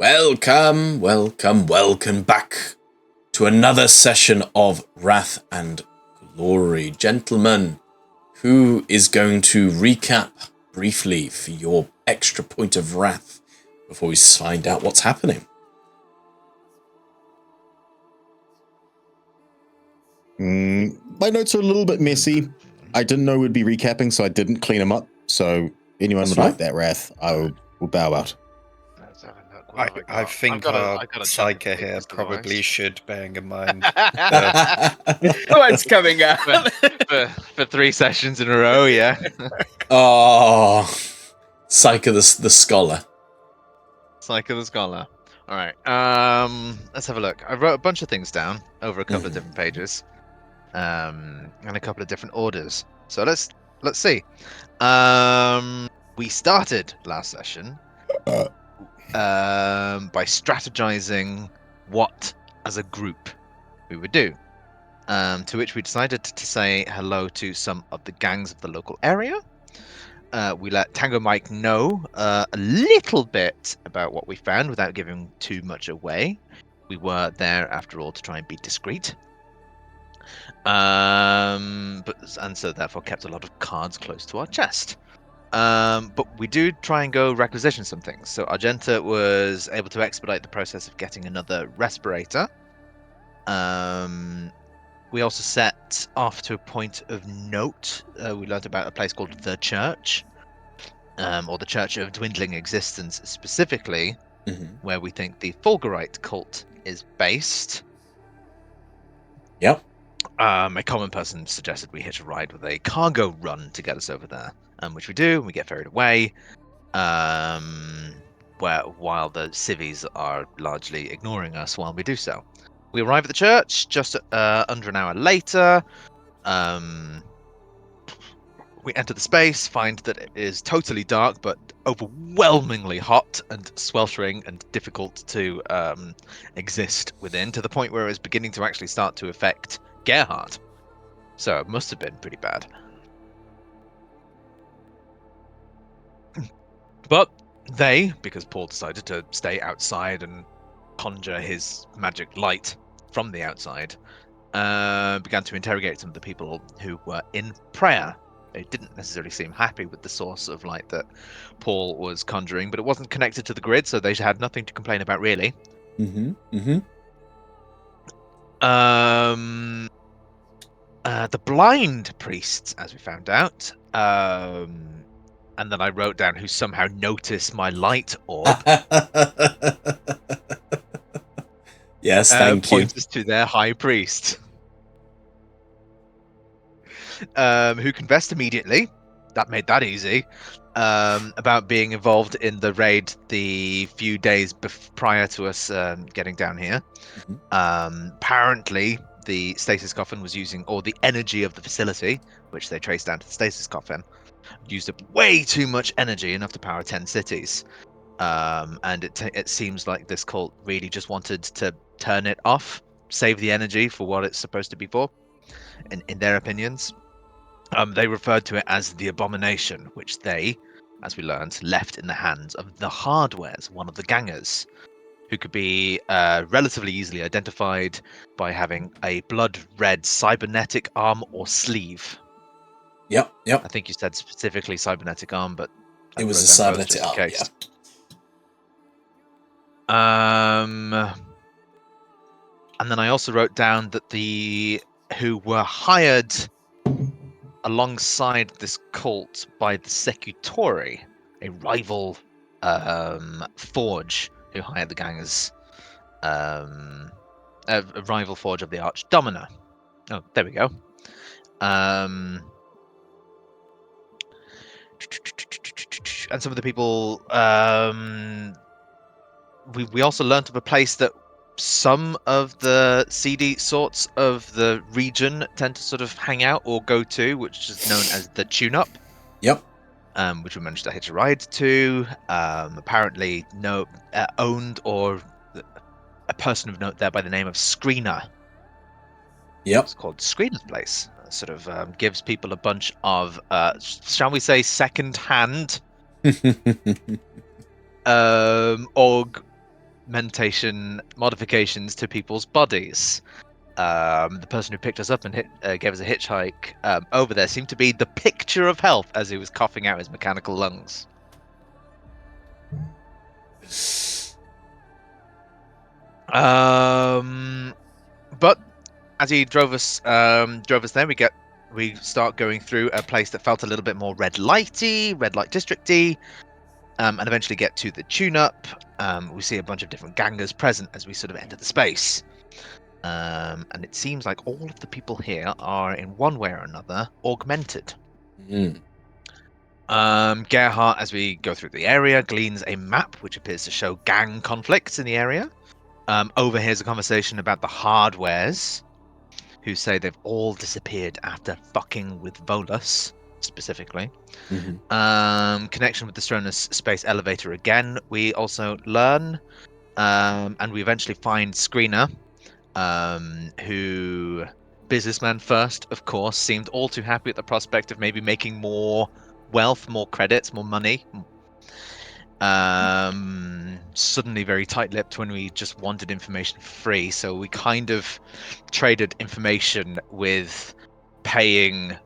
Welcome back to another session of Wrath and Glory. Gentlemen, who is going to recap briefly for your extra point of wrath before we find out what's happening? My notes are a little bit messy. I didn't know we'd be recapping, so I didn't clean them up. So anyone That's would right. like that wrath, I will bow out. Let's have a look. I think our psyker here probably should, bearing in mind. What's coming up? for 3 sessions in a row, yeah. Oh, Psycho the Scholar. Psycho the Scholar. All right. Let's have a look. I wrote a bunch of things down over a couple of different pages, and a couple of different orders. So let's see. We started last session by strategizing what, as a group, we would do. To which we decided to say hello to some of the gangs of the local area. We let Tango Mike know a little bit about what we found without giving too much away. We were there, after all, to try and be discreet. And so therefore kept a lot of cards close to our chest. But we do try and go requisition some things. So Argenta was able to expedite the process of getting another respirator. We also set off to a point of note. We learned about a place called the Church, or the Church of Dwindling Existence specifically, where we think the Fulgurite cult is based. Yep. A common person suggested we hitch a ride with a cargo run to get us over there, which we do. We get ferried away, while the civvies are largely ignoring us while we do so. We arrive at the church just under an hour later. We enter the space, find that it is totally dark, but overwhelmingly hot and sweltering and difficult to exist within, to the point where it was beginning to actually start to affect Gerhardt. So it must have been pretty bad. But they, because Paul decided to stay outside and conjure his magic light from the outside, began to interrogate some of the people who were in prayer. They didn't necessarily seem happy with the source of light that Paul was conjuring, but it wasn't connected to the grid, so they had nothing to complain about, really. The blind priests, as we found out, and then I wrote down who somehow noticed my light orb. Yes, thank you. Points us to their high priest, who confessed immediately. That made that easy. About being involved in the raid the few days prior to us getting down here. Apparently, the Stasis Coffin was using all the energy of the facility, which they traced down to the Stasis Coffin, used up way too much energy, enough to power 10 cities. And it seems like this cult really just wanted to turn it off, save the energy for what it's supposed to be for, in their opinions. They referred to it as the Abomination, which they, as we learned, left in the hands of the Hardwares, one of the gangers, who could be relatively easily identified by having a blood red cybernetic arm or sleeve. Yep. I think you said specifically cybernetic arm, but It was a cybernetic arm, yeah. And then I also wrote down that who were hired alongside this cult by the Secutori, a rival forge who hired the gangers, a rival forge of the Archdomina. Oh, there we go. And some of the people, we also learnt of a place that some of the seedy sorts of the region tend to sort of hang out or go to, which is known as the Tune-Up. Yep. Which we managed to hitch a ride to. Apparently, owned or a person of note there by the name of Screener. Yep. It's called Screener's Place. Sort of gives people a bunch of, shall we say, second-hand augmentation modifications to people's bodies. The person who picked us up and gave us a hitchhike over there seemed to be the picture of health as he was coughing out his mechanical lungs. But as he drove us there, we start going through a place that felt a little bit more red light districty, and eventually get to the tune-up. We see a bunch of different gangers present as we sort of enter the space. And it seems like all of the people here are, in one way or another, augmented. Gerhardt, as we go through the area, gleans a map which appears to show gang conflicts in the area. Overhears a conversation about the hardwares, who say they've all disappeared after fucking with Volus, specifically. Connection with the Stronus space elevator again, we also learn. And we eventually find Screener, who, businessman first, of course, seemed all too happy at the prospect of maybe making more wealth, more credits, more money. Suddenly very tight-lipped when we just wanted information for free, so we kind of traded information with paying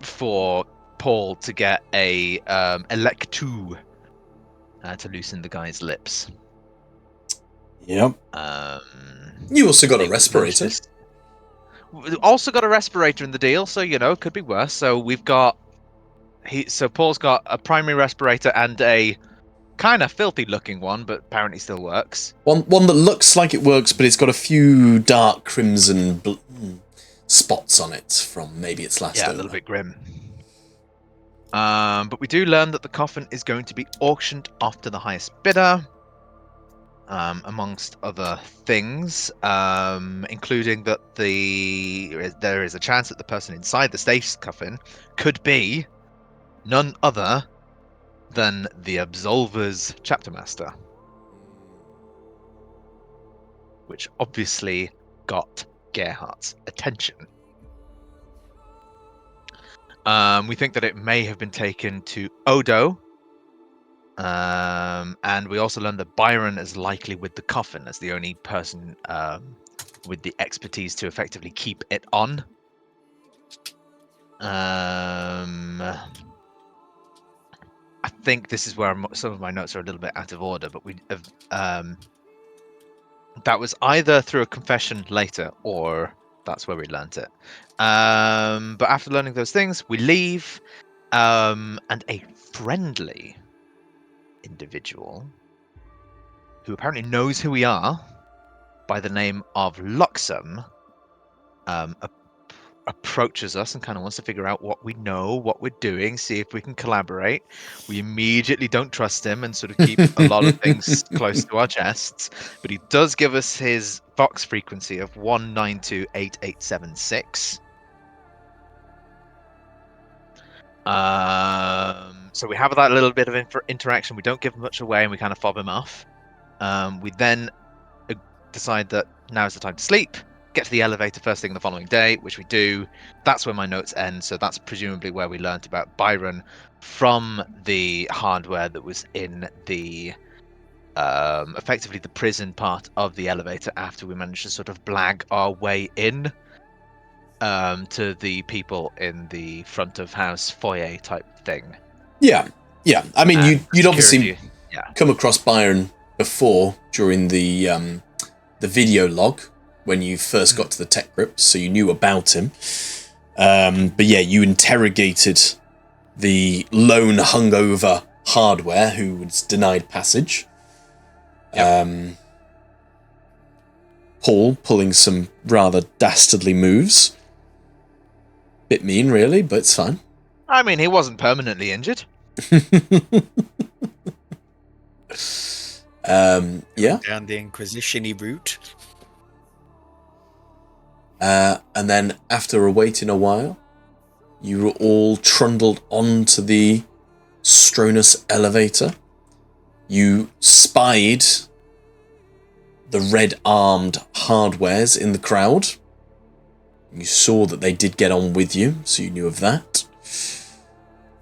for Paul to get a electu to loosen the guy's lips. Yep. You also got a respirator. Also got a respirator in the deal, so could be worse. So we've got so Paul's got a primary respirator and a kind of filthy looking one, but apparently still works. One that looks like it works, but it's got a few dark crimson spots on it from maybe its last owner. A little bit grim. But we do learn that the coffin is going to be auctioned off to the highest bidder, amongst other things, including that there is a chance that the person inside the Stasis coffin could be none other than the Absolver's chapter master, which obviously got Gerhardt's attention. We think that it may have been taken to Odo, and we also learned that Byron is likely with the coffin as the only person with the expertise to effectively keep it on. I think this is where some of my notes are a little bit out of order, but that was either through a confession later or that's where we learnt it. But after learning those things, we leave, and a friendly individual who apparently knows who we are by the name of Luxem approaches us and kind of wants to figure out what we know, what we're doing, see if we can collaborate. We immediately don't trust him and sort of keep a lot of things close to our chests, but he does give us his Vox frequency of 1928876. So we have that little bit of interaction. We don't give much away and we kind of fob him off. We then decide that now is the time to sleep, get to the elevator first thing the following day, which we do. That's where my notes end, so that's presumably where we learnt about Byron from the hardware that was in the effectively the prison part of the elevator after we managed to sort of blag our way in to the people in the front of house foyer type thing. Yeah. I mean, you'd obviously come across Byron before during the video log when you first got to the tech crypt, so you knew about him. But yeah, you interrogated the lone hungover hardware who was denied passage. Yep. Paul pulling some rather dastardly moves. Bit mean, really, but it's fine. I mean, he wasn't permanently injured. Yeah. Down the Inquisition-y route. And then after awaiting a while, you were all trundled onto the Stronus elevator. You spied the red-armed hardwares in the crowd. You saw that they did get on with you, so you knew of that.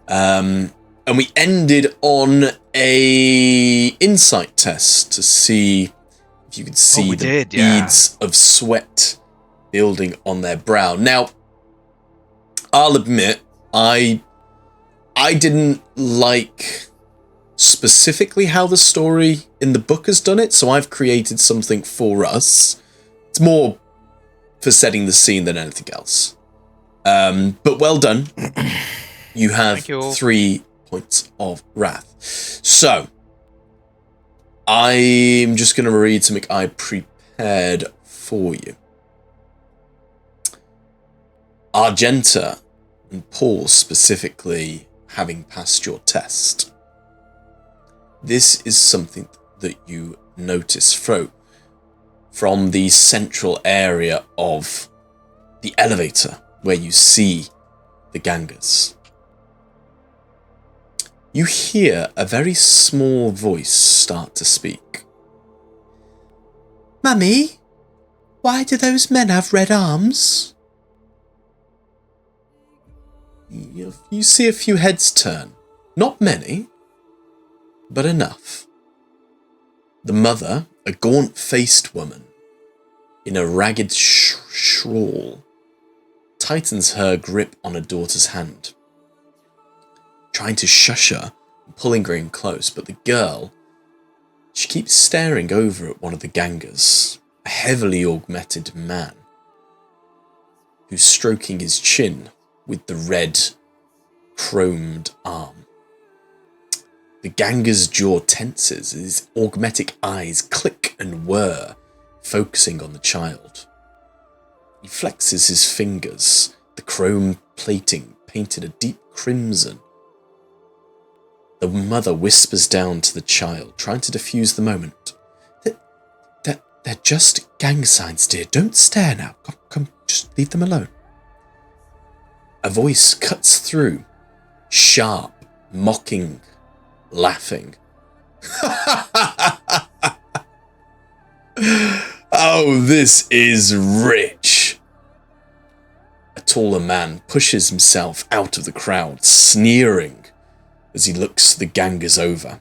And we ended on a insight test to see You could see did, beads of sweat building on their brow. Now, I'll admit, I didn't like specifically how the story in the book has done it, so I've created something for us. It's more for setting the scene than anything else. But well done. You have 3 points of wrath. So, I'm just going to read something I prepared for you. Argenta and Paul specifically having passed your test. This is something that you notice from the central area of the elevator where you see the gangers. You hear a very small voice start to speak. Mummy, why do those men have red arms? You see a few heads turn. Not many, but enough. The mother, a gaunt-faced woman, in a ragged shawl, tightens her grip on her daughter's hand, trying to shush her and pulling her in close, but the girl, she keeps staring over at one of the gangers, a heavily augmented man, who's stroking his chin with the red, chromed arm. The ganger's jaw tenses, his augmetic eyes click and whir, focusing on the child. He flexes his fingers, the chrome plating painted a deep crimson. The mother whispers down to the child, trying to defuse the moment. They're just gang signs, dear. Don't stare now. Come, just leave them alone. A voice cuts through, sharp, mocking, laughing. Oh, this is rich. A taller man pushes himself out of the crowd, sneering as he looks the gangers over.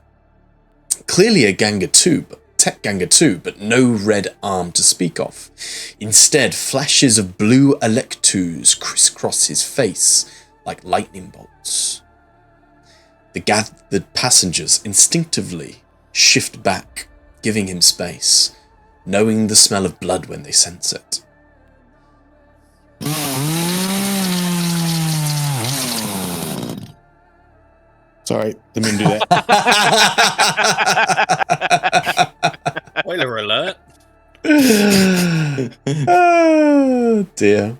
Clearly a ganger too, tech ganger too, but no red arm to speak of. Instead, flashes of blue electus crisscross his face like lightning bolts. The gathered passengers instinctively shift back, giving him space, knowing the smell of blood when they sense it. Sorry, didn't mean to do that. Spoiler alert. Oh, dear.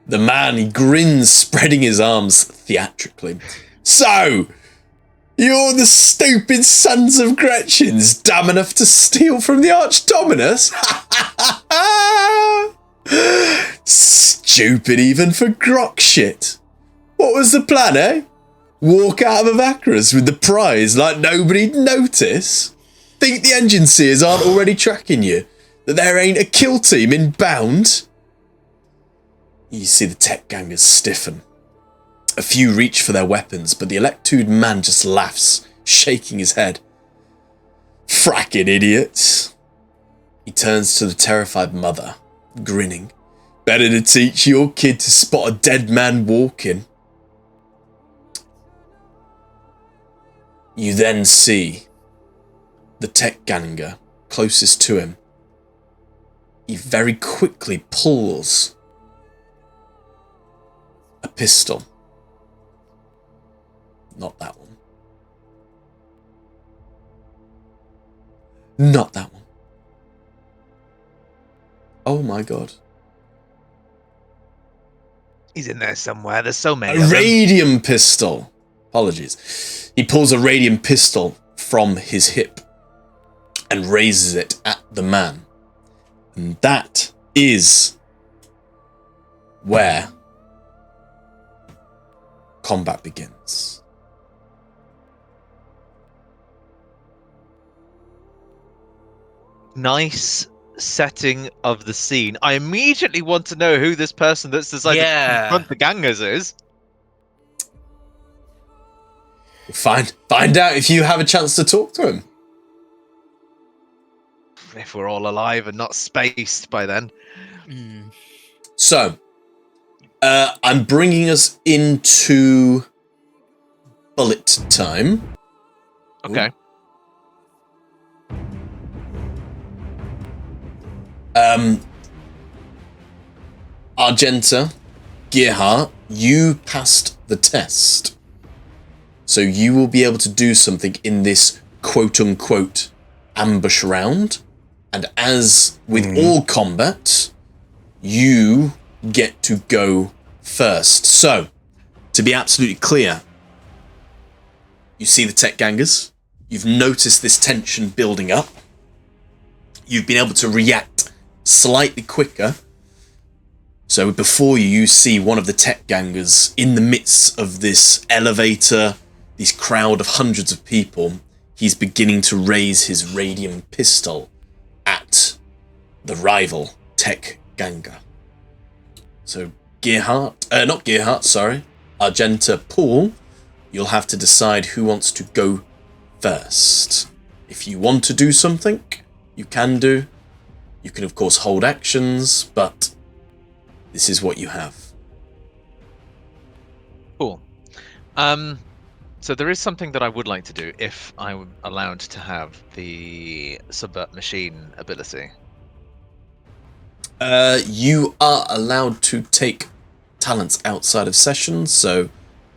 The man, he grins, spreading his arms theatrically. So, you're the stupid sons of Gretchens, dumb enough to steal from the Archdominus? Stupid even for grok shit. What was the plan, eh? Walk out of Avachrus with the prize like nobody'd notice? Think the engine seers aren't already tracking you? That there ain't a kill team inbound? You see the tech gangers stiffen. A few reach for their weapons, but the electude man just laughs, shaking his head. Fracking idiots. He turns to the terrified mother, grinning. Better to teach your kid to spot a dead man walking. You then see the tech ganger closest to him. He very quickly pulls a pistol. Not that one. Not that one. Oh my god. He's in there somewhere. There's so many. A radium pistol. Apologies. He pulls a radium pistol from his hip and raises it at the man. And that is where combat begins. Nice setting of the scene. I immediately want to know who this person that's decided to confront the gangers is. Find out if you have a chance to talk to him. if we're all alive and not spaced by then. So, I'm bringing us into bullet time. Okay. Argenta, Gearhart, you passed the test. So you will be able to do something in this quote-unquote ambush round. And as with all combat, you get to go first. So, to be absolutely clear, you see the tech gangers. You've noticed this tension building up. You've been able to react slightly quicker. So before you see one of the tech gangers in the midst of this elevator, this crowd of hundreds of people. He's beginning to raise his radium pistol at the rival tech ganger. So Argenta, Paul, you'll have to decide who wants to go first. If you want to do something, you can do. You can, of course, hold actions, but this is what you have. Cool. So there is something that I would like to do if I'm allowed to have the subvert machine ability. You are allowed to take talents outside of session, so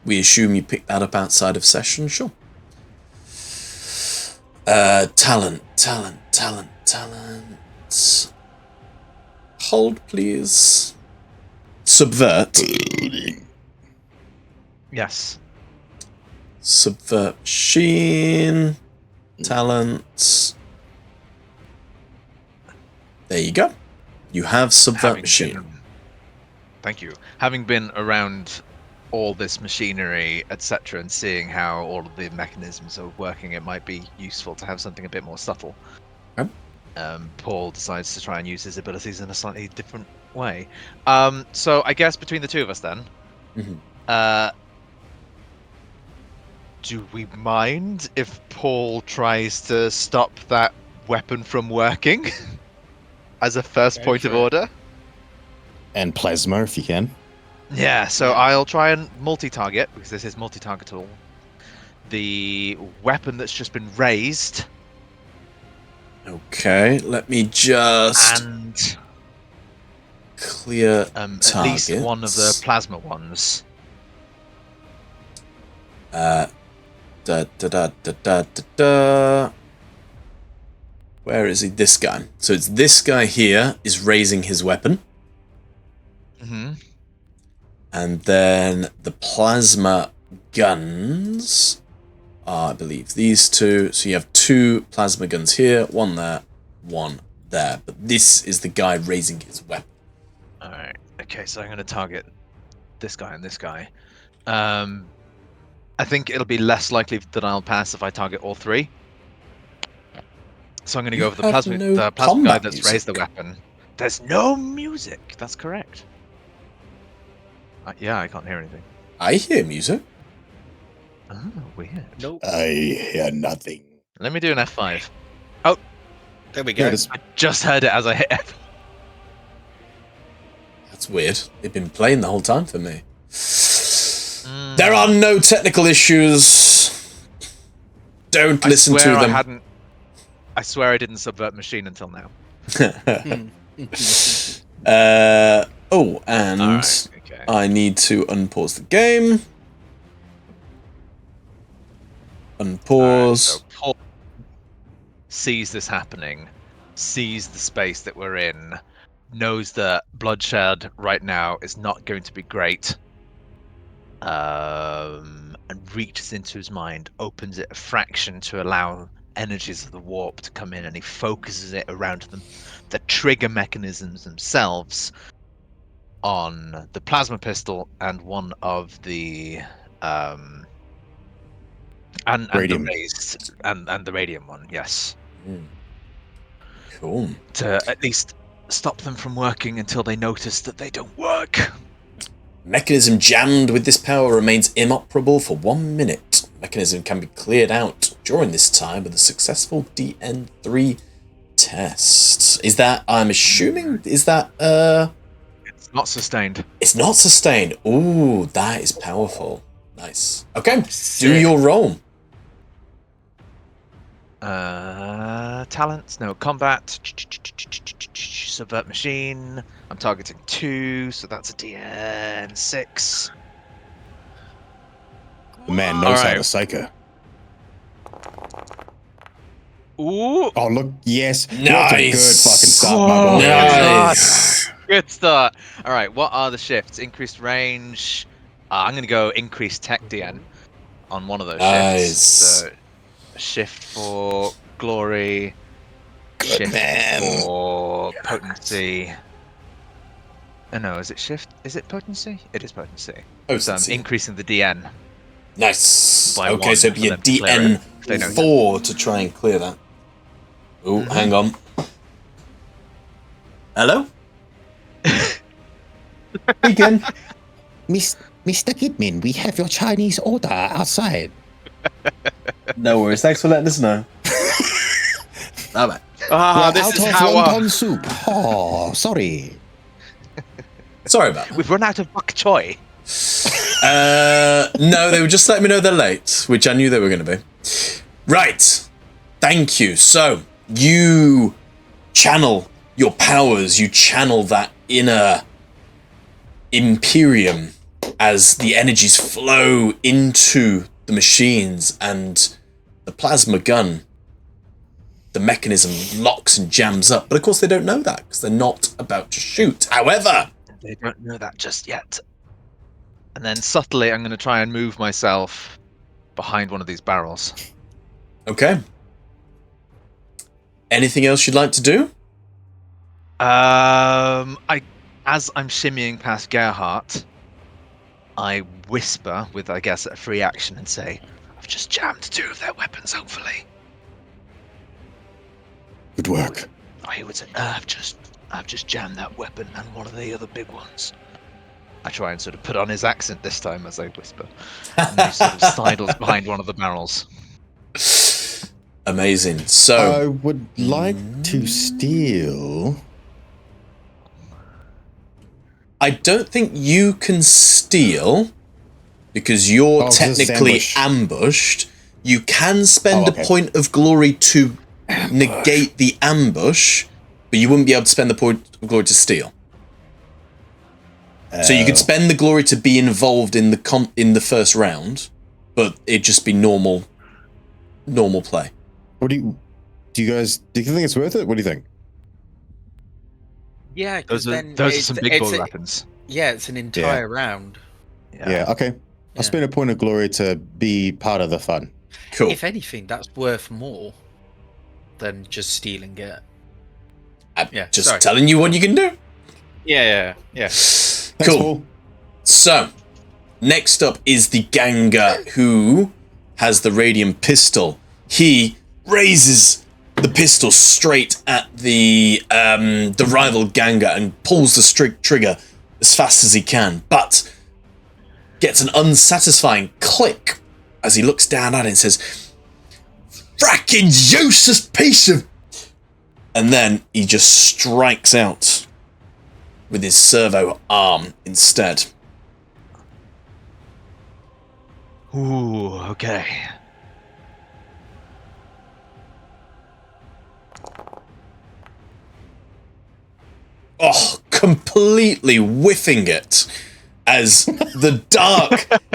we assume you pick that up outside of session, sure. Talent. Hold, please. Subvert. Yes. Subvert machine. Talents. There you go. You have subvert machine. Thank you. Having been around all this machinery, etc., and seeing how all of the mechanisms are working, it might be useful to have something a bit more subtle. Okay. Paul decides to try and use his abilities in a slightly different way. So I guess between the two of us then, do we mind if Paul tries to stop that weapon from working as a first point of order? And plasma, if you can. Yeah, so I'll try and multi-target, because this is multi-targetable, the weapon that's just been raised. Okay, let me just and clear at least one of the plasma ones. Where is he? This guy. So it's this guy here is raising his weapon. And then the plasma guns are, I believe, these two. So you have two plasma guns here, one there, one there. But this is the guy raising his weapon. Alright, okay, so I'm going to target this guy and this guy. I think it'll be less likely that I'll pass if I target all three. So I'm going to go for the plasma guy that's raised the weapon. There's no music, that's correct. Yeah, I can't hear anything. I hear music. Oh, weird. Nope. I hear nothing. Let me do an F5. Oh, there we go. I just heard it as I hit F. That's weird. They've been playing the whole time for me. There are no technical issues. Don't listen to them. I swear I didn't subvert machine until now. And right, okay. I need to unpause the game. Unpause. Right, so Paul sees this happening, sees the space that we're in, knows that bloodshed right now is not going to be great, and reaches into his mind, opens it a fraction to allow energies of the warp to come in, and he focuses it around the trigger mechanisms themselves on the plasma pistol and one of the and the raised and the radium one, yes. Cool. To at least stop them from working until they notice that they don't work. Mechanism jammed with this power remains inoperable for 1 minute. Mechanism can be cleared out during this time with a successful DN3 test. Is that, I'm assuming, is that, It's not sustained. It's not sustained. Ooh, that is powerful. Nice. Okay, do your roll. Talents, no, combat, subvert machine. I'm targeting 2, so that's a DN6. The man knows how Alright. to psycho. Ooh, Oh, look, yes. Nice. What a good fucking start, my boy. Nice. good start. All right, what are the shifts? Increased range. I'm going to go increased tech DN on one of those Nice. shifts. So, a shift for glory. Good Shift man. for potency. No, is it shift? Is it potency? It is potency. So I'm Potency. increasing the DN. Nice. by Okay, one so it'd be for a them to clear it. They don't DN4 to try and clear that. Oh, hang on. Hello? Begin. Mr. Kidman, we have your Chinese order outside. No worries. Thanks for letting us know. Bye-bye. Ah, We're this out is of how. wonton soup. Oh, sorry. Sorry about that. We've run out of bok choy. No, they were just letting me know they're late, which I knew they were going to be. Right. Thank you. So, you channel your powers, you channel that inner Imperium as the energies flow into the machines and the plasma gun. The mechanism locks and jams up. But of course they don't know that because they're not about to shoot. However, They don't know that just yet. And then subtly, I'm going to try and move myself behind one of these barrels. okay. Anything else you'd like to do? As I'm shimmying past Gerhardt, I whisper with, I guess, a free action and say, "I've just jammed 2 of their weapons. Hopefully." Good work. Oh, he would say, I've just jammed that weapon and one of the other big ones." I try and sort of put on his accent this time as I whisper. And he sort of sidles behind one of the barrels. Amazing. I So, would like to steal. I don't think you can steal because you're Oh, 'cause it's technically ambush. ambushed. You can spend Oh, okay. a point of glory to negate the ambush, but you wouldn't be able to spend the point of glory to steal. So you could spend the glory to be involved in the first round, but it'd just be normal play. What do you think it's worth it? What do you think? Yeah, because Those then are some big boy weapons. Yeah, it's an entire round. Yeah, okay. Yeah. I'll spend a point of glory to be part of the fun. Cool. If anything, that's worth more than just stealing it. I'm Yeah, just sorry. telling you what you can do. Yeah. Thanks, Cool. Paul. So, next up is the Ganga who has the radium pistol. He raises the pistol straight at the rival Ganga and pulls the trigger as fast as he can, but gets an unsatisfying click as he looks down at it and says, "Fracking useless piece of..." And then he just strikes out with his servo arm instead. Ooh, okay. Oh, completely whiffing it as the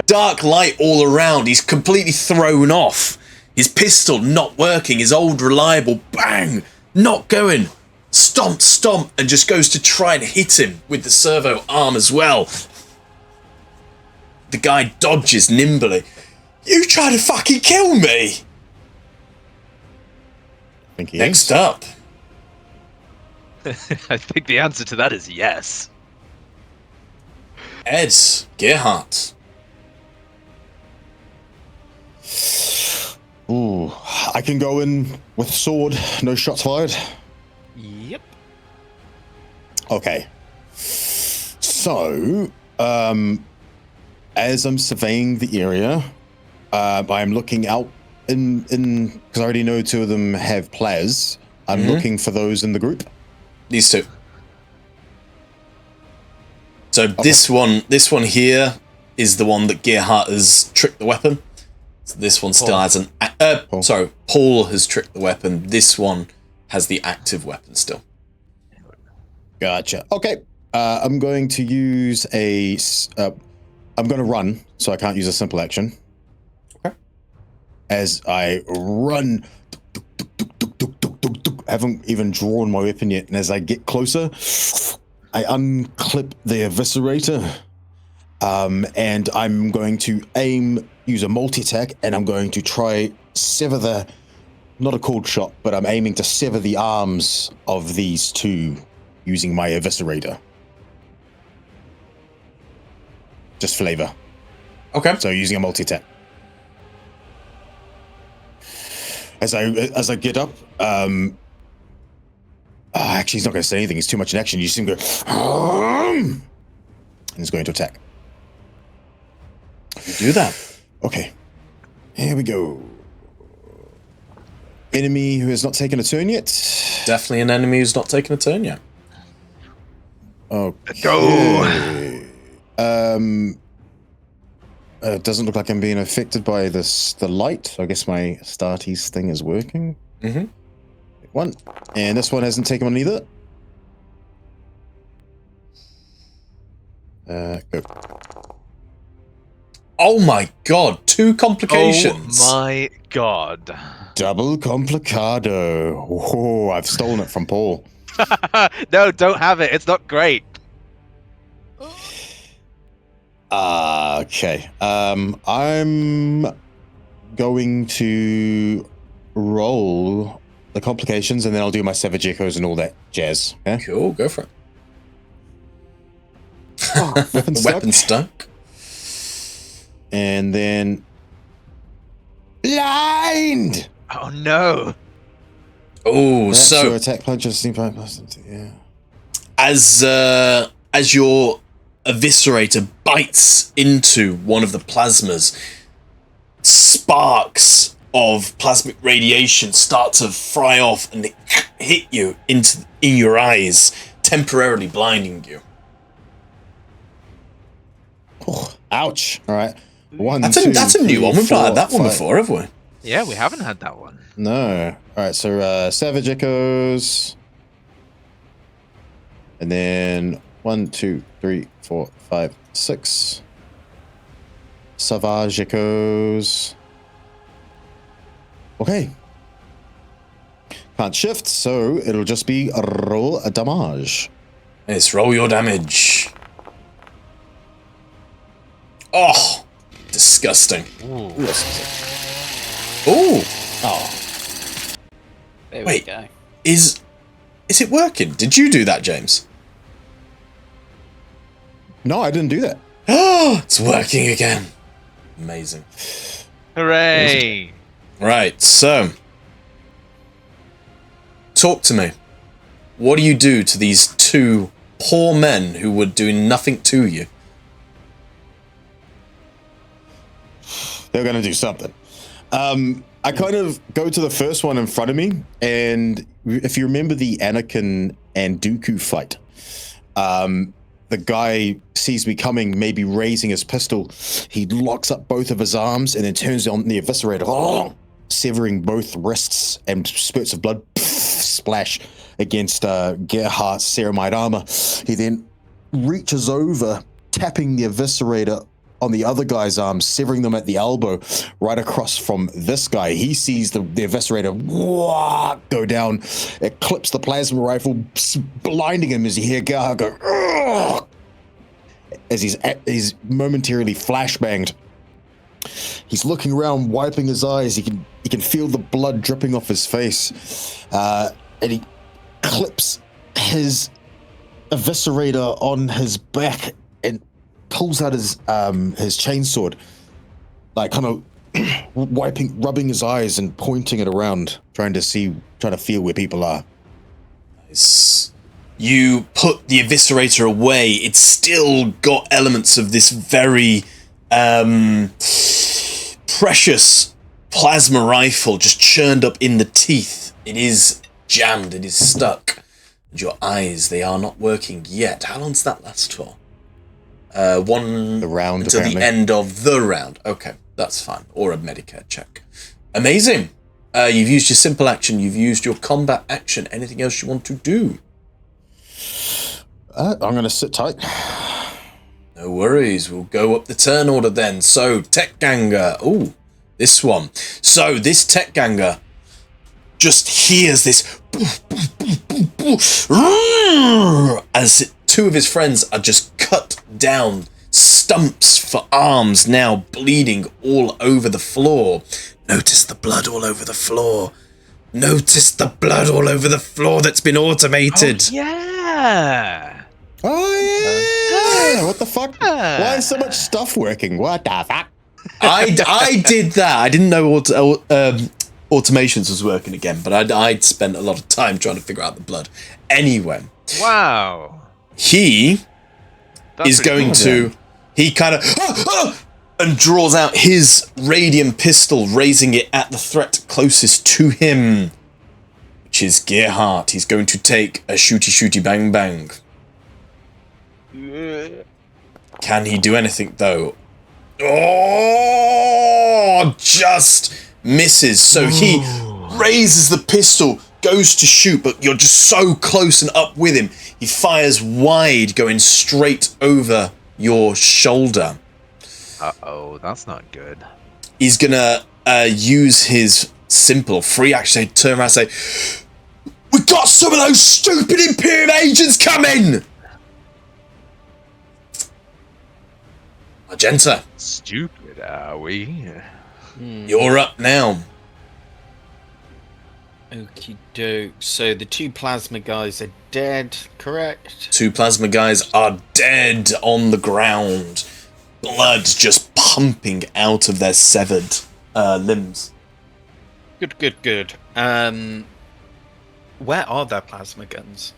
dark light all around. He's completely thrown off. His pistol not working. His old reliable bang not going. Stomp, stomp, and just goes to try and hit him with the servo arm as well. The guy dodges nimbly. "You try to fucking kill me!" I think he Next is. up. I think the answer to that is yes. Ed Gerhardt. Ooh, I can go in with sword, no shots fired. Yep. Okay. So, as I'm surveying the area, I'm looking out in because I already know 2 of them have plas. I'm looking for those in the group. These two. So this one here is the one that Gerhardt has tricked the weapon. So this one still has an... Sorry, Paul has tricked the weapon. This one has the active weapon still. Gotcha. Okay. I'm going to use a... I'm going to run, so I can't use a simple action. Okay. As I run... I haven't even drawn my weapon yet, and as I get closer, I unclip the eviscerator, and I'm going to use a multi-attack, and I'm going to try sever the, not a cold shot, but I'm aiming to sever the arms of these two using my eviscerator. Just flavor. Okay. So using a multi-attack. As I get up, actually, he's not going to say anything. He's too much in action. You see him go, and he's going to attack. You do that. Okay. Here we go. Enemy who has not taken a turn yet. Definitely an enemy who's not taken a turn yet. Okay. Go! It doesn't look like I'm being affected by the light. So I guess my Starties thing is working. Mm-hmm. One. And this one hasn't taken one either. Go. Oh my god, 2 complications. Oh my god. Double complicado. Oh, I've stolen it from Paul. No, don't have it. It's not great. Okay. I'm going to roll the complications, and then I'll do my Savage Echoes and all that jazz. Yeah? Cool, go for it. Oh, Weapon stuck. And then blind. Oh no. Oh, So so attack punches, steam pipe, yeah. as your eviscerator bites into one of the plasmas, sparks of plasmic radiation start to fry off and they hit you in your eyes, temporarily blinding you. Oh, ouch. All right. That's a new one. We've not had that one before, have we? Yeah, we haven't had that one. No. All right. So Savage Echoes, and then 1, 2, 3, 4, 5, 6. Savage Echoes. Okay. Can't shift, so it'll just be roll a damage. Yes, roll your damage. Oh, disgusting. Ooh. Ooh. Oh. There Wait. we go. Is it working? Did you do that, James? No, I didn't do that. Oh, it's working again. Amazing. Hooray! Right, so talk to me. What do you do to these 2 poor men who were doing nothing to you? They're going to do something. I kind of go to the first one in front of me, and if you remember the Anakin and Dooku fight, the guy sees me coming, maybe raising his pistol. He locks up both of his arms and then turns on the eviscerator, severing both wrists, and spurts of blood splash against Gerhardt's ceramide armor. He then reaches over, tapping the eviscerator on the other guy's arm, severing them at the elbow, right across from this guy. He sees the eviscerator go down. It clips the plasma rifle, blinding him as you hear Gerhardt go, "Ugh!" as he's momentarily flashbanged. He's looking around, wiping his eyes. He can feel the blood dripping off his face, and he clips his eviscerator on his back and pulls out his chainsword, like kind of rubbing his eyes and pointing it around, trying to feel where people are. Nice. You put the eviscerator away. It's still got elements of this very precious plasma rifle just churned up in the teeth. It is jammed. It is stuck. And your eyes, they are not working yet. How long does that last for? The round until apparently. The end of the round. Okay, that's fine. Or a Medicare check. Amazing. You've used your simple action. You've used your combat action. Anything else you want to do? I'm going to sit tight. No worries. We'll go up the turn order then. So, Tech Ganger. Oh, this one. So, this Tech Ganger just hears this as two of his friends are just cut down. Stumps for arms now bleeding all over the floor. Notice the blood all over the floor. Notice the blood all over the floor that's been automated. Oh, yeah. Oh, yeah. What the fuck? Why is so much stuff working? What the fuck? I did that. I didn't know automations was working again, but I'd spent a lot of time trying to figure out the blood. Anyway. Wow. He is going to... He kind of... and draws out his radium pistol, raising it at the threat closest to him, which is Gearhart. He's going to take a shooty bang bang. Can he do anything, though? Oh, just misses. So he raises the pistol, goes to shoot, but you're just so close and up with him. He fires wide, going straight over your shoulder. Uh-oh, that's not good. He's gonna use his simple free action to turn around and say, "We got some of those stupid Imperium agents coming!" Magenta. Stupid, are we? You're up now. Okie doke. So the two plasma guys are dead, correct? Two plasma guys are dead on the ground. Blood just pumping out of their severed limbs. Good. Where are their plasma guns?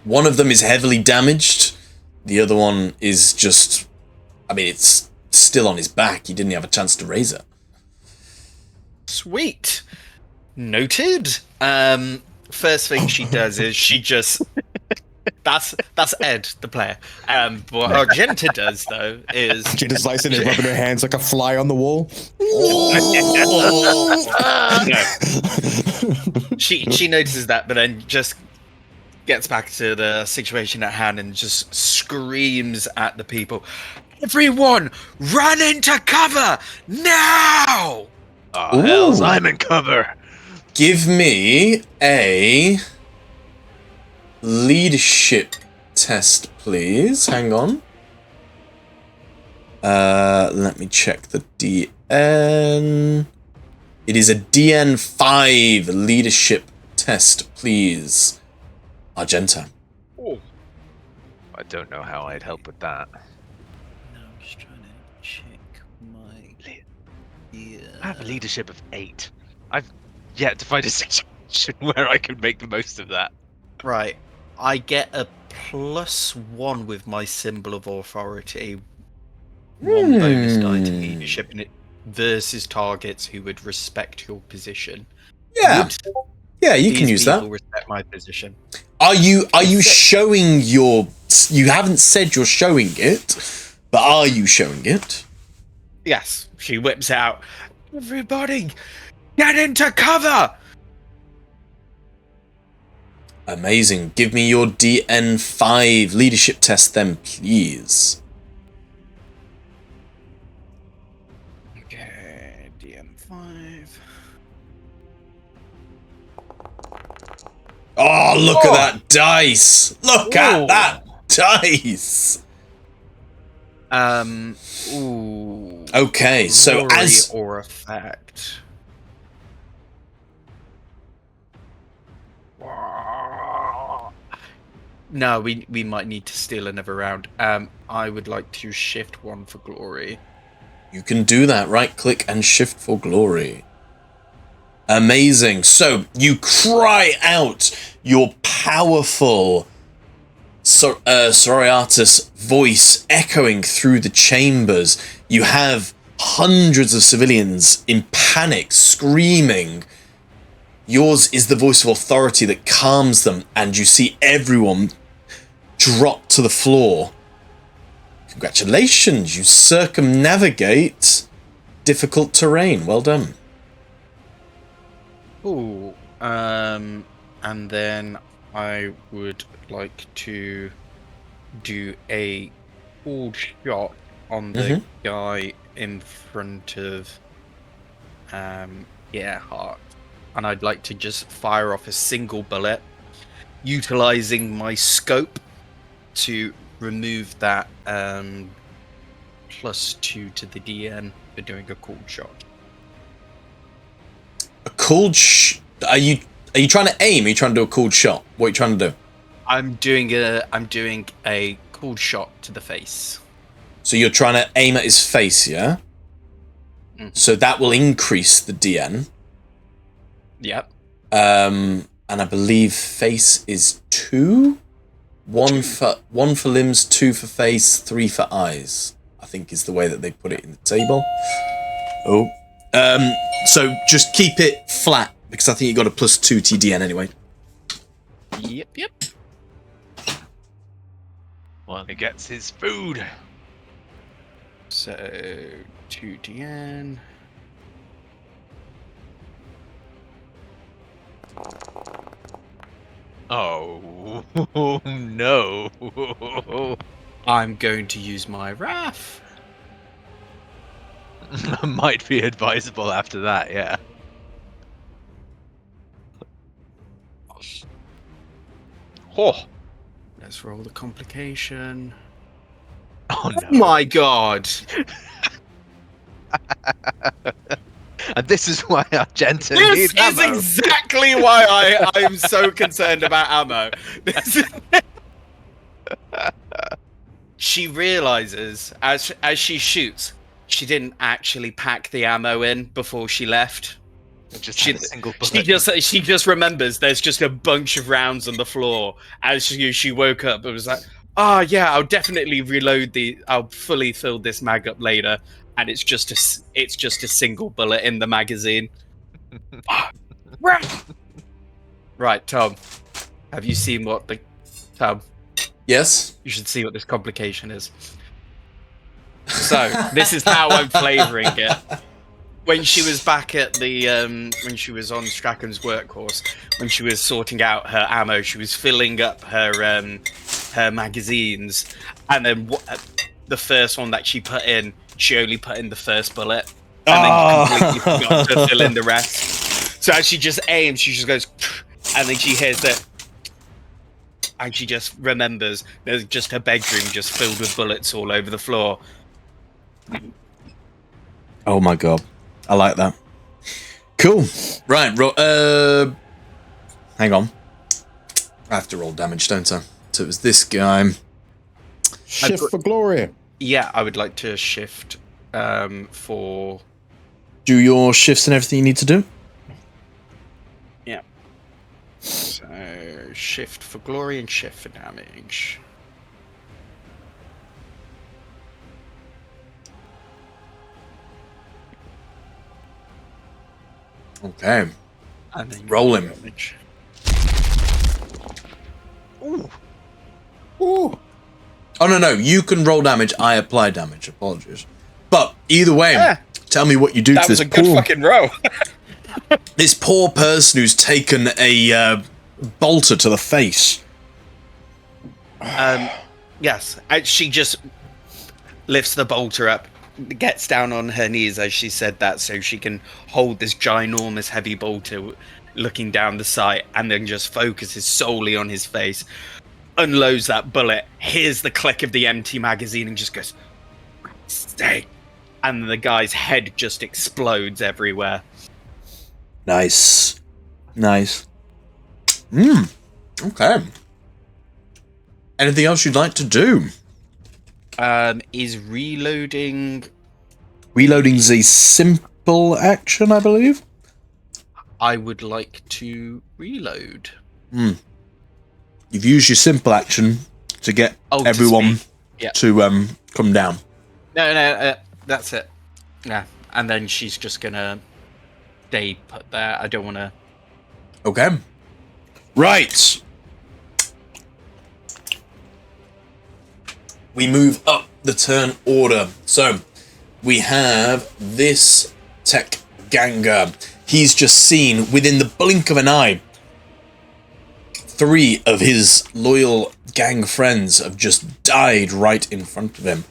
One of them is heavily damaged. The other one is just... I mean, it's still on his back. He didn't have a chance to raise it. Sweet. Noted. First thing she does is she just... That's Ed, the player. What Argenta does, though, is... She just lies in there rubbing her hands like a fly on the wall. She notices that, but then just gets back to the situation at hand and just screams at the people. Everyone, run into cover now! Oh, hells, I'm in cover. Give me a leadership test, please. Hang on. Let me check the DN. It is a DN5 leadership test, please. Argenta. Oh. I don't know how I'd help with that. No, I'm just trying to check my... I have a leadership of 8. I've yet to find a situation where I can make the most of that. Right. I get a +1 with my symbol of authority. One bonus die to leadership in it versus targets who would respect your position. Yeah. Yeah, you can use that. Respect my position. Are you showing your... You haven't said you're showing it, but are you showing it? Yes. She whips out. Everybody, get into cover! Amazing. Give me your DN5 leadership test then, please. Okay, DN5. Oh, look at that dice! Look at that dice! Ooh. Okay, so Glory as... or effect. No, we might need to steal another round. I would like to shift one for glory. You can do that. Right click and shift for glory. Amazing. So you cry out your powerful Soriatus voice echoing through the chambers. You have hundreds of civilians in panic, screaming. Yours is the voice of authority that calms them, and you see everyone drop to the floor. Congratulations, you circumnavigate difficult terrain. Well done. Ooh, and then I would like to do a cooled shot on the guy in front of Gerhardt. And I'd like to just fire off a single bullet, utilizing my scope to remove that +2 to the DN for doing a cooled shot. A cooled are you trying to aim? Are you trying to do a cooled shot? What are you trying to do? I'm doing a cooled shot to the face. So you're trying to aim at his face, yeah? So that will increase the DN. Yep. And I believe face is 2. 1 for limbs, 2 for face, 3 for eyes. I think is the way that they put it in the table. Oh. So just keep it flat because I think you got a +2 TDN anyway. Yep. Well, he gets his food. So 2 DN. Oh no! I'm going to use my wrath. Might be advisable after that, yeah. Oh, Let's roll the complication. oh no! Oh my god! And this is why Argenta This needs is ammo. exactly why I am so concerned about ammo. She realizes as she shoots, she didn't actually pack the ammo in before she left. Just had a single bullet. She just remembers there's just a bunch of rounds on the floor. As she woke up, it was like, oh yeah, I'll fully fill this mag up later. And it's just a single bullet in the magazine. Right, Tom. Have you seen Tom? Yes. You should see what this complication is. So this is how I'm flavouring it. When she was back at the when she was on Strackham's workhorse, when she was sorting out her ammo, she was filling up her magazines, and then the first one that she put in, she only put in the first bullet, and then completely forgot to fill in the rest. So as she just aims, she just goes, and then she hears that, and she just remembers there's just her bedroom just filled with bullets all over the floor. Oh my god. I like that. Cool. Right, hang on. I have to roll damage, don't I? So it was this guy. Shift for glory. Yeah, I would like to shift for... Do your shifts and everything you need to do? Yeah. So, shift for glory and shift for damage. Okay. And then Roll him. Damage. Ooh. Ooh. Oh, no. You can roll damage. I apply damage. Apologies. But either way, tell me what you do That to was this a good fucking roll. this poor person who's taken a bolter to the face. Yes, she just lifts the bolter up, gets down on her knees as she said that, so she can hold this ginormous heavy bolter looking down the sight, and then just focuses solely on his face, unloads that bullet, hears the click of the empty magazine, and just goes, "Stay!" And the guy's head just explodes everywhere. Nice. Okay. Anything else you'd like to do? Is reloading... Reloading's a simple action, I believe. I would like to reload. You've used your simple action to get to everyone speak. Yep. to come down. No, that's it. Yeah, and then she's just gonna stay put there. I don't want to Okay. Right. We move up the turn order. So, we have this tech ganger. He's just seen, within the blink of an eye, 3 of his loyal gang friends have just died right in front of him.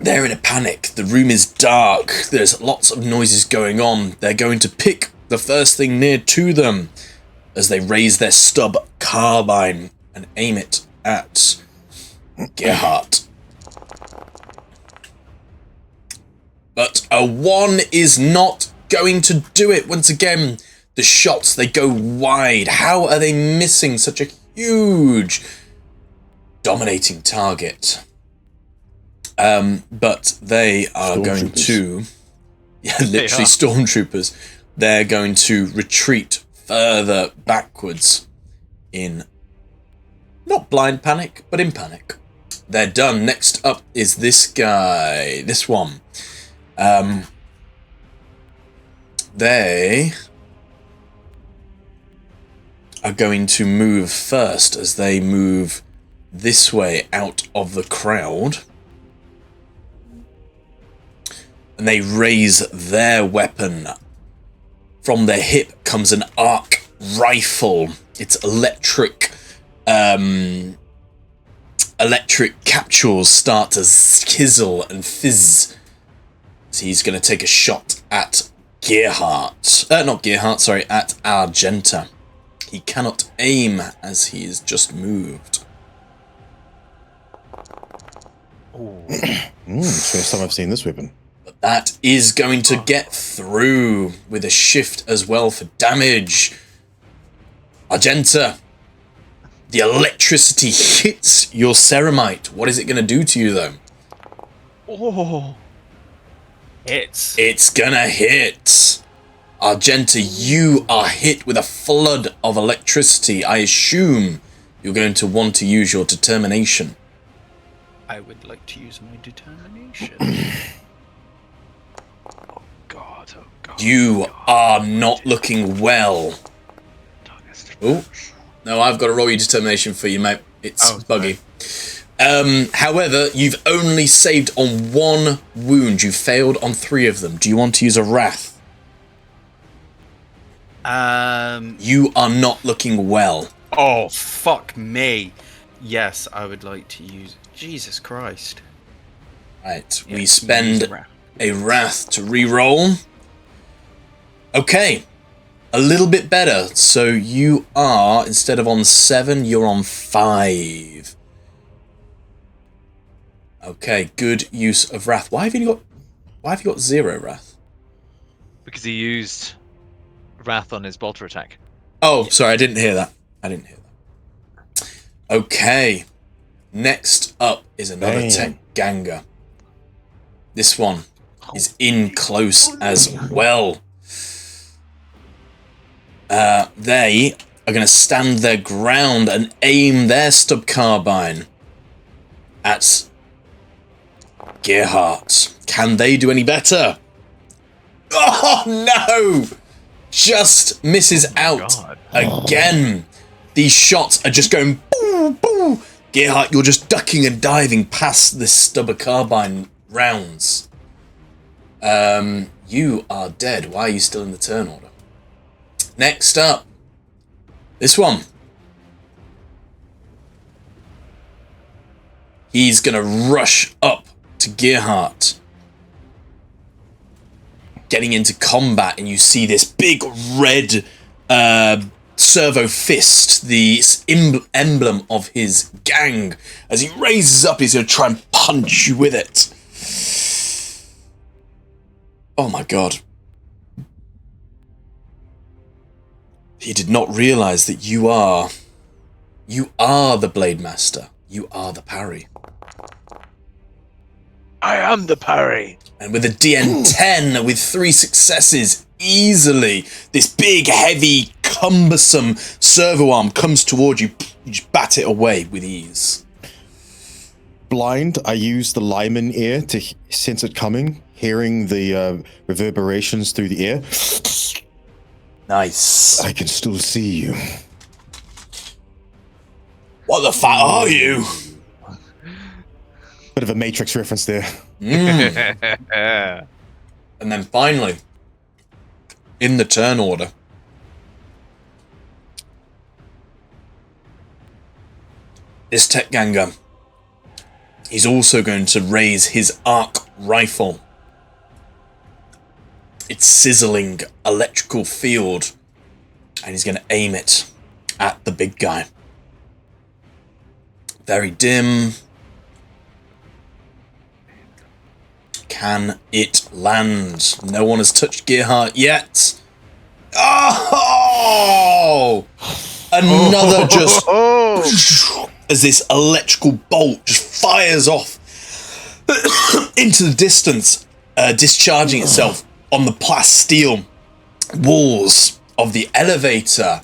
They're in a panic. The room is dark. There's lots of noises going on. They're going to pick the first thing near to them as they raise their stub carbine and aim it at Gerhardt. But a 1 is not going to do it. Once again, the shots, they go wide. How are they missing such a huge, dominating target? But they are going to... Yeah, literally stormtroopers. They're going to retreat further backwards in... not blind panic, but in panic. They're done. Next up is this guy. This one. They are going to move first as they move this way out of the crowd. And they raise their weapon. From their hip comes an arc rifle. It's electric. Electric capsules start to sizzle and fizz. So he's going to take a shot at Gerhardt. Not Gerhardt, sorry, at Argenta. He cannot aim as he is just moved. First time I've seen this weapon. But that is going to get through with a shift as well for damage. Argenta, the electricity hits your ceramite. What is it going to do to you, though? Oh. It's gonna hit. Argenta, you are hit with a flood of electricity. I assume you're going to want to use your determination. I would like to use my determination. Oh god. You are not looking well. Oh, no, I've got to roll your determination for you, mate. It's buggy. However, you've only saved on 1 wound. You failed on 3 of them. Do you want to use a wrath? You are not looking well. Oh, fuck me. Yes, I would like to use... Jesus Christ. Right, we spend a wrath to re-roll. Okay, a little bit better. So you are, instead of on 7, you're on 5. Okay, good use of wrath. Why have you got 0 wrath? Because he used wrath on his bolter attack. Oh, sorry, I didn't hear that. Okay. Next up is another tech ganger. This one is in close as well. They are going to stand their ground and aim their stub carbine at Gerhardt. Can they do any better? Oh no! Just misses out again. These shots are just going boom, boom. Gerhardt, you're just ducking and diving past this stubber carbine rounds. You are dead. Why are you still in the turn order? Next up, this one. He's gonna rush up to Gerhardt, getting into combat, and you see this big red servo fist, the emblem of his gang. As he raises up, he's going to try and punch you with it. Oh my god. He did not realize that you are the Blade Master. You are the parry. I am the parry. And with a DN10, with 3 successes, easily, this big, heavy, cumbersome servo arm comes toward you. You just bat it away with ease. Blind, I use the Lyman ear to sense it coming, hearing the reverberations through the air. Nice. I can still see you. What the fuck are you? Bit of a Matrix reference there. And then finally, in the turn order, this tech ganger, he's also going to raise his arc rifle. It's sizzling electrical field, and he's going to aim it at the big guy. Very dim. Can it land? No one has touched Gearheart yet. Oh! Another just as this electrical bolt just fires off into the distance, discharging itself on the plasteel walls of the elevator.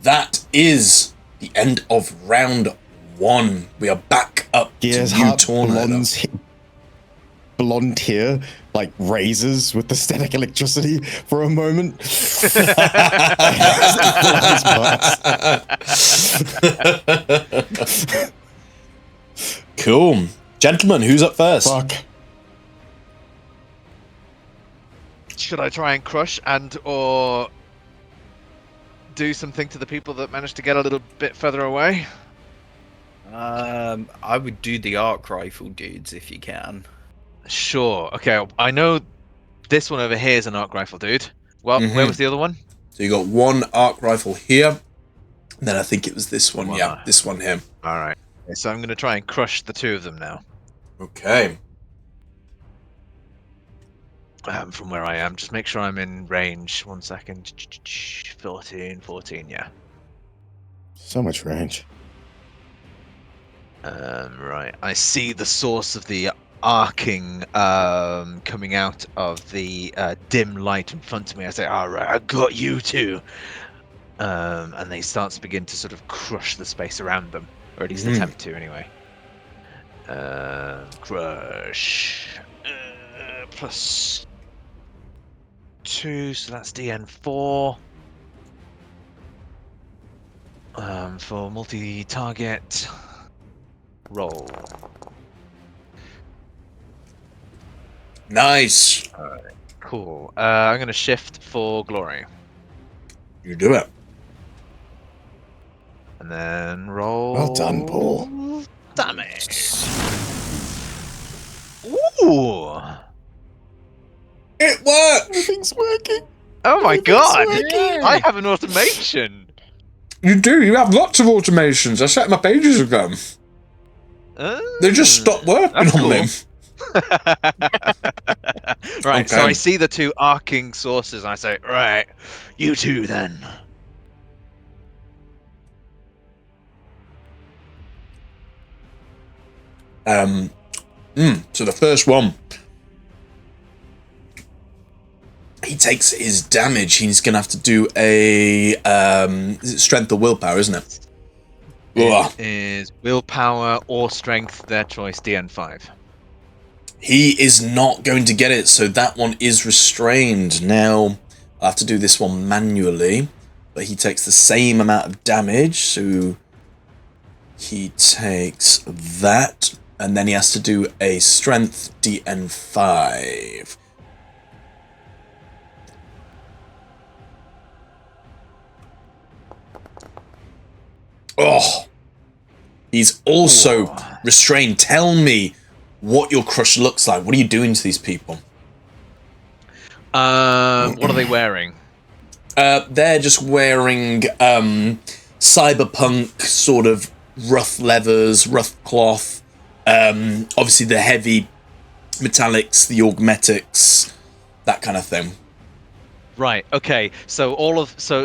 That is the end of round 1. We are back up to you, Tornado. Blonde hair, like razors with the static electricity for a moment. Cool. Gentlemen, who's up first? Fuck. Should I try and crush and or do something to the people that managed to get a little bit further away? I would do the arc rifle dudes if you can. Sure. Okay, I know this one over here is an arc rifle dude. Well, where was the other one? So you got one arc rifle here. And then I think it was this one. Yeah, this one here. All right. Okay, so I'm going to try and crush the 2 of them now. Okay. From where I am. Just make sure I'm in range. 1 second. 14, yeah. So much range. Right. I see the source of the arcing coming out of the dim light in front of me. I say, all right, I got you too. And they start to begin to sort of crush the space around them, or at least attempt to anyway. Crush. Plus 2, so that's DN4. For multi-target. Roll. Nice. Alright, cool. I'm going to shift for glory. You do it. And then roll. Well done, Paul. Damage. Ooh. It worked. Everything's working. Oh my god. working. I have an automation. You do. You have lots of automations. I set them up ages ago. They just stopped working on cool. them. Right, so Okay. I see the 2 arcing sources and I say, right, you 2 then. So the first one, he takes his damage. He's gonna have to do a is it strength or willpower, isn't it? Ugh. It is willpower or strength, their choice, DN5. He is not going to get it, so that one is restrained. Now, I'll have to do this one manually, but he takes the same amount of damage, so he takes that, and then he has to do a strength DN5. Oh, he's also restrained. Tell me what your crush looks like. What are you doing to these people? What are they wearing? They're just wearing cyberpunk sort of rough leathers, rough cloth. Obviously the heavy metallics, the augmetics, that kind of thing. Right, okay. So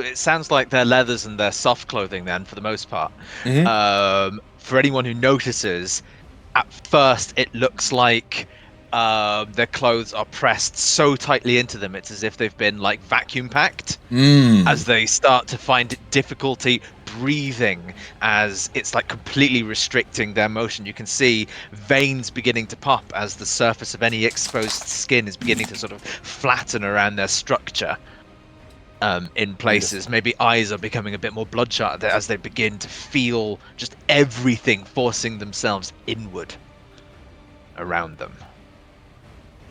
it sounds like their leathers and their soft clothing then, for the most part. For anyone who notices, at first it looks like their clothes are pressed so tightly into them, it's as if they've been like vacuum packed. As they start to find difficulty breathing, as it's like completely restricting their motion. You can see veins beginning to pop as the surface of any exposed skin is beginning to sort of flatten around their structure. in places. Maybe eyes are becoming a bit more bloodshot as they begin to feel just everything forcing themselves inward around them.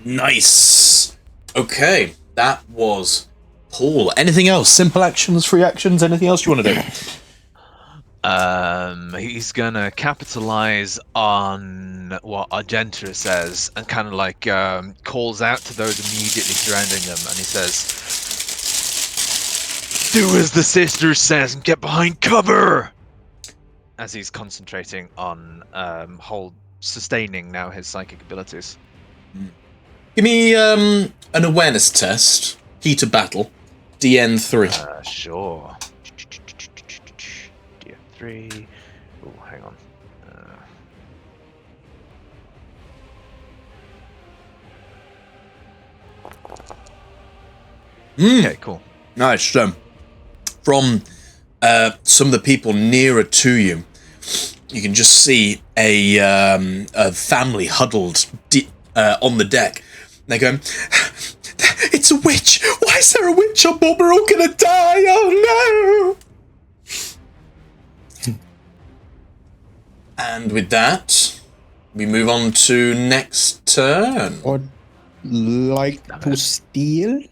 Nice. Okay, that was Paul. Anything else? Simple actions, free actions, anything else you want to do? He's gonna capitalize on what Argentina says and kind of like calls out to those immediately surrounding them, and he says, "Do as the sister says and get behind cover." As he's concentrating on sustaining now his psychic abilities. Give me an awareness test. Heat of battle. DN3. Sure. DN3. Oh, hang on. Okay, cool. Nice. So, from some of the people nearer to you, you can just see a family huddled on the deck. They're going, "It's a witch! Why is there a witch on board? We're all gonna die! Oh no!" And with that, we move on to next turn. Or like to steal?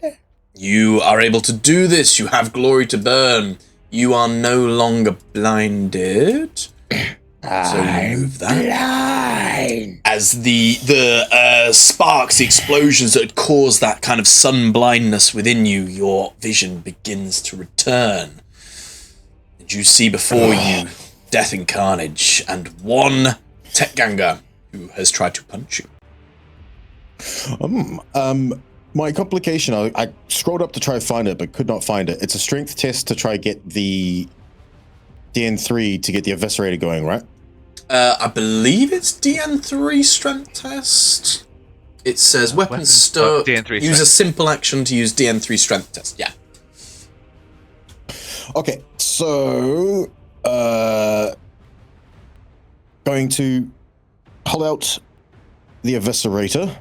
You are able to do this. You have glory to burn. You are no longer blinded. So remove that. Blind. As the sparks, the explosions that had caused that kind of sun blindness within you, your vision begins to return. And you see before you death and carnage, and one tech ganger who has tried to punch you. My complication, I scrolled up to try to find it, but could not find it. It's a strength test to try get the DN3 to get the eviscerator going, right? I believe it's DN3 strength test. It says weapons start. DN3 use a simple action to use DN3 strength test. Yeah. Okay, so going to pull out the eviscerator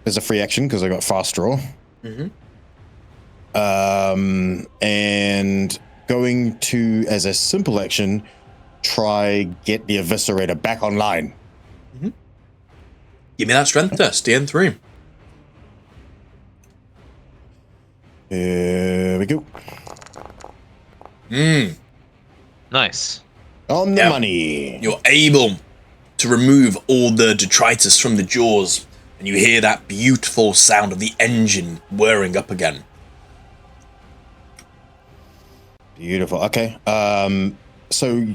as a free action because I got fast draw. Mm-hmm. And going to, as a simple action, try get the eviscerator back online. Mm-hmm. Give me that strength test, DN3. Here we go. Nice. On the money. You're able to remove all the detritus from the jaws, and you hear that beautiful sound of the engine whirring up again. Beautiful. Okay. So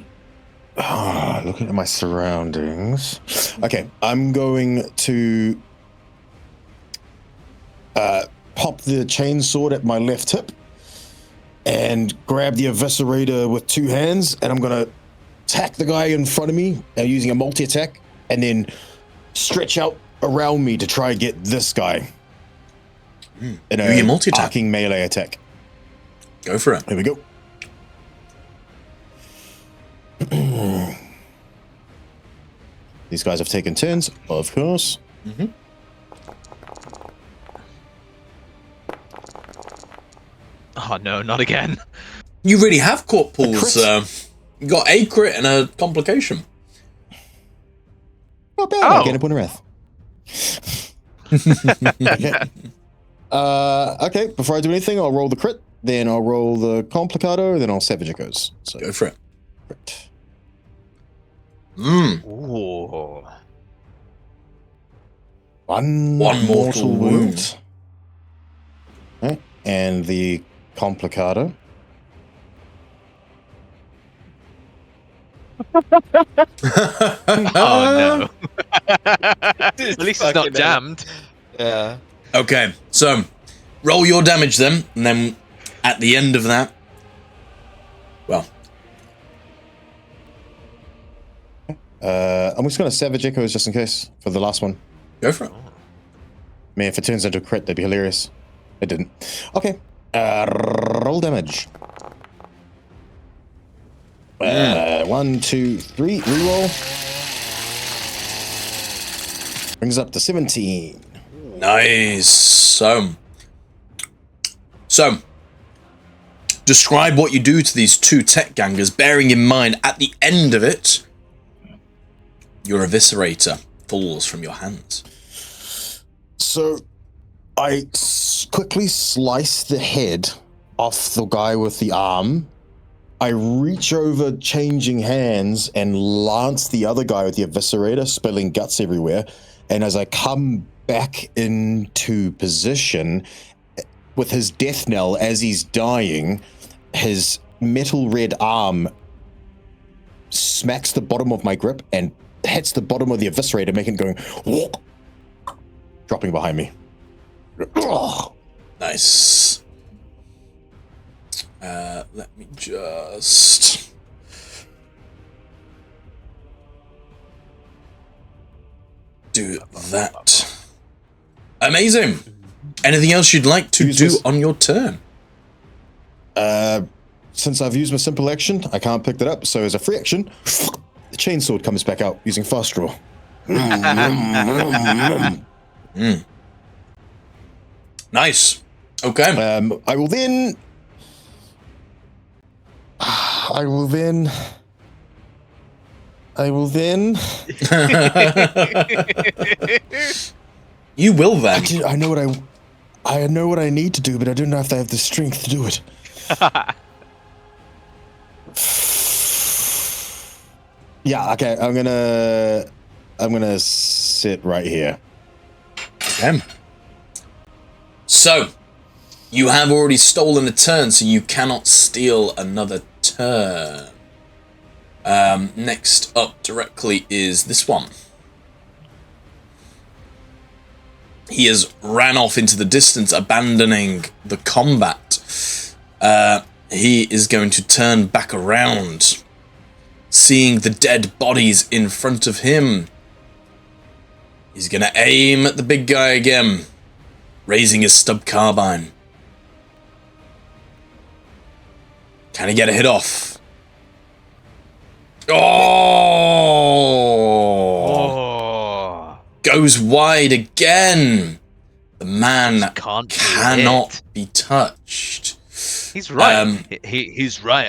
looking at my surroundings. Okay, I'm going to pop the chainsword at my left hip and grab the eviscerator with two hands, and I'm gonna attack the guy in front of me using a multi-attack, and then stretch out around me to try and get this guy in a arcing melee attack. Go for it. Here we go. These guys have taken turns, of course. Mm-hmm. Oh no, not again. You really have caught Paul's. You got a crit and a complication. Not bad. I get a point of wrath. Okay. Okay, before I do anything, I'll roll the crit, then I'll roll the complicado, then I'll savage echoes. So go for it. Crit. Ooh. One mortal wound. Okay. And the complicado. Oh no. At least it's not jammed. Yeah. Okay, so roll your damage then, and then at the end of that, well, I'm just going to savage echoes just in case for the last one. Go for it. Man, if it turns into a crit, that'd be hilarious. It didn't. Okay. Roll damage. 1, 2, 3. Reroll. Brings up to 17. Nice. So describe what you do to these two tech gangers, bearing in mind at the end of it, your eviscerator falls from your hands. So I quickly slice the head off the guy with the arm. I reach over, changing hands, and lance the other guy with the eviscerator, spilling guts everywhere. And as I come back into position, with his death knell as he's dying, his metal red arm smacks the bottom of my grip and hits the bottom of the eviscerator, making it going, whoop, dropping behind me. Nice. Let me just... do that. Amazing. Anything else you'd like to do on your turn? Since I've used my simple action, I can't pick that up. So as a free action, the chainsword comes back out using fast draw. Nice. Okay. I will then. You will then. Actually, I know what I need to do, but I don't know if I have the strength to do it. Yeah. Okay. I'm gonna sit right here. Okay. So, you have already stolen a turn, so you cannot steal another turn. Next up directly is this one. He has ran off into the distance, abandoning the combat. He is going to turn back around, seeing the dead bodies in front of him. He's going to aim at the big guy again, raising his stub carbine. Can he get a hit off? Oh! Goes wide again. The man cannot be touched. He's right. He's right,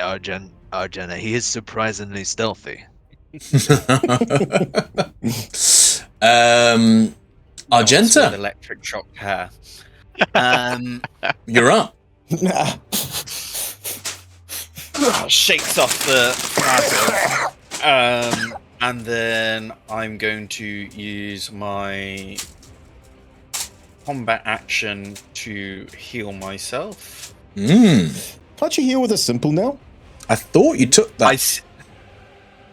Argena. He is surprisingly stealthy. Argenta. With electric shock hair. You're up. Shakes off the flag. And then I'm going to use my combat action to heal myself. Can't you heal with a simple now? I thought you took that.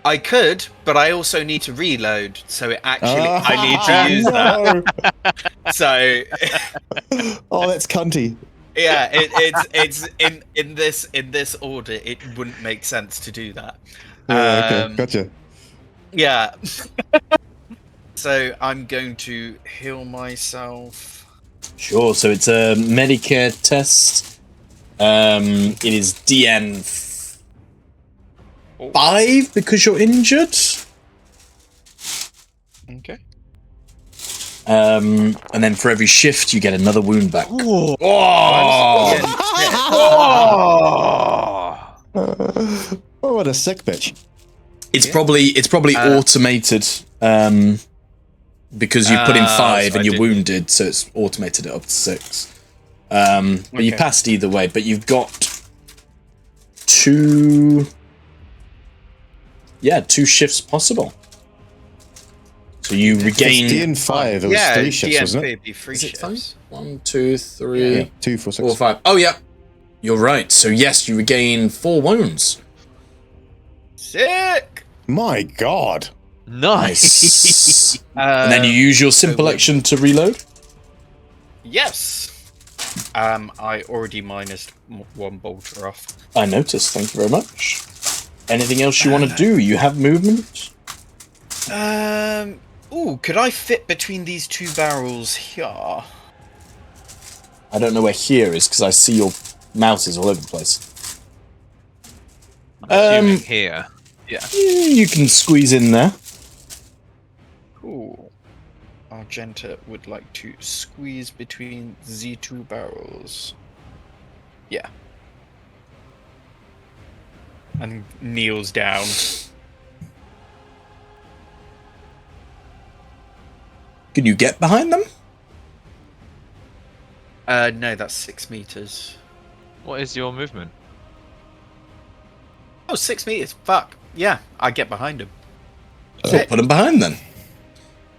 I could, but I also need to reload, so it actually I need to use that. So, oh, that's cunty. Yeah, it's in this order. It wouldn't make sense to do that. Okay, gotcha. Yeah. So I'm going to heal myself. Sure. So it's a Medicare test. It is DN 5 because you're injured. Okay. And then for every shift, you get another wound back. Oh, what a sick bitch! It's probably automated because you put in 5 and you're wounded, so it's automated it up to 6. But you passed either way. But you've got 2 shifts possible. So you regain DN 5. It was 3 shifts, wasn't it? Be 3 shifts. 5? 1, 2, 3, 2, 4, 6, 4, 5. Oh yeah, you're right. So yes, you regain 4 wounds. Sick. My God. Nice. And then you use your simple action to reload. Yes. I already minused 1 bolter off. I noticed. Thank you very much. Anything else you want to do? You have movement. Ooh, could I fit between these 2 barrels here? I don't know where here is because I see your mouse is all over the place. Assuming here. Yeah. You can squeeze in there. Cool. Argenta would like to squeeze between the 2 barrels. Yeah. and kneels down. Can you get behind them? No, that's 6 meters. What is your movement? Oh, 6 meters. Fuck. Yeah, I get behind him. So put them behind then.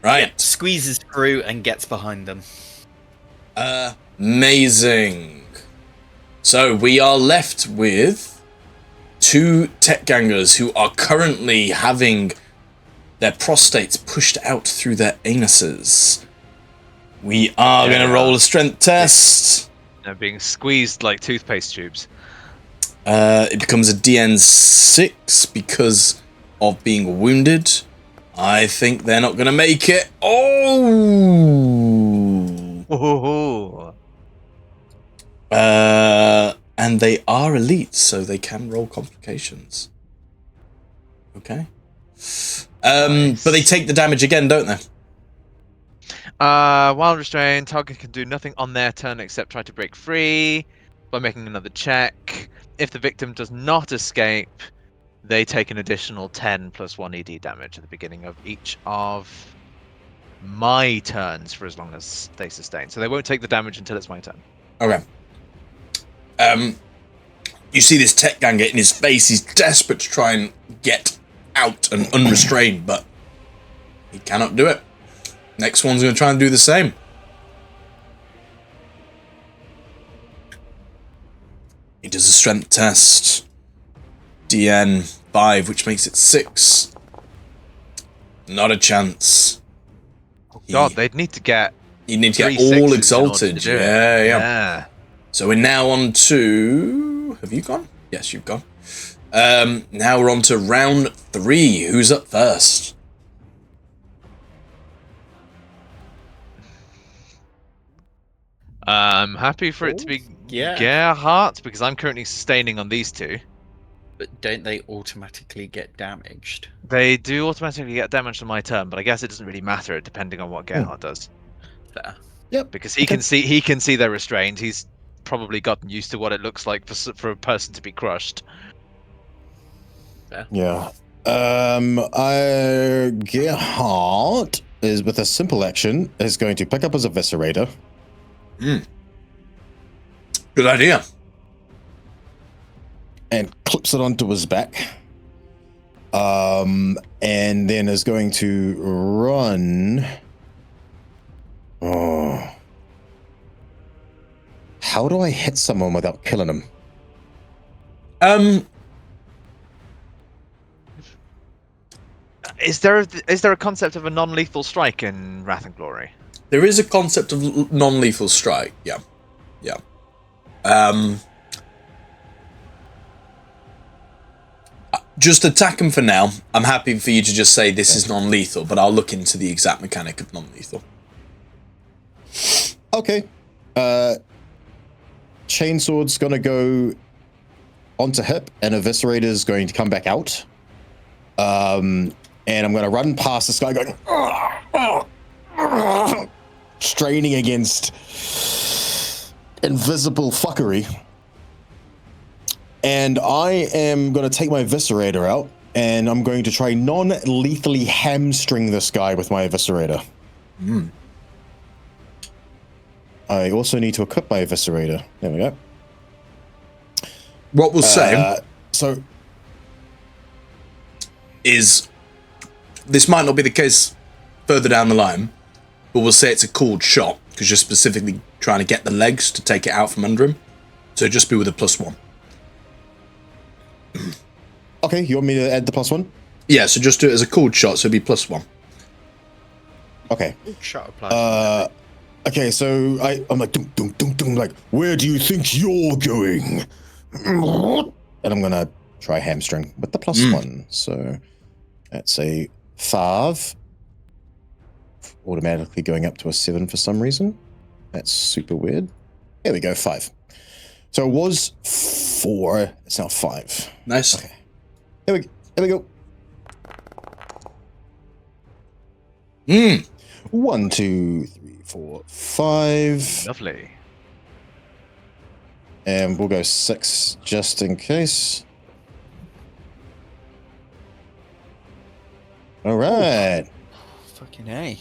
Right. Yeah, squeezes through and gets behind them. Amazing. So we are left with 2 tech gangers who are currently having their prostates pushed out through their anuses. We are going to roll a strength test. They're being squeezed like toothpaste tubes. It becomes a DN6 because of being wounded. I think they're not going to make it. Oh! And they are elite, so they can roll complications. Okay. But they take the damage again, don't they? While restrained, target can do nothing on their turn except try to break free by making another check. If the victim does not escape, they take an additional 10 plus 1 ED damage at the beginning of each of my turns for as long as they sustain. So they won't take the damage until it's my turn. Okay. You see this tech gang get in his face. He's desperate to try and get out and unrestrained, but he cannot do it. Next one's going to try and do the same. He does a strength test. DN 5, which makes it 6. Not a chance. God, they'd need to get... You need to get all exalted. Yeah. So we're now on to... Have you gone? Yes, you've gone. Now we're on to round 3. Who's up first? I'm happy for it to be Gerhardt, because I'm currently sustaining on these 2. But don't they automatically get damaged? They do automatically get damaged on my turn, but I guess it doesn't really matter depending on what Gerhardt does. Fair. Yep. Because he can see they're restrained. He's probably gotten used to what it looks like for a person to be crushed. Fair. Yeah. Gerhardt is with a simple action is going to pick up his eviscerator. Good idea. And clips it onto his back. And then is going to run. Oh. How do I hit someone without killing him? Is there a concept of a non-lethal strike in Wrath and Glory? There is a concept of non-lethal strike. Yeah. Just attack him for now. I'm happy for you to just say this is non-lethal, but I'll look into the exact mechanic of non-lethal. Okay. Chainsword's gonna go onto hip, and eviscerator's going to come back out. And I'm gonna run past this guy going straining against invisible fuckery. And I am going to take my eviscerator out, and I'm going to try non-lethally hamstring this guy with my eviscerator. I also need to equip my eviscerator. There we go. What we'll say is this might not be the case further down the line, but we'll say it's a called shot because you're specifically trying to get the legs to take it out from under him. So just be with a +1. Okay, you want me to add the +1? Yeah, so just do it as a called shot, so it'd be +1. Okay. Shot applies. Okay, so I'm like, dum, dum, dum, dum, like, where do you think you're going? And I'm gonna try hamstring with the +1. So that's a 5. Automatically going up to a 7 for some reason. That's super weird. There we go, 5. So it was 4. It's now 5. Nice. Okay. There we go. 1, 2, 3, 4, 5. Lovely. And we'll go 6 just in case. All right. Fucking A.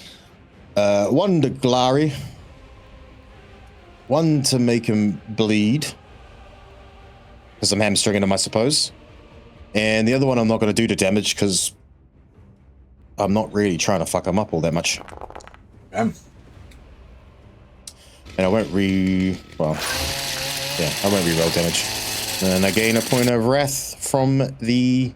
One to Glary. One to make him bleed. Because I'm hamstringing him, I suppose. And the other one I'm not going to do to damage because I'm not really trying to fuck him up all that much. And I won't I won't re-roll damage. And I gain a point of wrath from the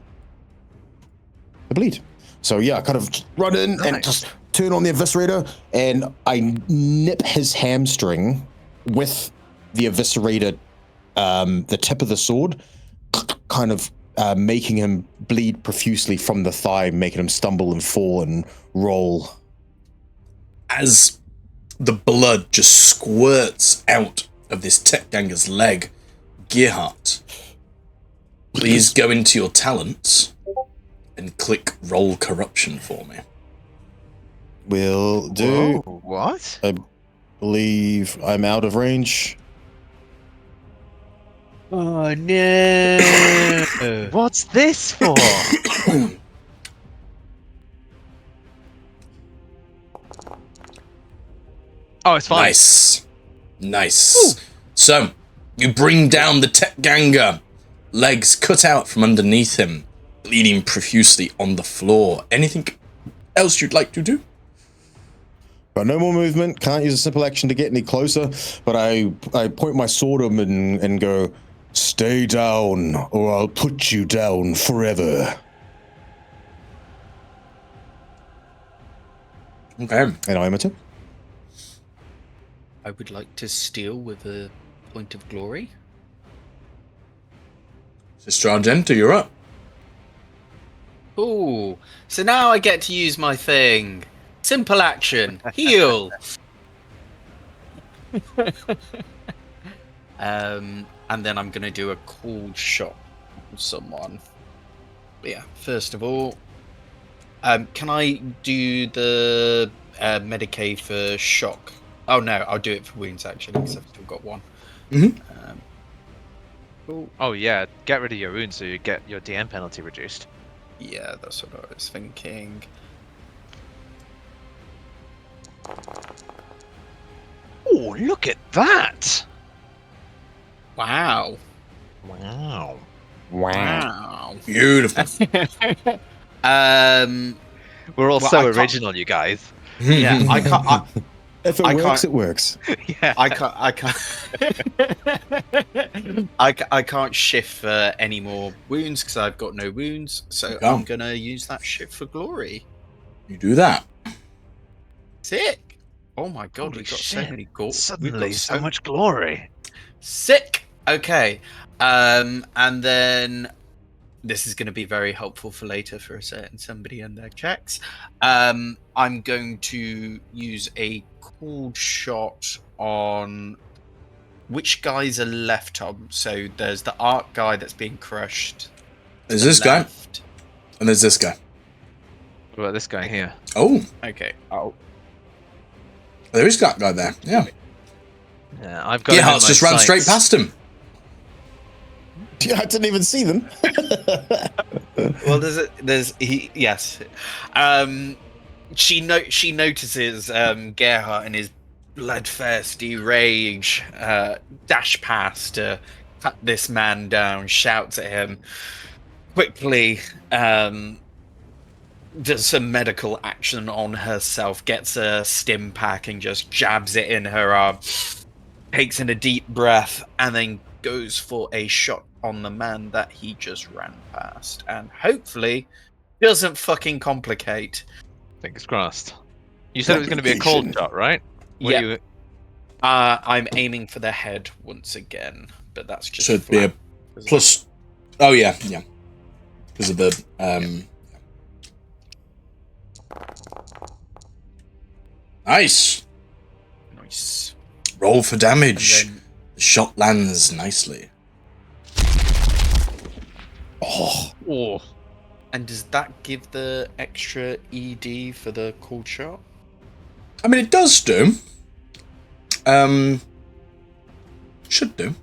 bleed. So yeah, I kind of run in and just turn on the eviscerator, and I nip his hamstring with the eviscerator, the tip of the sword, kind of making him bleed profusely from the thigh, making him stumble and fall and roll. As the blood just squirts out of this tech ganger's leg, Gearhart, please go into your talents and click roll corruption for me. Will do. Whoa, what? I believe I'm out of range. Oh no! What's this for? Oh, it's fine. Nice. Ooh. So, you bring down the tech ganger, legs cut out from underneath him, bleeding profusely on the floor. Anything else you'd like to do? Got no more movement, can't use a simple action to get any closer, but I point my sword at him and go, "Stay down, or I'll put you down forever." Okay. And I'm at it. I would like to steal with a point of glory. Sister Argenta, you're up. Ooh, so now I get to use my thing. Simple action, heal. And then I'm gonna do a cool shot with someone. But yeah, first of all, can I do the Medicaid for shock? Oh no, I'll do it for wounds actually, because I've still got one. Mm-hmm. Cool. Oh yeah, get rid of your wounds so you get your DM penalty reduced. Yeah, that's what I was thinking. Oh, look at that! Wow. Wow. Wow. Beautiful. We're all so original, you guys. Yeah, I can't. If it works, it works. Yeah. I can't shift for any more wounds because I've got no wounds. So I'm gonna use that shift for glory. You do that. Sick. Oh my god, Holy we've got shit. so many gold. Suddenly, so much glory. Sick. Okay. And then this is going to be very helpful for later for a certain somebody and their checks. I'm going to use a cool shot on which guys are left on. So there's the arc guy that's being crushed. There's this guy, and there's this guy. What about this guy here? Oh, okay. Oh, there is that guy there. Yeah. Yeah, I've got. Hearts just ran straight past him. Yeah, I didn't even see them. Well, yes. She notices Gerhardt and his bloodthirsty rage dash past to cut this man down, shouts at him, quickly does some medical action on herself, gets a stim pack and just jabs it in her arm, takes in a deep breath, and then goes for a shot on the man that he just ran past, and hopefully doesn't fucking complicate. Fingers crossed. You said it was going to be a cold shot, right? Yeah. I'm aiming for the head once again, but that's just should be a plus. Oh yeah, because of the Nice. Roll for damage. The shot lands nicely. Oh. And does that give the extra ED for the cold shot? I mean, it does do. Should do.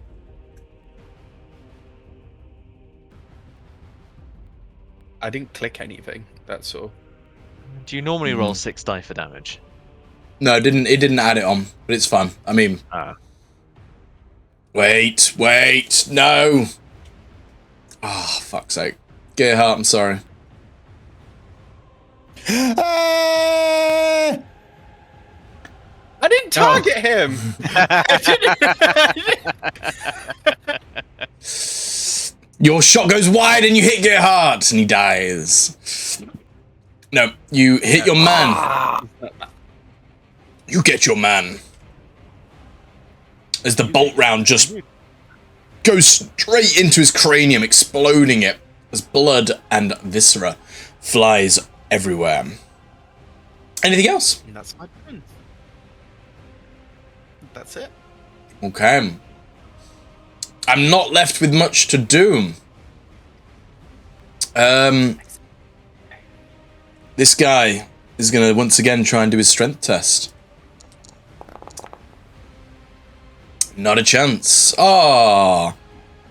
I didn't click anything, that's all. Do you normally roll 6 die for damage? No, it didn't add it on, but it's fun. I mean, wait, no. Ah, fuck's sake. Gerhardt, I'm sorry. I didn't target him. Your shot goes wide and you hit Gerhardt and he dies. No, you hit your man. You get your man. As the bolt round just goes straight into his cranium, exploding it as blood and viscera flies everywhere. Anything else? That's my turn. That's it. Okay. I'm not left with much to do. This guy is going to once again try and do his strength test. Not a chance. Ah.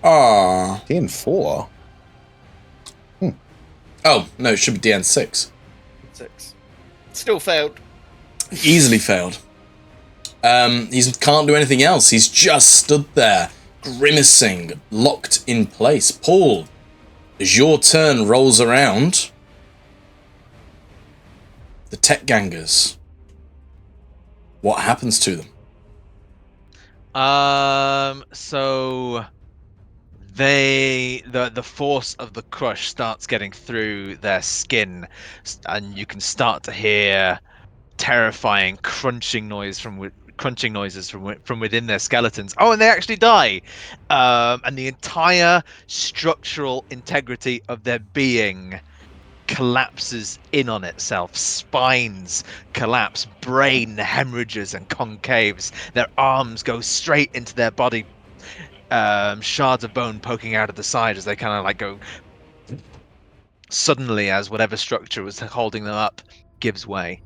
10-4. Oh, no, it should be DN6. 6. Still failed. Easily failed. He can't do anything else. He's just stood there, grimacing, locked in place. Paul, as your turn rolls around, the tech gangers, what happens to them? So the force of the crush starts getting through their skin, and you can start to hear terrifying crunching noises from within their skeletons. Oh, and they actually die. And the entire structural integrity of their being collapses in on itself. Spines collapse, brain hemorrhages and concaves. Their arms go straight into their body. Shards of bone poking out of the side as they kind of like go suddenly, as whatever structure was holding them up gives way,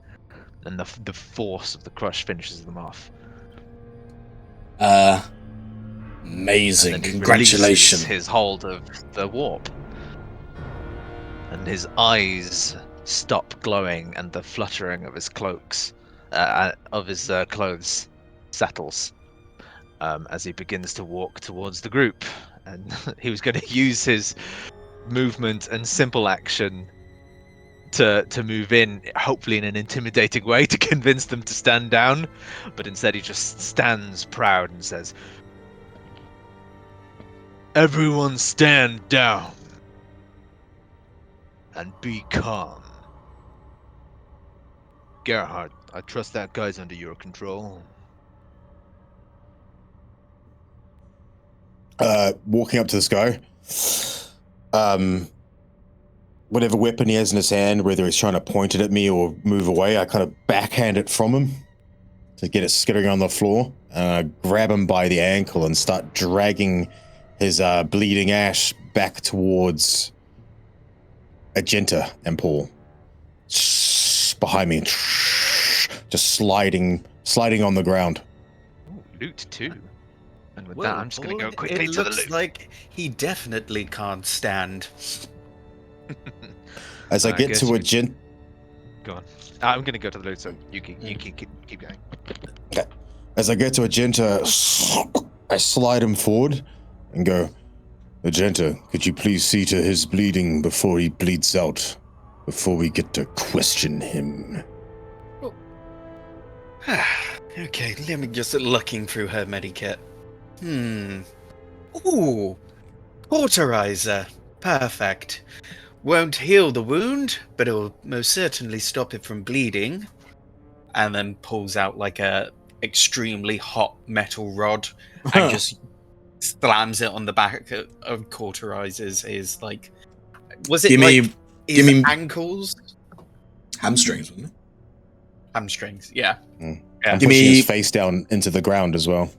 and the force of the crush finishes them off. Amazing. And Congratulations. his hold of the warp, and his eyes stop glowing, and the fluttering of his cloaks, clothes settles. As he begins to walk towards the group, and he was going to use his movement and simple action to move in, hopefully in an intimidating way, to convince them to stand down, but instead he just stands proud and says, "Everyone stand down and be calm. Gerhardt, I trust that guy's under your control." Walking up to this guy, whatever weapon he has in his hand, whether he's trying to point it at me or move away, I kind of backhand it from him to get it skittering on the floor. Grab him by the ankle and start dragging his bleeding ash back towards Agenta and Paul. Behind me, just sliding on the ground. Ooh, loot too. And with that, I'm just going to go quickly it to the looks loot. like he definitely can't stand. As I get to Agenta... Go on. I'm going to go to the loot, so you keep going. Okay. As I get to Agenta, I slide him forward and go, "Agenta, could you please see to his bleeding before he bleeds out, before we get to question him?" Okay, let me just looking through her medikit. Ooh, cauterizer. Perfect. Won't heal the wound, but it'll most certainly stop it from bleeding. And then pulls out like a extremely hot metal rod and just slams it on the back of cauterizers. His like, was it give me ankles? Hamstrings, wasn't it? Hamstrings, yeah. I'm Give pushing me his face down into the ground as well.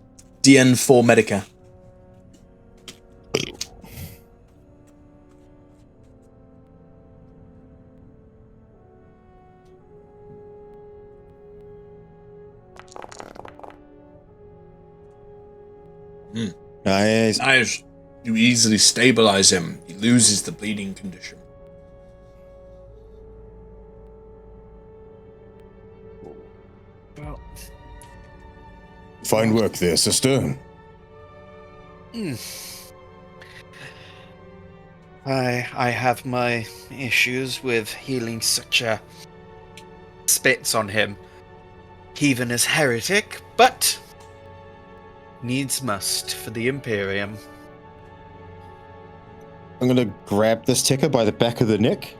DN4 Medica. Nice. You easily stabilize him. He loses the bleeding condition. Fine work there, sister. I have my issues with healing such a spits on him. Even as heretic, but needs must for the Imperium. I'm gonna grab this ticker by the back of the neck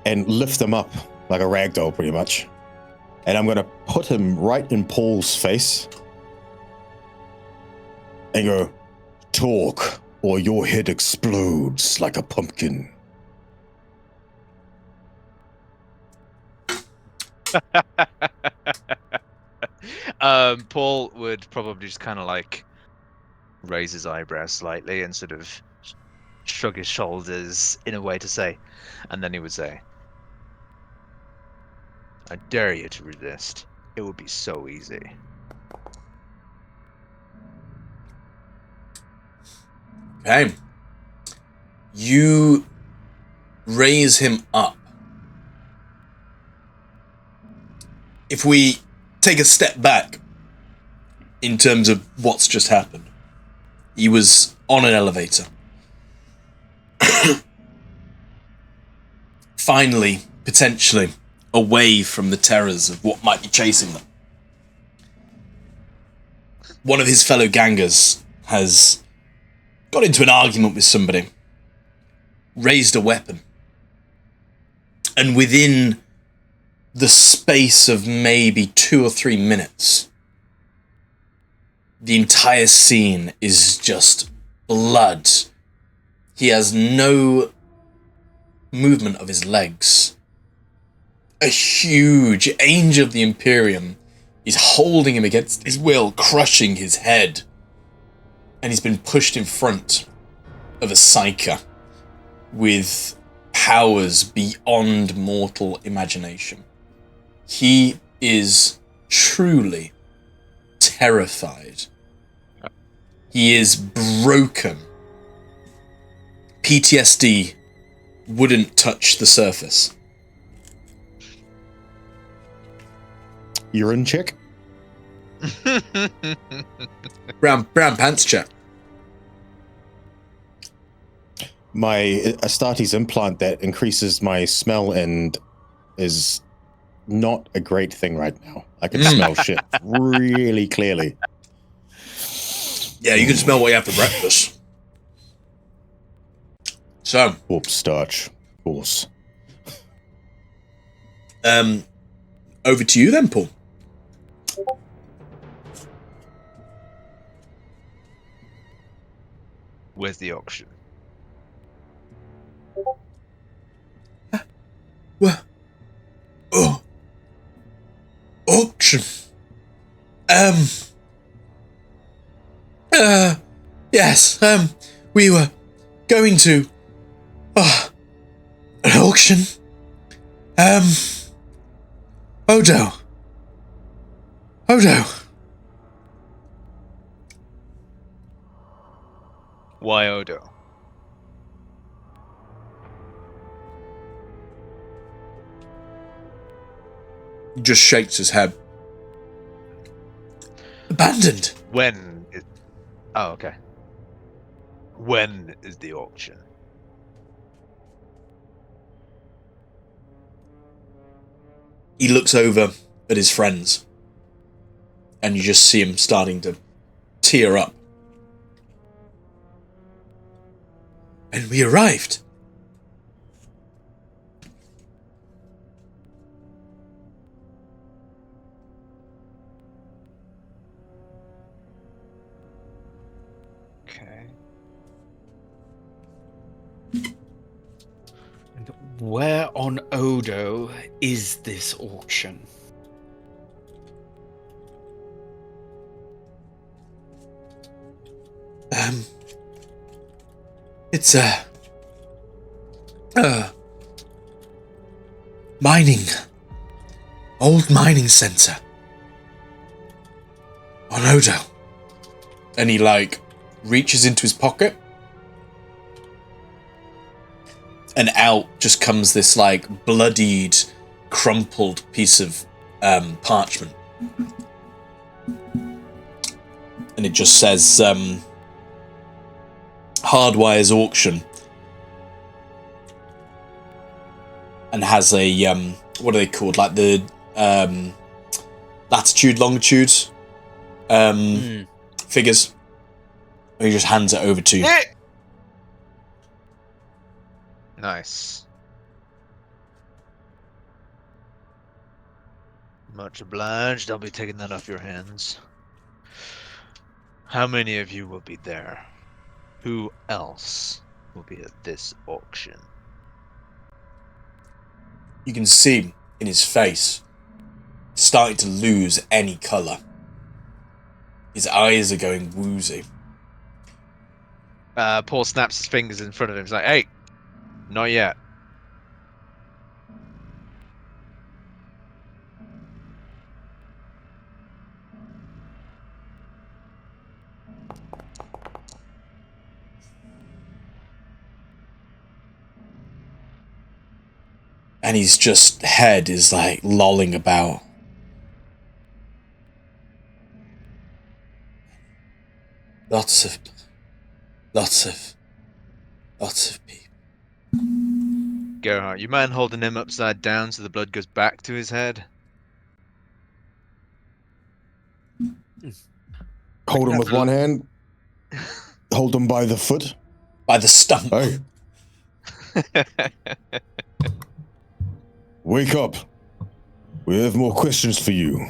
and lift him up like a ragdoll, pretty much. And I'm gonna put him right in Paul's face and go, talk, or your head explodes like a pumpkin. Paul would probably just kind of like raise his eyebrows slightly and sort of shrug his shoulders in a way to say, and then he would say, I dare you to resist. It would be so easy. Okay. You raise him up. If we take a step back in terms of what's just happened, he was on an elevator. Finally, potentially, away from the terrors of what might be chasing them. One of his fellow gangers has got into an argument with somebody, raised a weapon, and within the space of maybe 2 or 3 minutes, the entire scene is just blood. He has no movement of his legs. A huge angel of the Imperium is holding him against his will, crushing his head. And he's been pushed in front of a psyker with powers beyond mortal imagination. He is truly terrified. He is broken. PTSD wouldn't touch the surface. Urine check? Brown pants check. My Astartes implant that increases my smell and is not a great thing right now. I can smell shit really clearly. Yeah, you can smell what you have for breakfast. So, Corpse starch, of course. over to you then, Paul. Where's the auction? What? Oh. Auction. Yes, we were going to, an auction. Odo. Why Odo? He just shakes his head. Abandoned. When is... Oh, okay. When is the auction? He looks over at his friends, and you just see him starting to tear up. And we arrived. Okay. And where on Odo is this auction? It's a old mining center on Odo. And he reaches into his pocket, and out just comes this bloodied, crumpled piece of parchment. and it just says Hardwire's auction, and has a what are they called, like the latitude, longitude figures. He just hands it over to you. Nice. Much obliged. I'll be taking that off your hands. How many of you will be there? Who else will be at this auction? You can see in his face starting to lose any colour. His eyes are going woozy. Paul snaps his fingers in front of him. He's like, "Hey, not yet." And his just head is like lolling about. Lots of people. Gerhardt, you mind holding him upside down so the blood goes back to his head? Hold him with one hand. Hold him by the foot. By the stump. Hey. Wake up. We have more questions for you.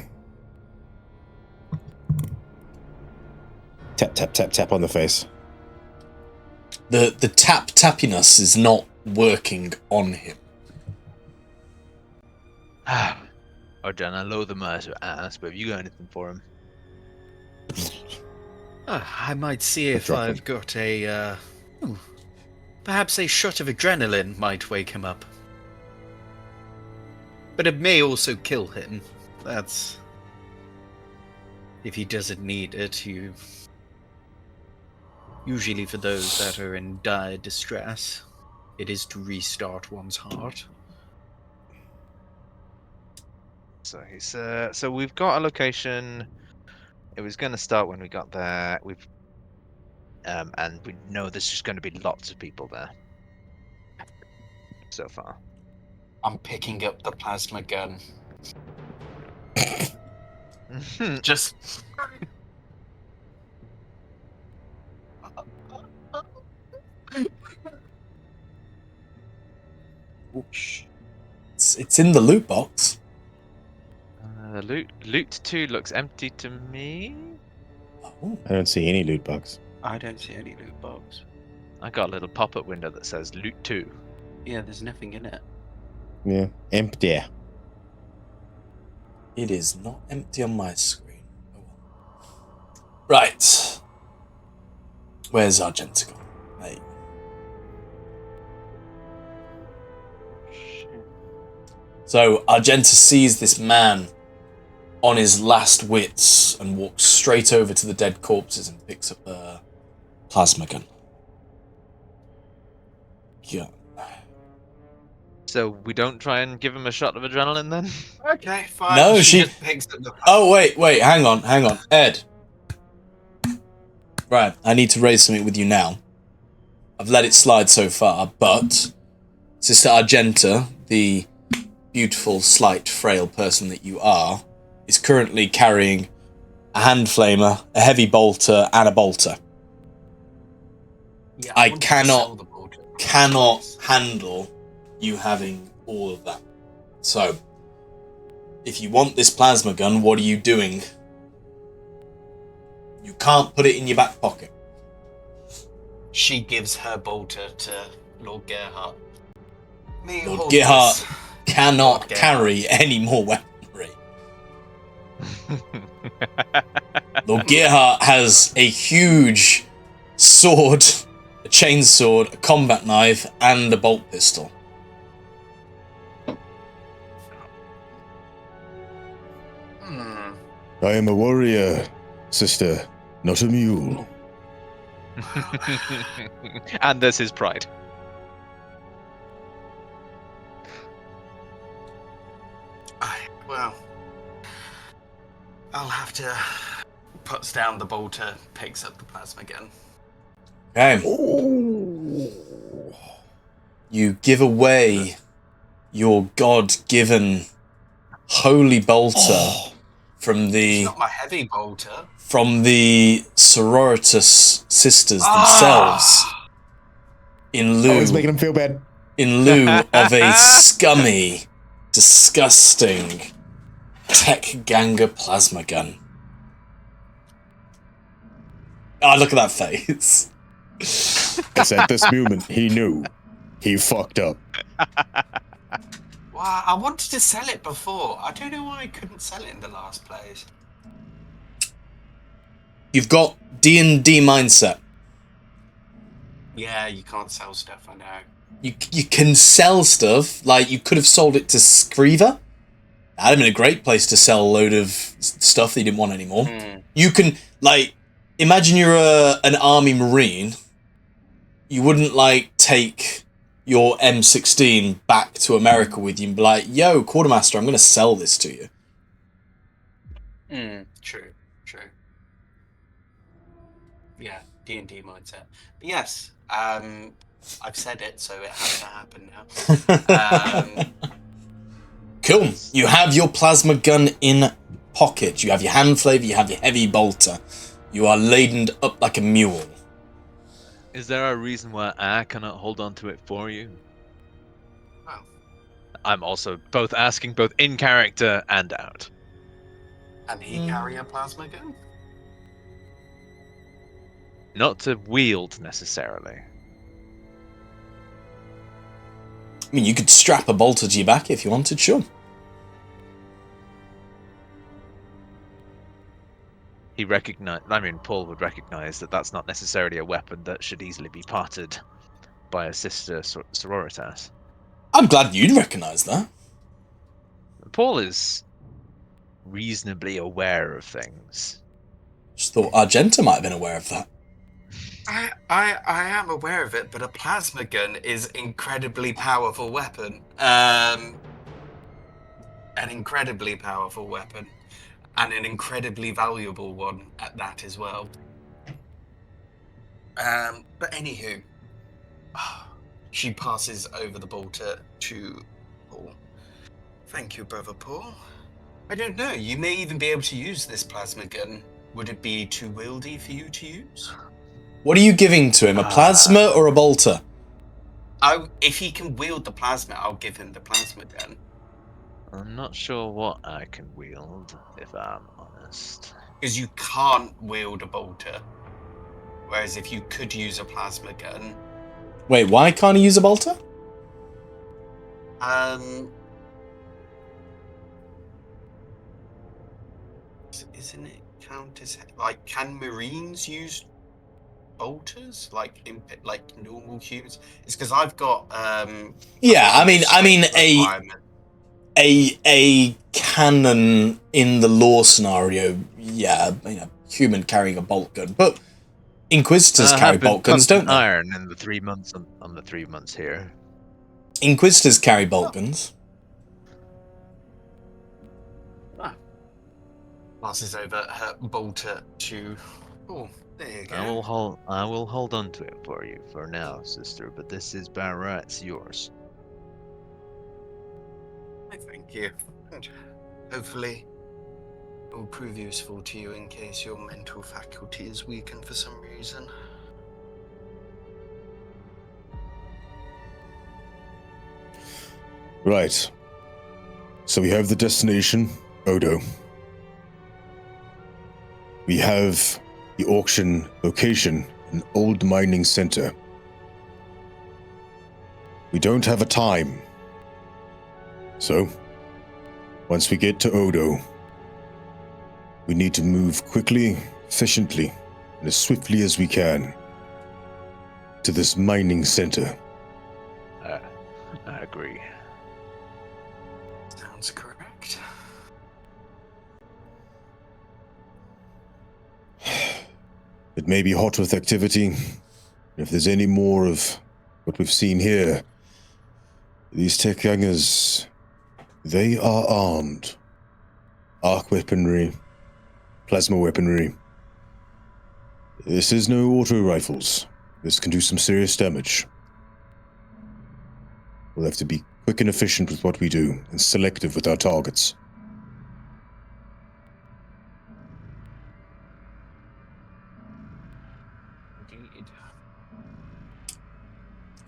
Tap, tap, tap, tap on the face. The tappiness is not working on him. Oh, John, I loathe the miser ass, but have you got anything for him? I might see if I've got a... perhaps a shot of adrenaline might wake him up. But it may also kill him. That's... If he doesn't need it, you... Usually for those that are in dire distress, it is to restart one's heart. So he's so we've got a location. It was going to start when we got there. We've and we know there's just going to be lots of people there. So far, I'm picking up the plasma gun. Just. It's in the loot box. Loot 2 looks empty to me. Oh. I don't see any loot box. I don't see any loot box. I got a little pop-up window that says loot 2. Yeah, there's nothing in it. Yeah, empty. It is not empty on my screen. Oh, well. Right. Where's Argenta gone? There you go. So Argenta sees this man on his last wits and walks straight over to the dead corpses and picks up a plasma gun. Yeah. So we don't try and give him a shot of adrenaline then? Okay, fine. No, she just picks up the... Oh, wait, hang on. Ed. Right, I need to raise something with you now. I've let it slide so far, but Sister Argenta, the beautiful, slight, frail person that you are, is currently carrying a hand flamer, a heavy bolter, and a bolter. Yeah, I want to sell the bolter. cannot handle you having all of that. So, if you want this plasma gun, what are you doing? You can't put it in your back pocket. She gives her bolter to Lord Gerhardt. Lord Gerhardt cannot carry any more weaponry. Lord Gerhardt has a huge sword, a chainsword, a combat knife, and a bolt pistol. I am a warrior, sister, not a mule. And there's his pride. Well, I'll have to puts down the bolter, picks up the plasma gun. Okay. Oh. You give away your god-given holy bolter from It's the not my heavy bolter. sororitas sisters themselves in Always lieu making them feel bad. of a scummy, disgusting tech ganger plasma gun. Ah, look at that face. Yes, at this moment, he knew. He fucked up. Wow, I wanted to sell it before. I don't know why I couldn't sell it in the last place. You've got D&D mindset. Yeah, you can't sell stuff, I know. You can sell stuff, like you could have sold it to Screever. That'd have been a great place to sell a load of stuff that you didn't want anymore. You can, like, imagine you're an army marine. You wouldn't, like, take your M16 back to America with you and be like, yo, Quartermaster, I'm going to sell this to you. True. Yeah, D&D mindset. But yes, I've said it, so it has to happen now. Cool. You have your plasma gun in pocket. You have your hand flavor. You have your heavy bolter. You are laden up like a mule. Is there a reason why I cannot hold on to it for you? Oh. I'm also asking both in character and out. And he carry a plasma gun? Not to wield necessarily. I mean, you could strap a bolter to your back if you wanted, sure. Paul would recognize that that's not necessarily a weapon that should easily be parted by a sister sororitas. I'm glad you'd recognize that. Paul is reasonably aware of things. Just thought Argenta might have been aware of that. I am aware of it, but a plasma gun is incredibly powerful weapon. An incredibly powerful weapon. And an incredibly valuable one at that as well. But anywho, she passes over the bolter to Paul. Thank you, brother Paul. I don't know, you may even be able to use this plasma gun. Would it be too wieldy for you to use? What are you giving to him, a plasma or a bolter? If he can wield the plasma, I'll give him the plasma gun. I'm not sure what I can wield, if I'm honest. Because you can't wield a bolter. Whereas if you could use a plasma gun... Wait, why can't he use a bolter? Isn't it count as... Like, can Marines use bolters? Like normal humans? It's because I've got... Yeah, I mean a cannon in the lore scenario, yeah, human carrying a bolt gun, but Inquisitors carry bolt guns, don't they? Iron in the 3 months on the 3 months here. Inquisitors carry bolt guns. Passes over her bolter to... Oh, there you go. I will hold on to it for you for now, sister, but this is by rights yours. Thank you. And hopefully it will prove useful to you in case your mental faculty is weakened for some reason. Right. So we have the destination, Odo. We have the auction location, an old mining center. We don't have a time. So, once we get to Odo, we need to move quickly, efficiently, and as swiftly as we can to this mining center. I agree. Sounds correct. It may be hot with activity. If there's any more of what we've seen here, these tech gangers, they are armed. Arc weaponry, plasma weaponry, This is no auto rifles. This can do some serious damage. We'll have to be quick and efficient with what we do, and selective with our targets. Indeed.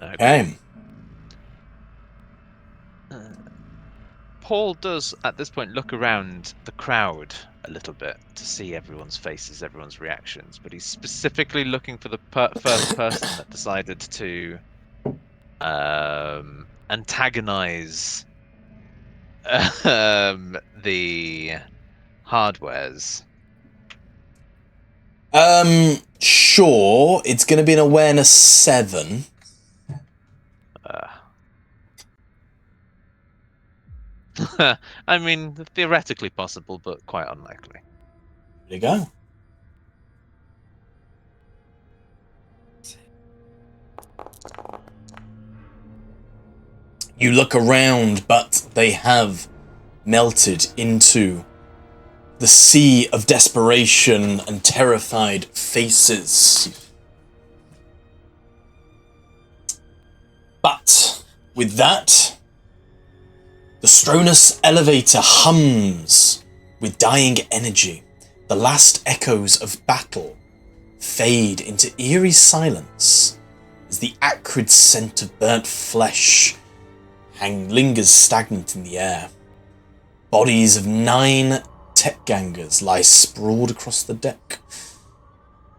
Okay. Paul does, at this point, look around the crowd a little bit to see everyone's faces, everyone's reactions, but he's specifically looking for the first person that decided to antagonize the hardwares. Sure. It's going to be an awareness 7. I mean, theoretically possible, but quite unlikely. There you go. You look around, but they have melted into the sea of desperation and terrified faces. But with that, the Stronus elevator hums with dying energy. The last echoes of battle fade into eerie silence as the acrid scent of burnt flesh lingers stagnant in the air. Bodies of 9 tech gangers lie sprawled across the deck.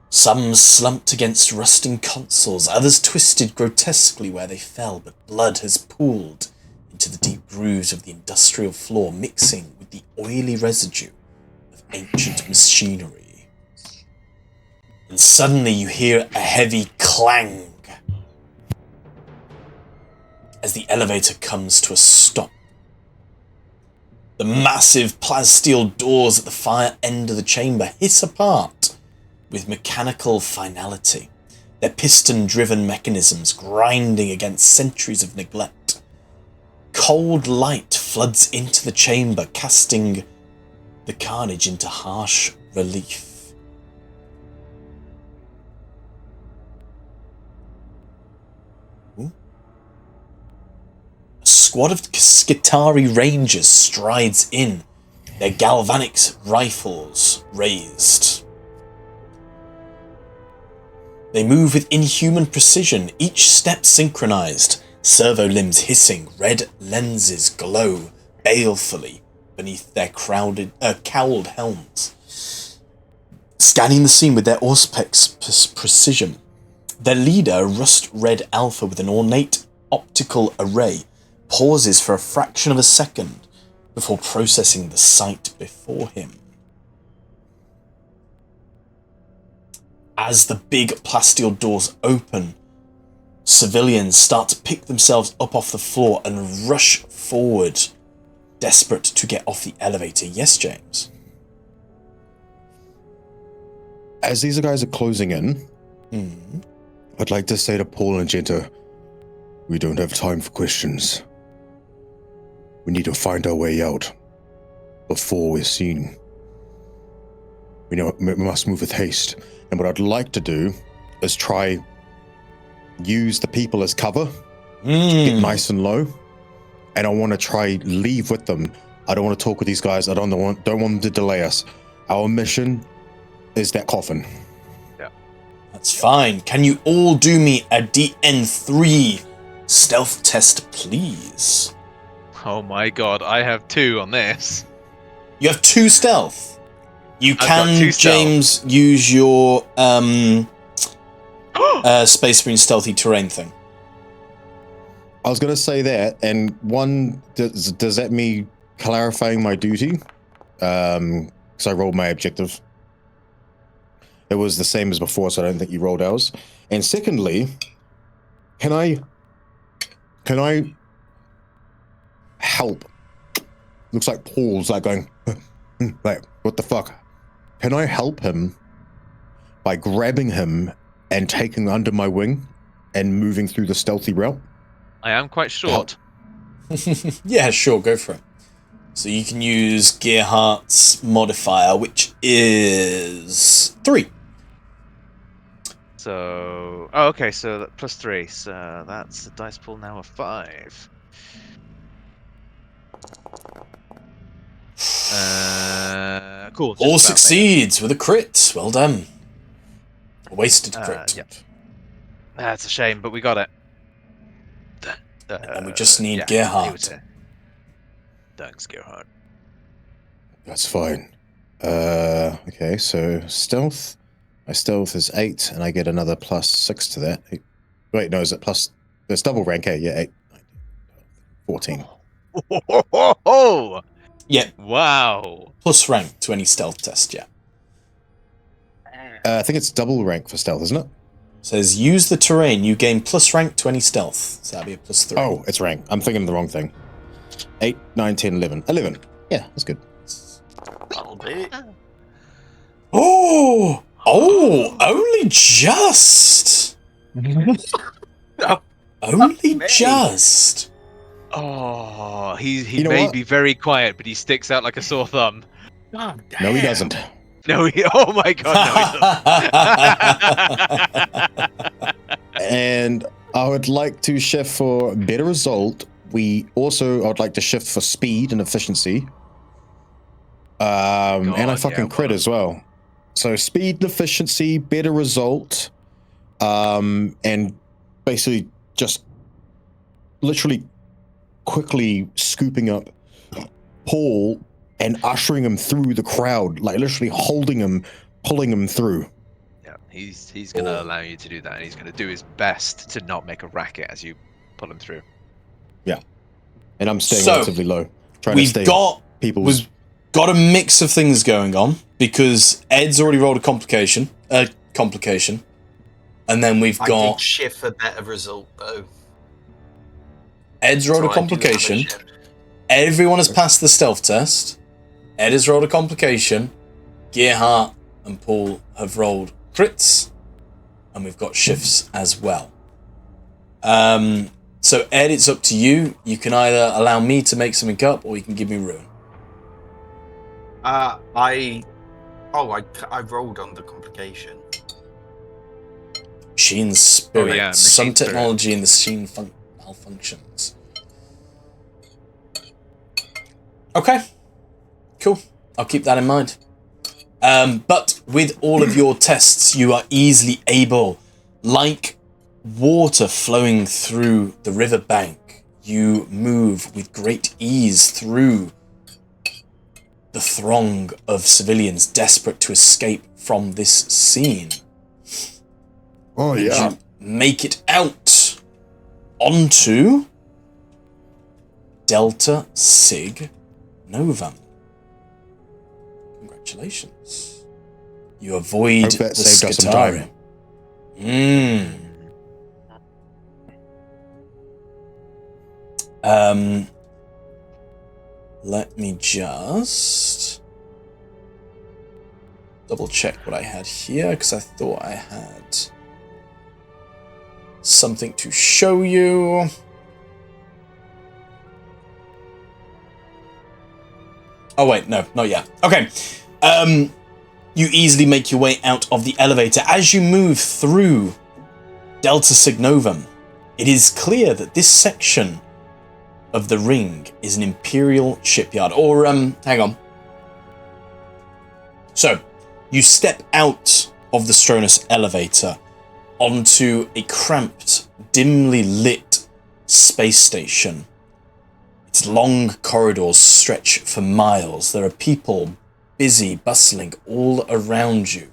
Some slumped against rusting consoles, others twisted grotesquely where they fell, but blood has pooled into the deep grooves of the industrial floor, mixing with the oily residue of ancient machinery. And suddenly you hear a heavy clang as the elevator comes to a stop. The massive plasteel doors at the far end of the chamber hiss apart with mechanical finality, their piston-driven mechanisms grinding against centuries of neglect. Cold light floods into the chamber, casting the carnage into harsh relief. Ooh. A squad of Skitari Rangers strides in, their galvanic rifles raised. They move with inhuman precision, each step synchronized. Servo limbs hissing, red lenses glow balefully beneath their cowled helms. Scanning the scene with their auspex precision, their leader, a rust-red alpha with an ornate optical array, pauses for a fraction of a second before processing the sight before him. As the big plasteel doors open, civilians start to pick themselves up off the floor and rush forward, desperate to get off the elevator. Yes, James? As these guys are closing in, I'd like to say to Paul and Jetta, we don't have time for questions. We need to find our way out before we're seen. We must move with haste. And what I'd like to do is try use the people as cover, get nice and low, and I want to try leave with them. I don't want to talk with these guys. I don't want them to delay us. Our mission is that coffin. Yeah, that's fine. Can you all do me a DN3 stealth test, please? Oh my god, I have 2 on this. You have 2 stealth. You can, James, use your Space Marine stealthy terrain thing. I was going to say that, and one, does that mean clarifying my duty? Because I rolled my objective. It was the same as before, so I don't think you rolled ours. And secondly, can I help? Looks like Paul's like going, like, what the fuck? Can I help him by grabbing him and taking under my wing and moving through the stealthy route? I am quite short. Yeah, sure, go for it. So you can use Gearhart's modifier, which is 3. So, oh, okay, so that +3. So that's a dice pool now of 5. Cool. All succeeds with a crit. Well done. A wasted crit. Yep. That's a shame, but we got it. And we just need yeah, Gerhardt. Thanks, Gerhardt. That's fine. Okay, so stealth. My stealth is 8, and I get another +6 to that. Wait, no, is it plus? It's double rank, eh? Yeah, 8, 9, 14. Oh! Yeah. Wow. Plus rank to any stealth test, yeah. I think it's double rank for stealth, isn't it? Says use the terrain. You gain plus rank to any stealth. So that'd be a +3. Oh, it's rank. I'm thinking of the wrong thing. 8, 9, 10, 11. 11. Yeah, that's good. That'll do. Oh! Oh! Only just! Only just! Oh, he You know may what? be very quiet, but he sticks out like a sore thumb. Oh, No, he doesn't. No, oh my god, no, he doesn't. And I would like to shift for better result. I would like to shift for speed and efficiency. And I fucking crit as well. So speed and efficiency, better result, and basically just literally quickly scooping up Paul and ushering him through the crowd, like literally holding him, pulling him through. Yeah, he's gonna allow you to do that, and he's gonna do his best to not make a racket as you pull him through. Yeah, and I'm staying So, relatively low, trying to stay people. We've got a mix of things going on because Ed's already rolled a complication, and then we've I got did shift for better result though. Ed's rolled So a I do have complication. shift. Everyone has passed the stealth test. Ed has rolled a complication. Gerhardt and Paul have rolled crits, and we've got shifts as well. So Ed, it's up to you. You can either allow me to make something up, or you can give me ruin. I rolled on the complication. Machine spirit. yeah, Some machine spirit. technology in the machine malfunctions. Okay. Cool. I'll keep that in mind. But with all of your tests, you are easily able, like water flowing through the riverbank, you move with great ease through the throng of civilians desperate to escape from this scene. Oh yeah. You make it out onto Delta Sig Novum. Congratulations. You avoid Hope the that saved us some Skitarium. Let me just double check what I had here, because I thought I had something to show you. Oh wait, no, not yet. Okay. You easily make your way out of the elevator. As you move through Delta Signovum, it is clear that this section of the ring is an Imperial shipyard. Or, hang on. So, you step out of the Stronus elevator onto a cramped, dimly lit space station. Its long corridors stretch for miles. There are people busy, bustling all around you.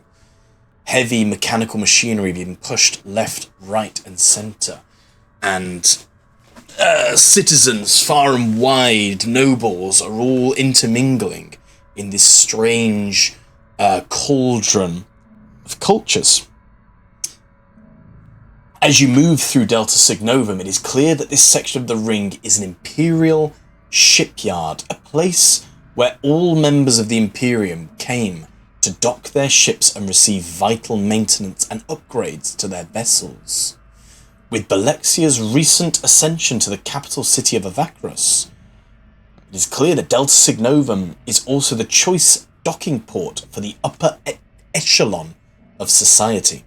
Heavy mechanical machinery being pushed left, right, and center. And citizens far and wide, nobles, are all intermingling in this strange cauldron of cultures. As you move through Delta Signovum, it is clear that this section of the ring is an Imperial shipyard, a place where all members of the Imperium came to dock their ships and receive vital maintenance and upgrades to their vessels. With Balexia's recent ascension to the capital city of Avachrus, it is clear that Delta Signovum is also the choice docking port for the upper echelon of society.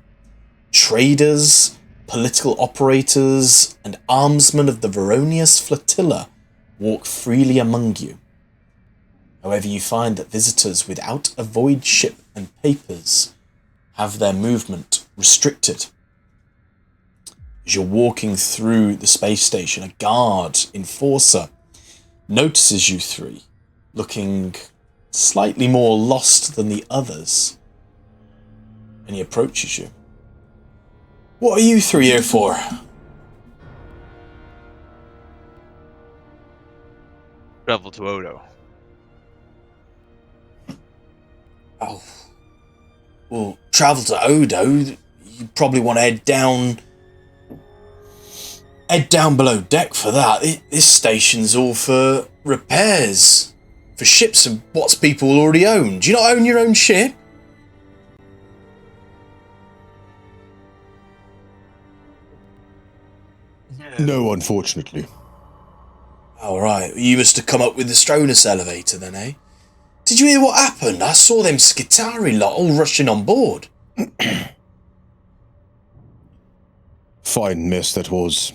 traders, political operators, and armsmen of the Veronius flotilla walk freely among you. However, you find that visitors without a void ship and papers have their movement restricted. As you're walking through the space station, a guard enforcer notices you three, looking slightly more lost than the others, and he approaches you. What are you three here for? Travel to Odo. Oh, well, travel to Odo. You probably want to head down below deck for that. This station's all for repairs, for ships and what's people already own. Do you not own your own ship? No, unfortunately. All right, you must have come up with the Stronus elevator then, eh? Did you hear what happened? I saw them Skitari lot all rushing on board. Fine mess that was.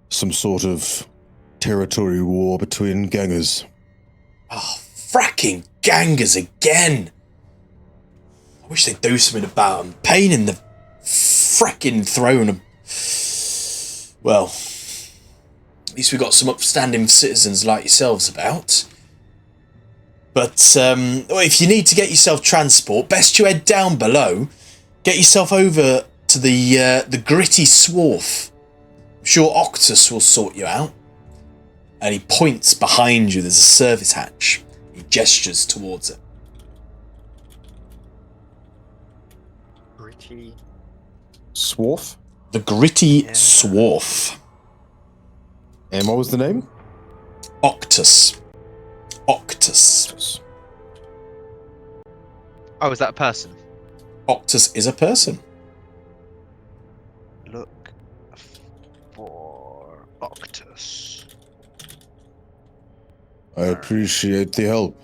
Some sort of territory war between gangers. Oh, fracking gangers again. I wish they'd do something about them. Pain in the fracking throne. Well, at least we've got some upstanding citizens like yourselves about. But if you need to get yourself transport, best you head down below. Get yourself over to the gritty swarf. I'm sure Octus will sort you out. And he points behind you. There's a service hatch. He gestures towards it. Gritty Swarf? The gritty swarf. And what was the name? Octus. Octus. Oh, is that a person? Octus is a person. Look for Octus. I appreciate the help.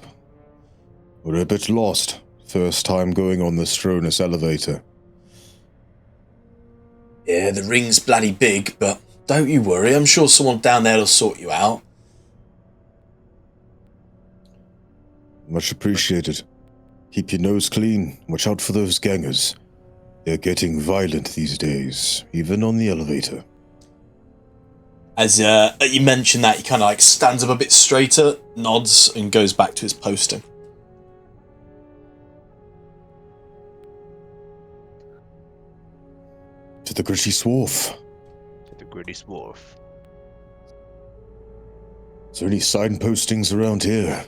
We're a bit lost. First time going on the Stronus elevator. Yeah, the ring's bloody big, but don't you worry. I'm sure someone down there will sort you out. Much appreciated. Keep your nose clean. Watch out for those gangers. They're getting violent these days, even on the elevator. As you mention that, he kind of like stands up a bit straighter, nods, and goes back to his posting. To the gritty swarf. To the gritty swarf. Is there any signpostings around here?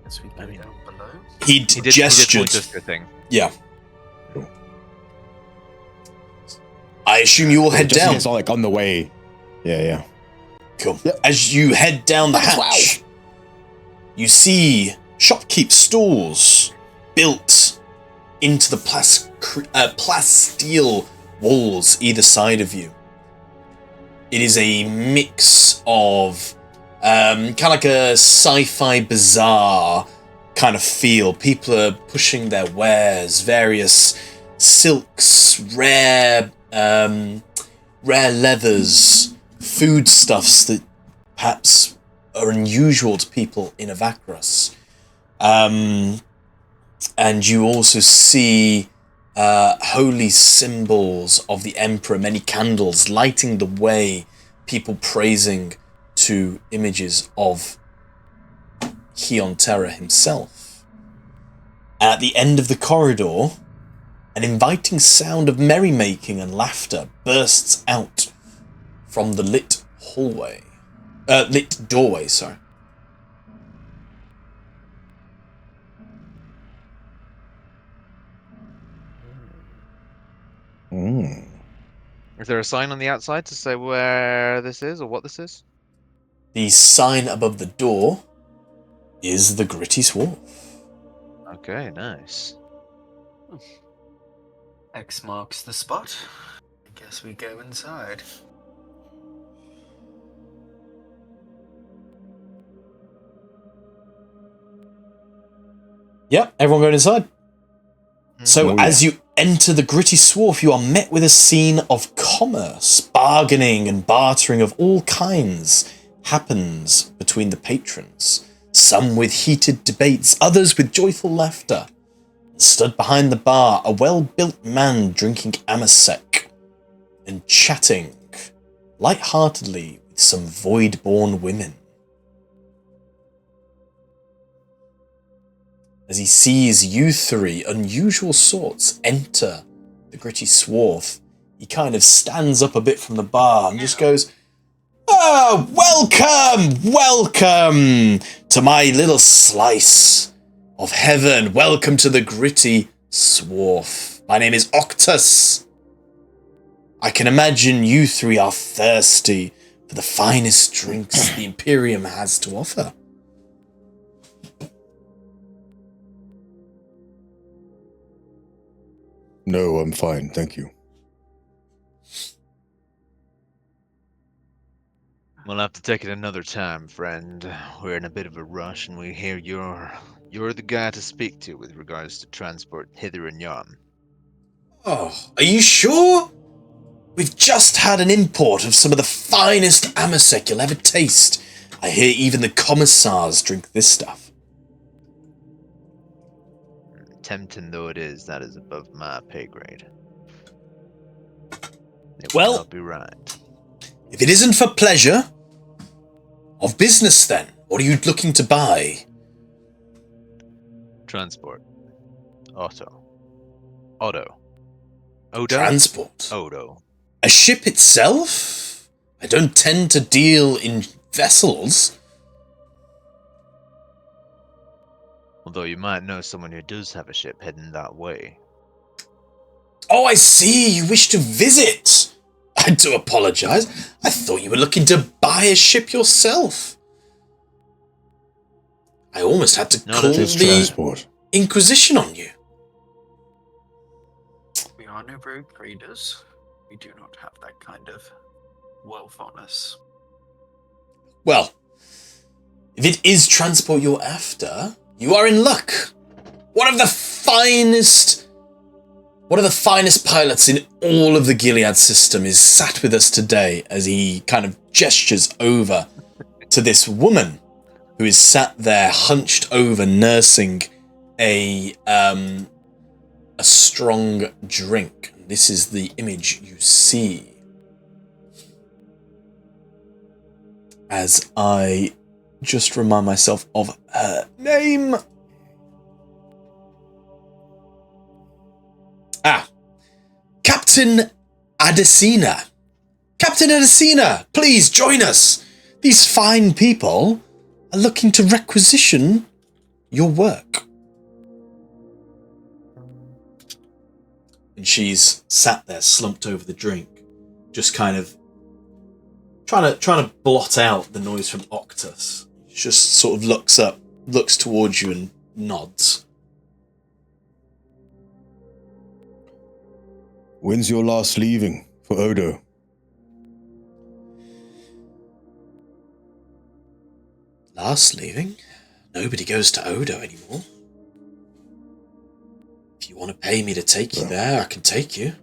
As we go down below. He He gestured. did point us to a thing. Yeah. I assume you all head Just down. It's all like on the way. Yeah. Cool. Yep. As you head down the hatch, you see shopkeep stalls built into the plasteel walls either side of you. It is a mix of kind of like a sci-fi bazaar kind of feel. People are pushing their wares, various silks, rare leathers, foodstuffs that perhaps are unusual to people in Avachrus. And you also see holy symbols of the Emperor, many candles lighting the way, people praising to images of Heon Terra himself. And at the end of the corridor, an inviting sound of merrymaking and laughter bursts out from the lit doorway, sorry. Is there a sign on the outside to say where this is or what this is? The sign above the door is the Gritty Swarf. Okay, nice. X marks the spot. I guess we go inside. Yep, everyone going inside. So as you enter the gritty swarf, you are met with a scene of commerce, bargaining and bartering of all kinds happens between the patrons, some with heated debates, others with joyful laughter. Stood behind the bar, a well-built man drinking amasec and chatting light-heartedly with some void-born women. As he sees you three unusual sorts enter the gritty swarf, he kind of stands up a bit from the bar and just goes, "Ah, welcome to my little slice of heaven. Welcome to the gritty swarf. My name is Octus. I can imagine you three are thirsty for the finest drinks the Imperium has to offer." No, I'm fine, thank you. We'll have to take it another time, friend. We're in a bit of a rush, and we hear you're the guy to speak to with regards to transport hither and yon. Oh, are you sure? We've just had an import of some of the finest amasec you'll ever taste. I hear even the commissars drink this stuff. Tempting though it is, that is above my pay grade. It Well, would not be right. If it isn't for pleasure, of business then, what are you looking to buy? Transport. Auto. Odo. Transport. Odo. A ship itself? I don't tend to deal in vessels. Although you might know someone who does have a ship heading that way. Oh, I see. You wish to visit. I do apologize. I thought you were looking to buy a ship yourself. I almost had to call the transport. Inquisition on you. We are no rogue traders. We do not have that kind of wealth on us. Well, if it is transport you're after, you are in luck. One of the finest pilots in all of the Gilead system is sat with us today as he kind of gestures over to this woman who is sat there hunched over nursing a strong drink. This is the image you see. As I just remind myself of her name. Captain Adesina. Captain Adesina, please join us. These fine people are looking to requisition your work. And she's sat there slumped over the drink, just kind of trying to blot out the noise from Octus. She just sort of looks up, looks towards you and nods. When's your last leaving for Odo? Last leaving? Nobody goes to Odo anymore. If you want to pay me to take you there, I can take you.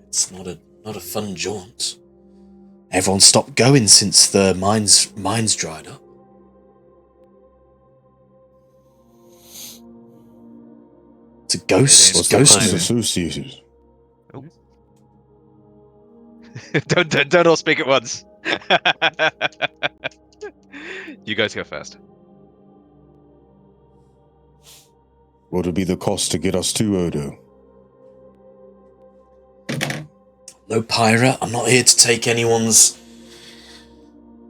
It's not a fun jaunt. Everyone stopped going since the mines dried up. It's a ghost moon. Associated. Don't all speak at once. You guys go first. What would be the cost to get us to Odo? No pirate, I'm not here to take anyone's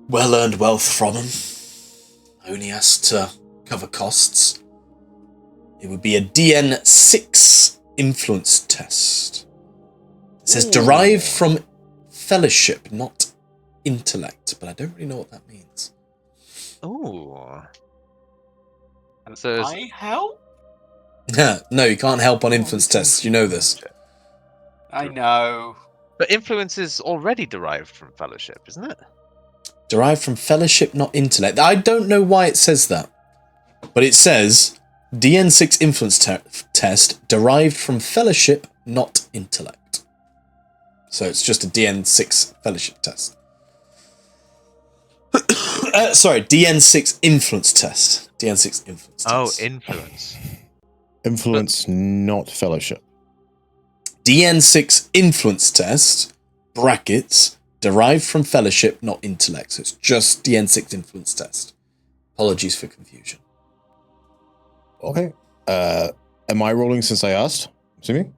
well-earned wealth from them. I only asked to cover costs. It would be a DN6 influence test. It says derived from fellowship, not intellect, but I don't really know what that means. Ooh. And so I help? No, you can't help on influence tests. You know this. I know. But influence is already derived from fellowship, isn't it? Derived from fellowship, not intellect. I don't know why it says that. But it says DN6 influence test derived from fellowship, not intellect. So it's just a DN6 fellowship test. Sorry, DN6 influence test. DN6 influence Oh, test. influence. Influence, not fellowship. DN6 influence test, brackets, derived from fellowship, not intellect. So it's just DN6 influence test. Apologies for confusion. Okay. Am I rolling since I asked? Assuming?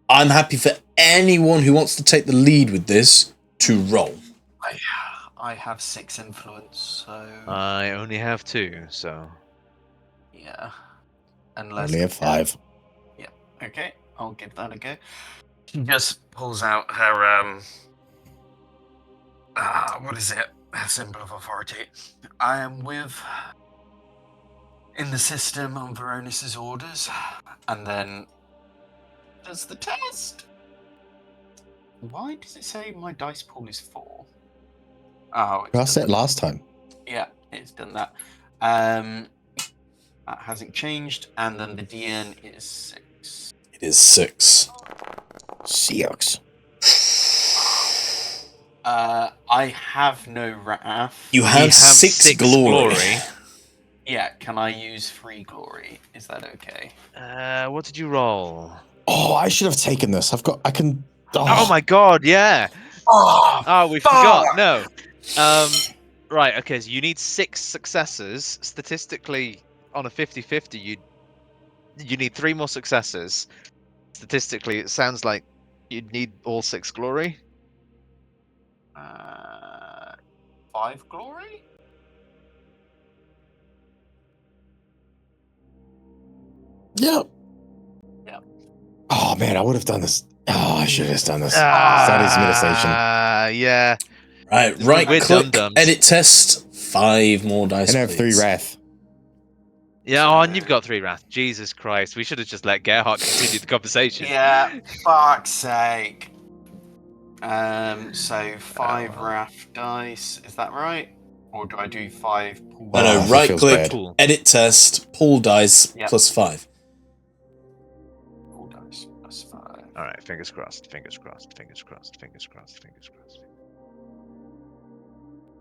I'm happy for anyone who wants to take the lead with this to roll. I have 6 influence, so I only have 2, so... yeah. I Unless only have 5. Yeah. Okay, I'll give that a go. She just pulls out her what is it? Her symbol of authority. I am in the system on Veronis's orders, and then does the test. Why does it say my dice pool is 4? Oh, I said last time. yeah, it's done that. That hasn't changed, and then the DN is 6. It is 6. Seahawks. I have no wrath. You have 6 glory. Yeah, can I use 3 glory? Is that okay? What did you roll? Oh, I should have taken this. I can. Oh my god, yeah! Oh, we forgot. No. Right, okay, so you need 6 successes. Statistically, on a 50-50, you need 3 more successes. Statistically, it sounds like you'd need all 6 glory. 5 glory? Yeah. Yeah. Oh man, I would have done this. Oh, I should have done this. Ah, That is meditation. Yeah. Right We're click, dum-dums. edit test, 5 more dice, And I have 3 please. wrath. Yeah, oh, and you've got 3 wrath. Jesus Christ, we should have just let Gerhardt continue the conversation. Yeah, fuck's sake. So 5 wrath dice, is that right? Or do I do 5 pool? No, that right feels click, bad. edit test, pull dice, Yep. plus 5. Pool dice plus 5. Alright, fingers crossed, fingers crossed, fingers crossed, fingers crossed, fingers crossed.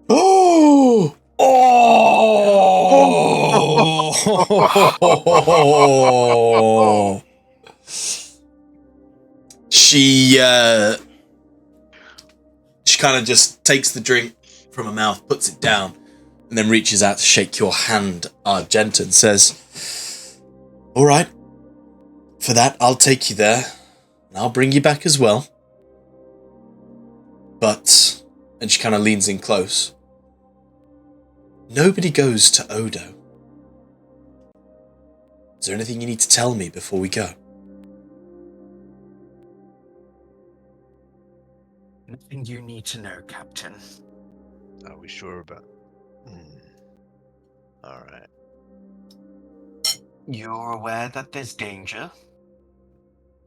Oh! Oh! She kind of just takes the drink from her mouth, puts it down, and then reaches out to shake your hand, Argenta, and says, "All right, for that, I'll take you there, and I'll bring you back as well. But," and she kind of leans in close, "nobody goes to Odo. Is there anything you need to tell me before we go?" Nothing you need to know, Captain. Are we sure about... Alright. You're aware that there's danger?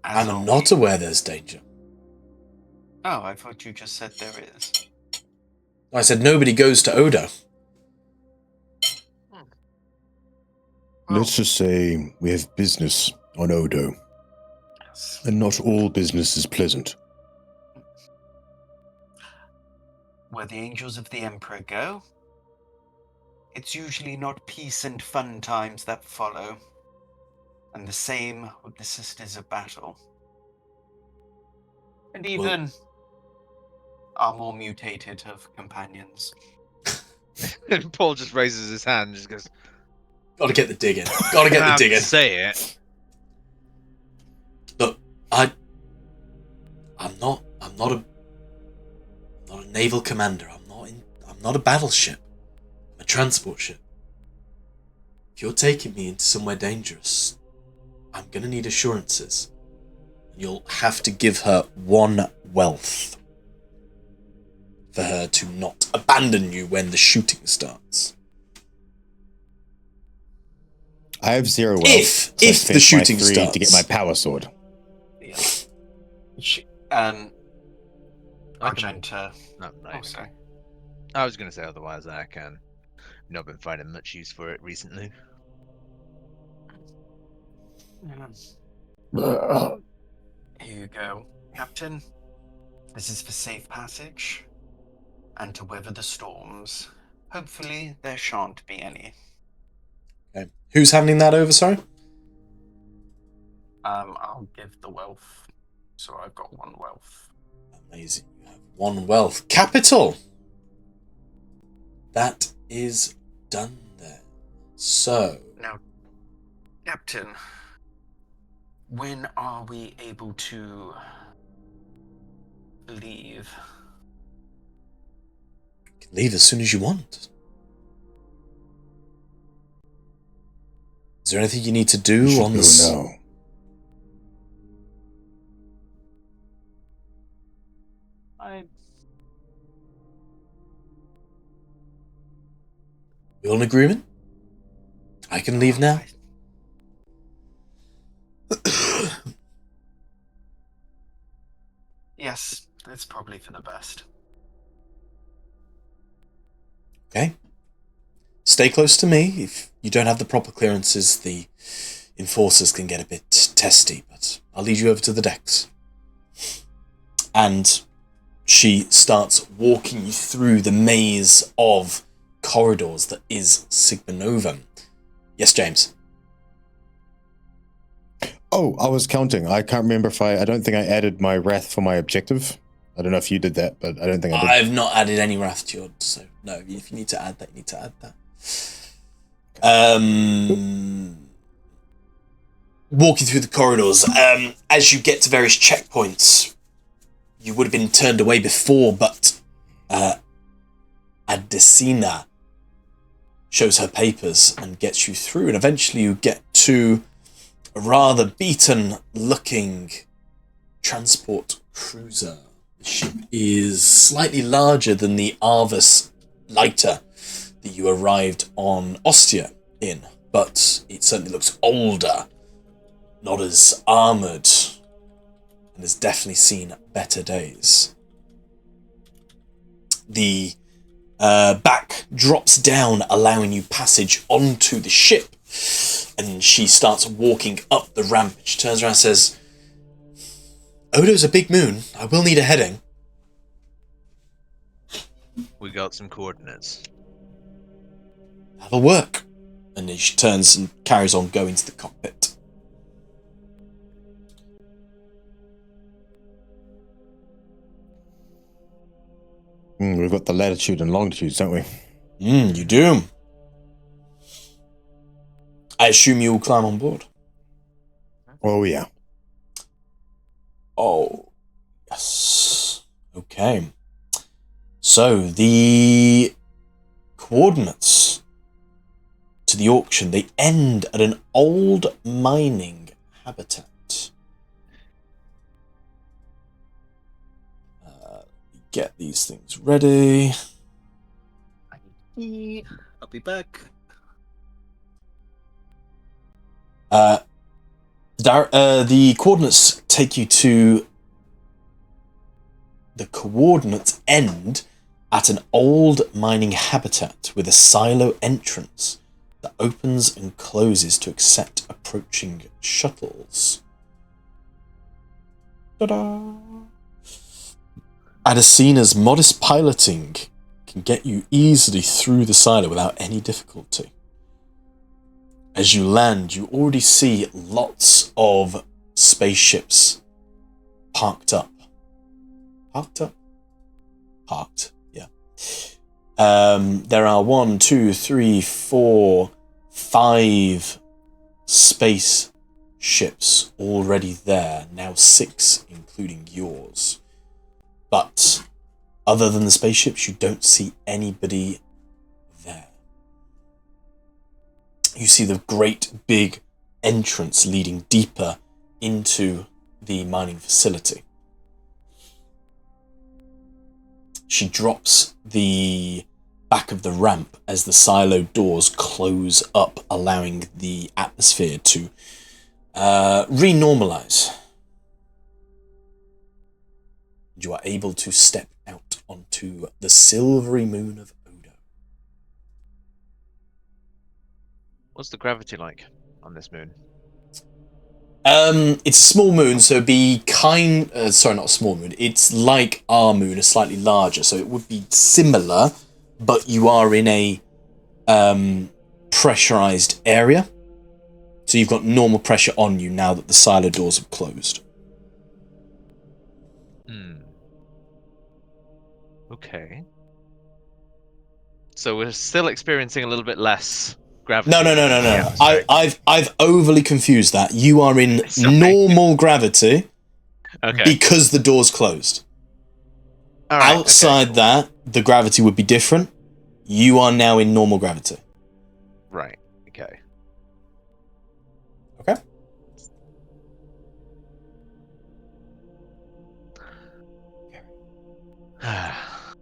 I'm not aware there's danger. Oh, I thought you just said there is. I said nobody goes to Odo. Let's just say we have business on Odo, Yes. and not all business is pleasant. Where the angels of the Emperor go, it's usually not peace and fun times that follow. And the same with the Sisters of Battle. And even our more mutated of companions. And Paul just raises his hand and just goes, Gotta get the dig in. Gotta get the dig in. Say it. Look, I'm not a naval commander. I'm not a battleship. I'm a transport ship. If you're taking me into somewhere dangerous, I'm gonna need assurances. You'll have to give her 1 wealth for her to not abandon you when the shooting starts. I have 0 wealth. If so I the spent my shooting 3 starts. to get my power sword. Yeah. I can- Argenta. No, no, Oh, sorry. I was going to say otherwise I can. Not been finding much use for it recently. Here you go, Captain. This is for safe passage and to weather the storms. Hopefully, there shan't be any. Okay. Who's handing that over, sorry? I'll give the wealth. So I've got 1 wealth. Amazing. You have 1 wealth. Capital! That is done there. So... Now, Captain, when are we able to leave? You can leave as soon as you want. Is there anything you need to do on this? No. We all in agreement? I can leave now. Yes, it's probably for the best. Okay. Stay close to me. If you don't have the proper clearances, the enforcers can get a bit testy, but I'll lead you over to the decks. And she starts walking you through the maze of corridors that is Sigma Novum. Yes, James? Oh, I was counting. I can't remember if I don't think I added my wrath for my objective. I don't know if you did that, but I don't think I did. I've not added any wrath to yours, so no, if you need to add that, you need to add that. Walking through the corridors, as you get to various checkpoints, you would have been turned away before, but Adesina shows her papers and gets you through, and eventually you get to a rather beaten-looking transport cruiser. The ship is slightly larger than the Arvus lighter that you arrived on Ostia in, but it certainly looks older, not as armoured, and has definitely seen better days. The back drops down, allowing you passage onto the ship, and she starts walking up the ramp. She turns around and says, Odo's a big moon. I will need a heading. We got some coordinates. That'll work. And then she turns and carries on going to the cockpit. We've got the latitude and longitudes, don't we? You do. I assume you will climb on board. Oh, yeah. Oh, yes. Okay. So, the coordinates to the auction, they end at an old mining habitat. Get these things ready. I'll be back. The coordinates take you to the coordinates end at an old mining habitat with a silo entrance that opens and closes to accept approaching shuttles. Ta-da! Adesina's modest piloting can get you easily through the silo without any difficulty. As you land, you already see lots of spaceships parked up. Parked up? Parked, yeah. There are 1, 2, 3, 4, 5 space ships already there. Now 6, including yours. But other than the spaceships, you don't see anybody there. You see the great big entrance leading deeper into the mining facility. She drops the back of the ramp as the silo doors close up, allowing the atmosphere to renormalize. You are able to step out onto the silvery moon of Odo. What's the gravity like on this moon? It's a small moon, so it'd be sorry, not a small moon. It's like our moon, a slightly larger, so it would be similar, but you are in a pressurized area. So you've got normal pressure on you now that the silo doors have closed. Okay. So we're still experiencing a little bit less gravity. No. Yeah, I've overly confused that. You are in normal gravity because the door's closed. All right, Outside that, the gravity would be different. You are now in normal gravity. Right. Okay. Okay.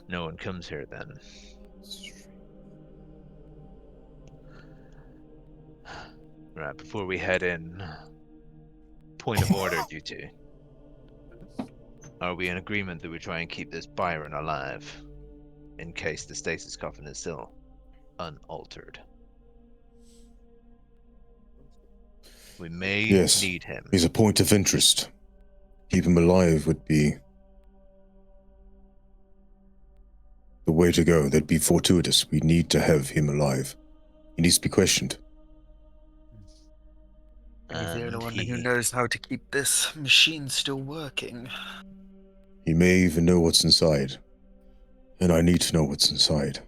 No one comes here then. Right, before we head in, point of order, duty. Are we in agreement that we try and keep this Byron alive in case the stasis coffin is still unaltered? We may need him. He's a point of interest. Keep him alive would be the way to go. That'd be fortuitous. We need to have him alive. He needs to be questioned. He's the only one who knows how to keep this machine still working. He may even know what's inside. And I need to know what's inside.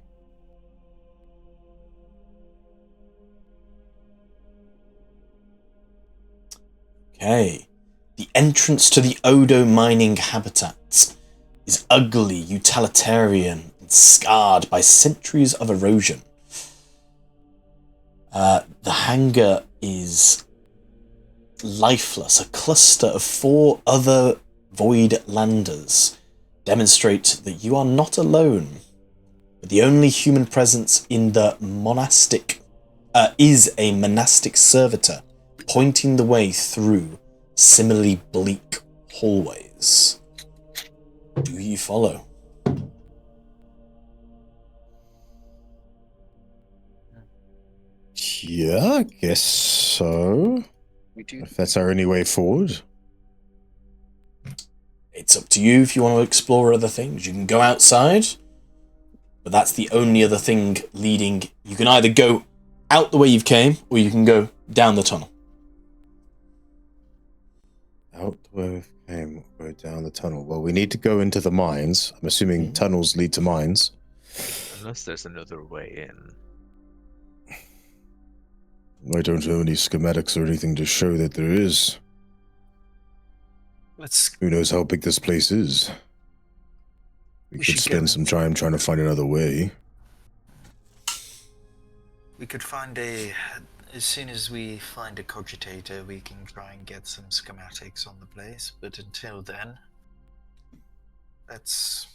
Okay. The entrance to the Odo mining habitats is ugly, utilitarian, and scarred by centuries of erosion. The hangar is lifeless. A cluster of 4 other void landers demonstrate that you are not alone. But the only human presence in the monastic is a monastic servitor pointing the way through similarly bleak hallways. Do you follow? Yeah, I guess so. We do. If that's our only way forward. It's up to you if you want to explore other things. You can go outside, but that's the only other thing leading. You can either go out the way you've came, or you can go down the tunnel. Out the way we came, or down the tunnel. Well, we need to go into the mines. I'm assuming tunnels lead to mines. Unless there's another way in. I don't have any schematics or anything to show that there is. Who knows how big this place is? We could spend some time trying to find another way. We could find as soon as we find a cogitator, we can try and get some schematics on the place, but until then, let's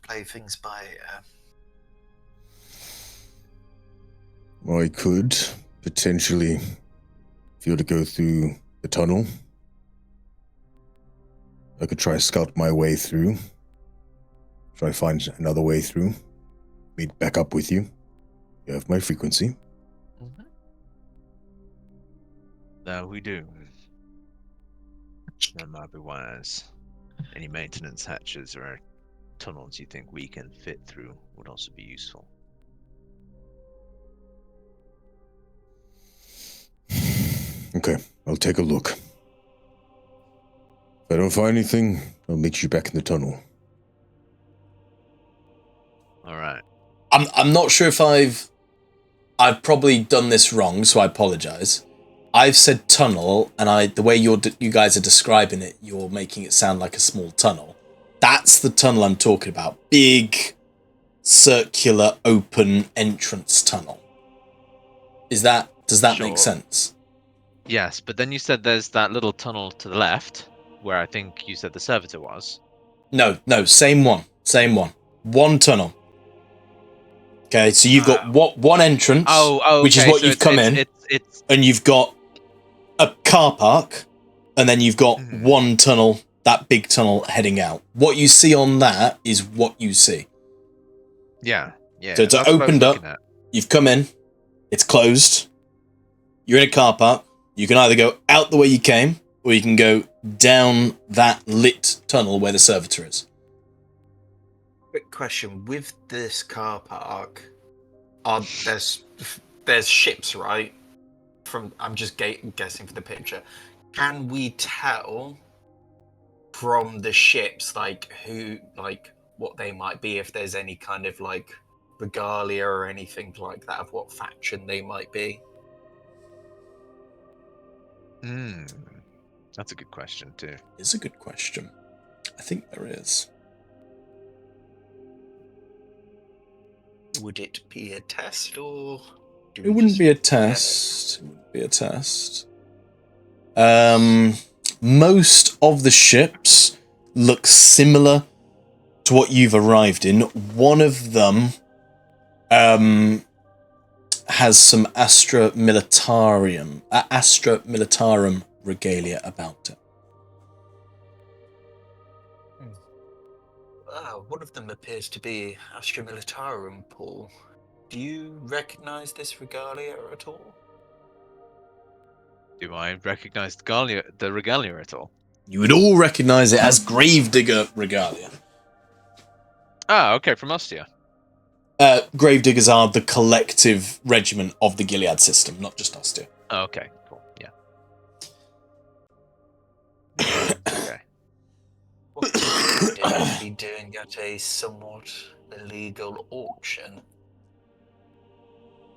play things by ear. I could potentially, if you were to go through the tunnel, I could try to scout my way through. Try to find another way through. Meet back up with you. You have my frequency. That we do. That might be wise. Any maintenance hatches or tunnels you think we can fit through would also be useful. Okay, I'll take a look. If I don't find anything, I'll meet you back in the tunnel. All right. I'm not sure if I've probably done this wrong, so I apologize. I've said tunnel, and the way you guys are describing it, you're making it sound like a small tunnel. That's the tunnel I'm talking about. Big, circular, open entrance tunnel. Does that make sense? Yes, but then you said there's that little tunnel to the left, where I think you said the servitor was. No, same one. One tunnel. Okay, so you've got one entrance, which is what you've come in, and you've got a car park, and then you've got one tunnel, that big tunnel heading out. What you see on that is what you see. Yeah. So it's opened up, you've come in, it's closed, you're in a car park, You can either go out the way you came, or you can go down that lit tunnel where the servitor is. Quick question: with this car park, there's ships, right? I'm just guessing for the picture. Can we tell from the ships what they might be, if there's any kind of like regalia or anything like that of what faction they might be? That's a good question too. It's a good question. I think there is. Would it be a test, or it wouldn't be a test? It wouldn't be a test. Most of the ships look similar to what you've arrived in. One of them has some Astra Militarum regalia about it. One of them appears to be Astra Militarum, Paul. Do you recognise this regalia at all? Do I recognise the regalia at all? You would all recognise it as Gravedigger regalia. Ah, okay, from Ostia. Gravediggers are the collective regiment of the Gilead system, not just Ostia. Oh, okay, cool, yeah. Okay. What would you be doing at a somewhat illegal auction?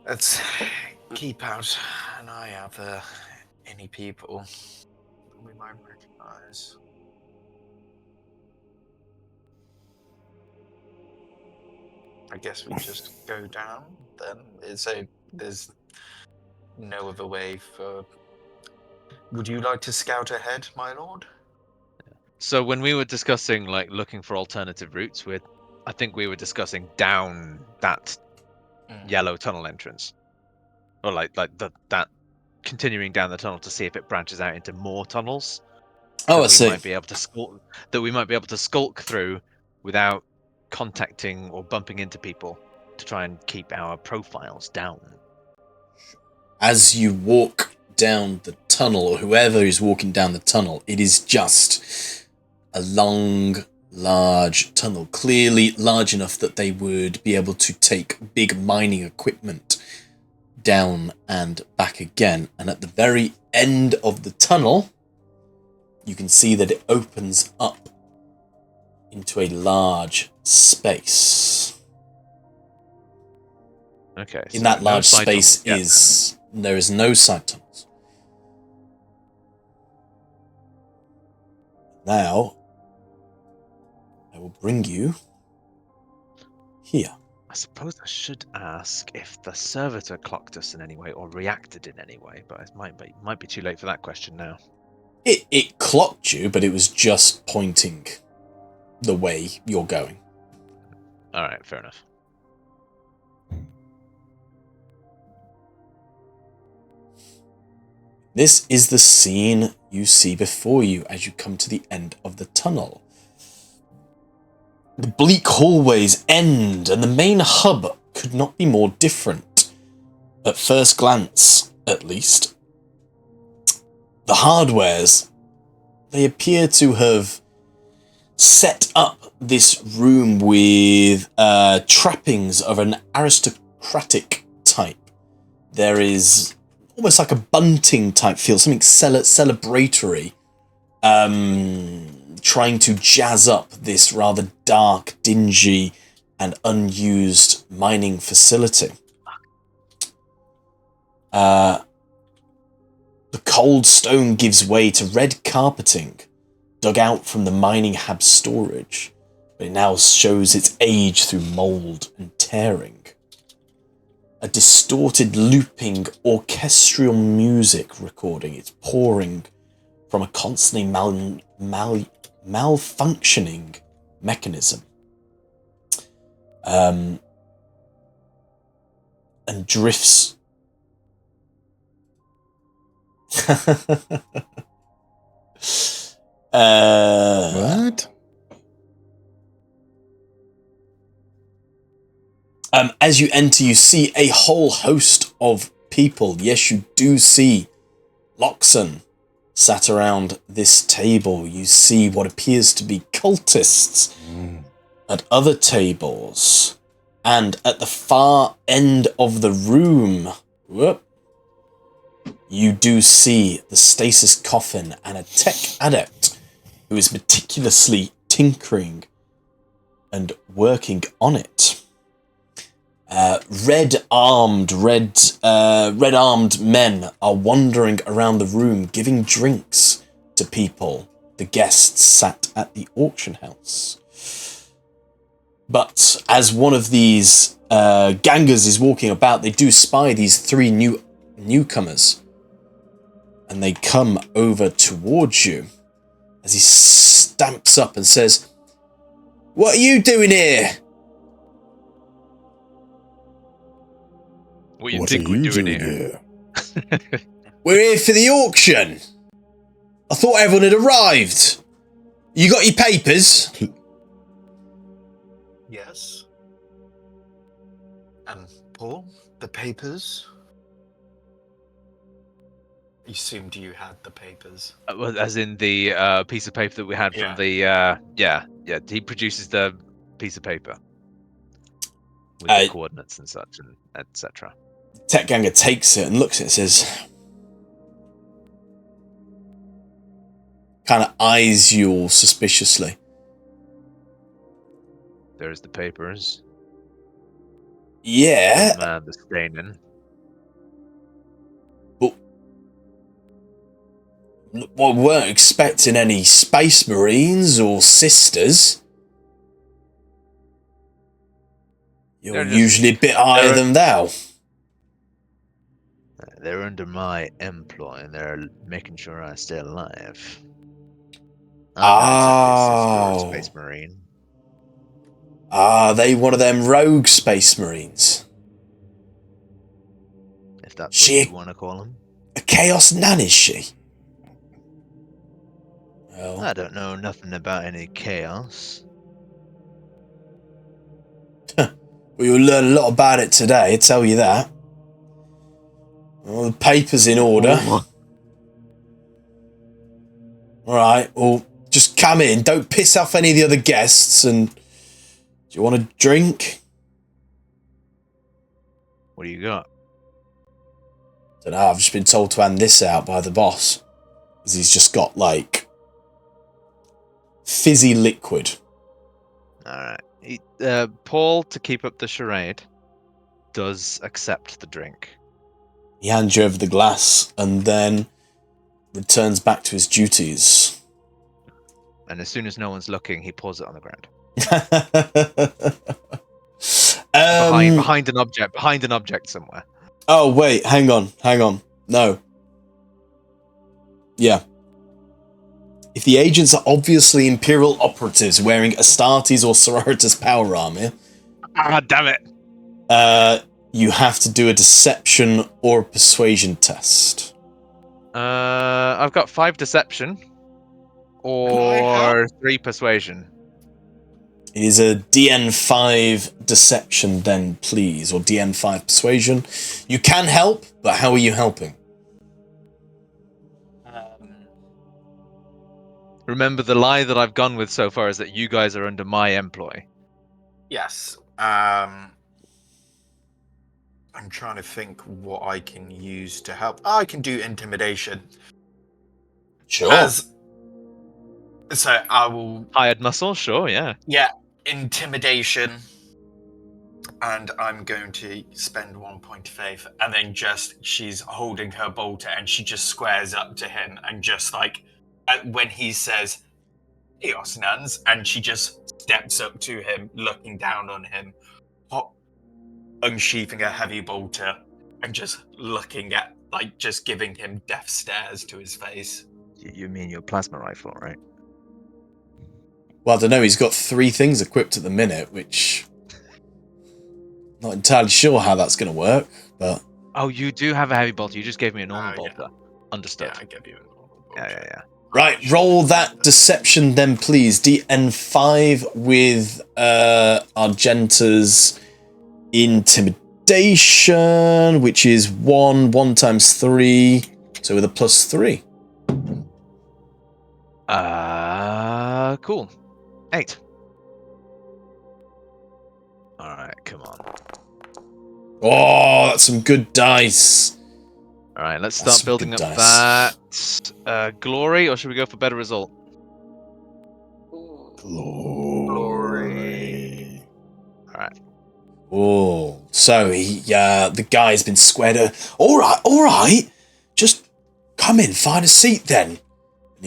Let's keep out an eye out for any people we might recognise. I guess we just go down then. So there's no other way for... Would you like to scout ahead, my lord? So when we were discussing like looking for alternative routes, I think we were discussing down that yellow tunnel entrance, or like that continuing down the tunnel to see if it branches out into more tunnels. Oh, I see. Might be able to skulk through without contacting or bumping into people to try and keep our profiles down. As you walk down the tunnel, or whoever is walking down the tunnel, it is just a long, large tunnel, clearly large enough that they would be able to take big mining equipment down and back again. And at the very end of the tunnel, you can see that it opens up into a large space. Okay. In that large space there is no side tunnels. Now, I will bring you here. I suppose I should ask if the servitor clocked us in any way or reacted in any way, but it might be too late for that question now. It clocked you, but it was just pointing the way you're going. All right, fair enough. This is the scene you see before you as you come to the end of the tunnel. The bleak hallways end, and the main hub could not be more different. At first glance, at least. The hardwares, they appear to have set up this room with trappings of an aristocratic type. There is almost like a bunting type feel, something celebratory, trying to jazz up this rather dark, dingy, and unused mining facility. The cold stone gives way to red carpeting, dug out from the mining hab storage, but it now shows its age through mould and tearing. A distorted, looping, orchestral music recording. It's pouring from a constantly malfunctioning mechanism. And drifts. What? As you enter, you see a whole host of people. Yes, you do see Loxon sat around this table. You see what appears to be cultists at other tables. And at the far end of the room, you do see the Stasis Coffin and a tech adept who is meticulously tinkering and working on it. Red-armed men are wandering around the room, giving drinks to people, the guests sat at the auction house. But as one of these gangers is walking about, they do spy these three newcomers, and they come over towards you as he stamps up and says, "What are you doing here?" What you think we're doing here? We're here for the auction. I thought everyone had arrived. You got your papers? Yes. And Paul, the papers? You assumed you had the papers. Well, as in the piece of paper that we had from the yeah. He produces the piece of paper with the coordinates and such, and etc. Tech Ganger takes it and looks at it and says, kind of eyes you all suspiciously. There's the papers. Yeah. The staining. But we weren't expecting any space marines or sisters. You're usually a bit higher than thou. They're under my employ, and they're making sure I stay alive. I'm not exactly a Space Marine. Are they one of them rogue Space Marines? If that's what you want to call them. A Chaos Nan, is she? Well, I don't know nothing about any chaos. Well, you'll learn a lot about it today, I tell you that. Well, the paper's in order. Alright, well, just come in. Don't piss off any of the other guests. And do you want a drink? What do you got? Don't know, I've just been told to hand this out by the boss. Because he's just got, like, fizzy liquid. Alright. Paul, to keep up the charade, does accept the drink. He hands you over the glass and then returns back to his duties. And as soon as no one's looking, he pours it on the ground. Behind an object somewhere. Oh, wait, hang on. No. Yeah. If the agents are obviously Imperial operatives wearing Astartes or Sororitas power armor... Ah, damn it! You have to do a deception or a persuasion test. I've got 5 deception or 3 persuasion. It is a DN5 deception then, please, or DN5 persuasion. You can help, but how are you helping? Remember, the lie that I've gone with so far is that you guys are under my employ. Yes. I'm trying to think what I can use to help. I can do intimidation. Sure. So I will... Hired muscle? Sure, yeah. Yeah, intimidation. And I'm going to spend 1 point of faith. And then she's holding her bolter and she just squares up to him and just like, when he says, "Eos Nuns," and she just steps up to him, looking down on him, unsheathing a heavy bolter and just looking at, like, just giving him death stares to his face. You mean your plasma rifle, right? Well, I don't know, he's got 3 things equipped at the minute, which... Not entirely sure how that's going to work, but... Oh, you do have a heavy bolter, you just gave me a normal bolter. Yeah. Understood. Yeah, I gave you a normal bolter. Yeah. Right, roll that deception then, please. DN5 with Argenta's intimidation, which is 1 times 3, so So with a +3. Cool. 8. Alright, come on. Oh, that's some good dice. Alright, let's That's start some building good up dice. that glory, or should we go for better result? Glory. Alright. Oh, so the guy's been squared. All right. Just come in, find a seat then. And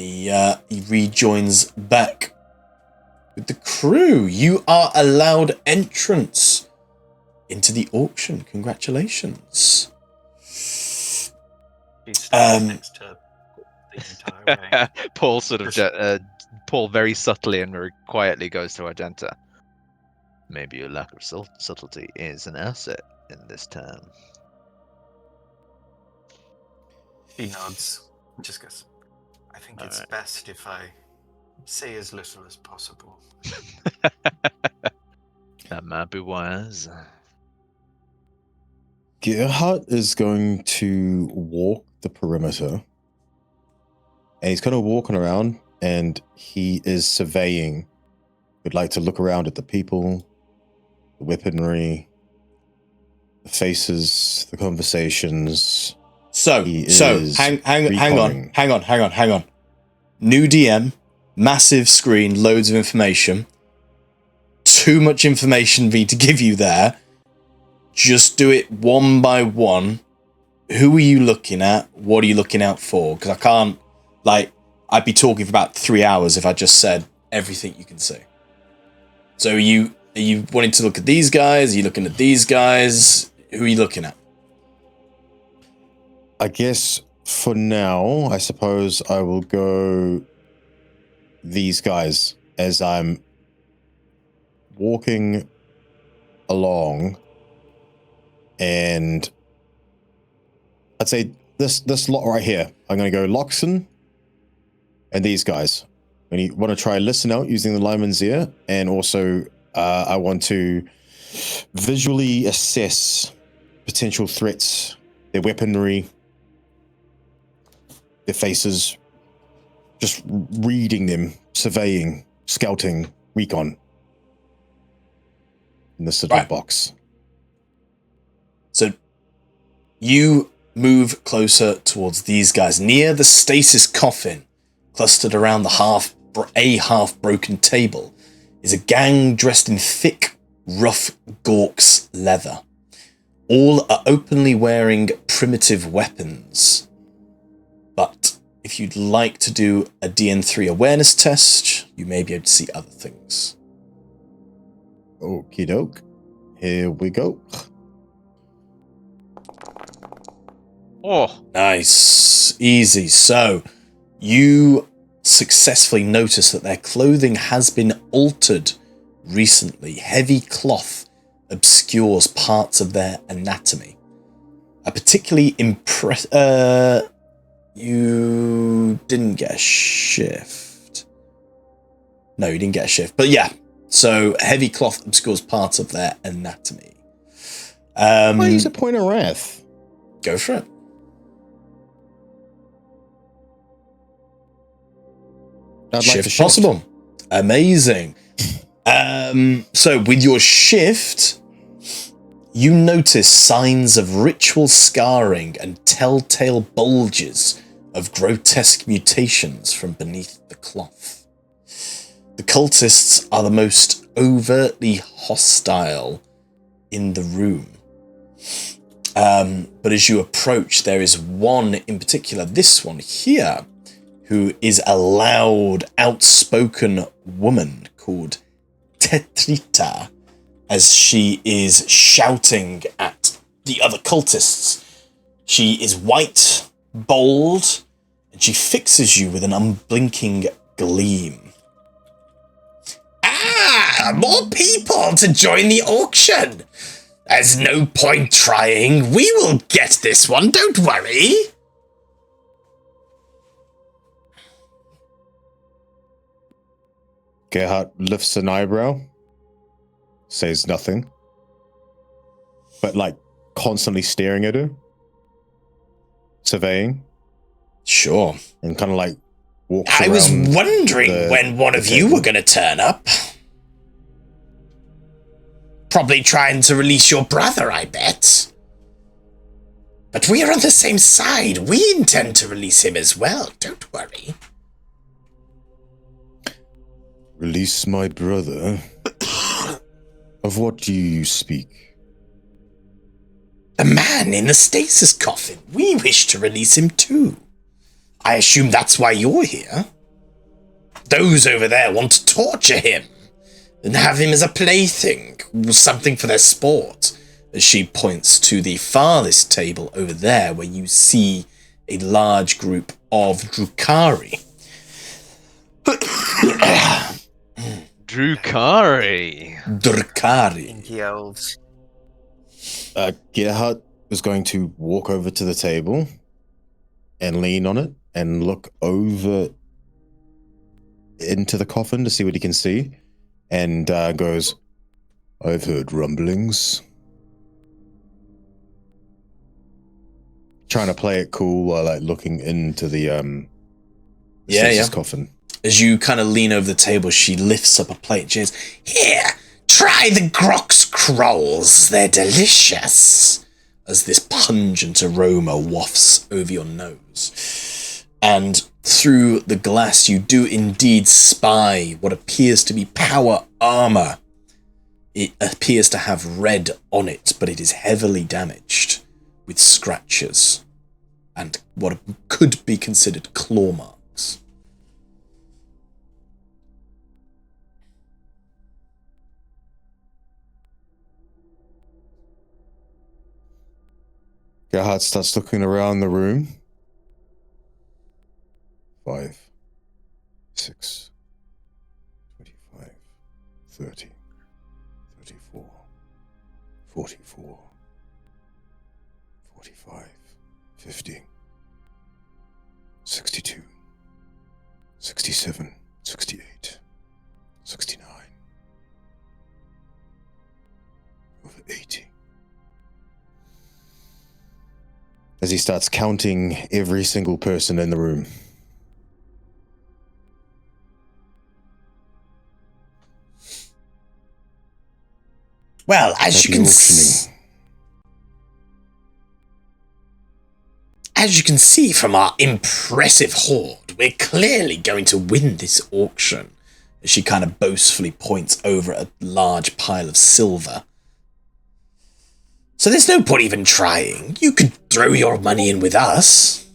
he rejoins back with the crew. You are allowed entrance into the auction. Congratulations. She's standing next to the entire way. Paul Paul very subtly and very quietly goes to Argenta. Maybe your lack of subtlety is an asset in this town. She nods. Just goes, I think it's best if I say as little as possible. That might be wise. Gerhardt is going to walk the perimeter. And he's kind of walking around and he is surveying. He'd like to look around at the people, the weaponry, the faces, the conversations. So hang on. New DM, massive screen, loads of information. Too much information for me to give you there. Just do it one by one. Who are you looking at? What are you looking out for? Because I can't, I'd be talking for about 3 hours if I just said everything you can see. So are you wanting to look at these guys? Are you looking at these guys? Who are you looking at? I guess for now, I suppose I will go these guys as I'm walking along, and I'd say this lot right here. I'm going to go Loxon and these guys. And you want to try listen out using the lineman's ear, and also I want to visually assess potential threats, their weaponry, their faces, just reading them, surveying, scouting, recon in this little box. So you move closer towards these guys near the Stasis coffin. Clustered around the half-broken table is a gang dressed in thick, rough Gork's leather. All are openly wearing primitive weapons. But if you'd like to do a DN3 awareness test, you may be able to see other things. Okie doke. Here we go. Oh, Nice. Easy. So, you successfully notice that their clothing has been altered recently. Heavy cloth obscures parts of their anatomy. A particularly you didn't get a shift. No, you didn't get a shift. But yeah, so heavy cloth obscures parts of their anatomy. Why use a point of wrath? Go for it. Shift possible. Amazing. So with your shift, you notice signs of ritual scarring and telltale bulges of grotesque mutations from beneath the cloth. The cultists are the most overtly hostile in the room. But as you approach, there is one in particular, this one here, who is a loud, outspoken woman called Tetrita, as she is shouting at the other cultists. She is white, bold, and she fixes you with an unblinking gleam. Ah, more people to join the auction. There's no point trying. We will get this one, don't worry. Gerhardt lifts an eyebrow, says nothing, but constantly staring at her, surveying. Sure. And kind of like walks I was around wondering when one of you table. were going to turn up. Probably trying to release your brother, I bet. But we are on the same side. We intend to release him as well. Don't worry. Release my brother? Of what do you speak? The man in the stasis coffin. We wish to release him too. I assume that's why you're here. Those over there want to torture him and have him as a plaything, something for their sport. As she points to the farthest table over there where you see a large group of Drukhari. Drukhari. Inky elves. Gerhard is going to walk over to the table and lean on it and look over into the coffin to see what he can see, and goes, I've heard rumblings. Trying to play it cool while like looking into the Stasis coffin. As you kind of lean over the table, she lifts up a plate and she says, Here, try the Grox Crolls. They're delicious. As this pungent aroma wafts over your nose. And through the glass, you do indeed spy what appears to be power armor. It appears to have red on it, but it is heavily damaged with scratches and what could be considered claw marks. Gerhard starts looking around the room. 5, 6, 25, 30, 34, 44, 45, 50, 62, 67, 68, 69, over 80. As he starts counting every single person in the room. Well, as you can see from our impressive horde, we're clearly going to win this auction. As she kind of boastfully points over a large pile of silver. So there's no point even trying. You could throw your money in with us.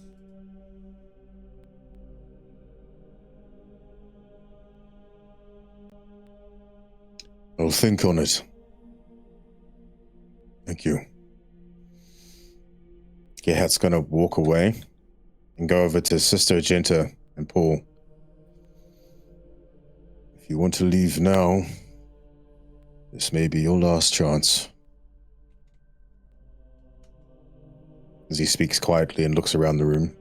I'll think on it. Thank you. Gerhard's gonna walk away and go over to Sister Agenta and Paul. If you want to leave now, this may be your last chance. As he speaks quietly and looks around the room.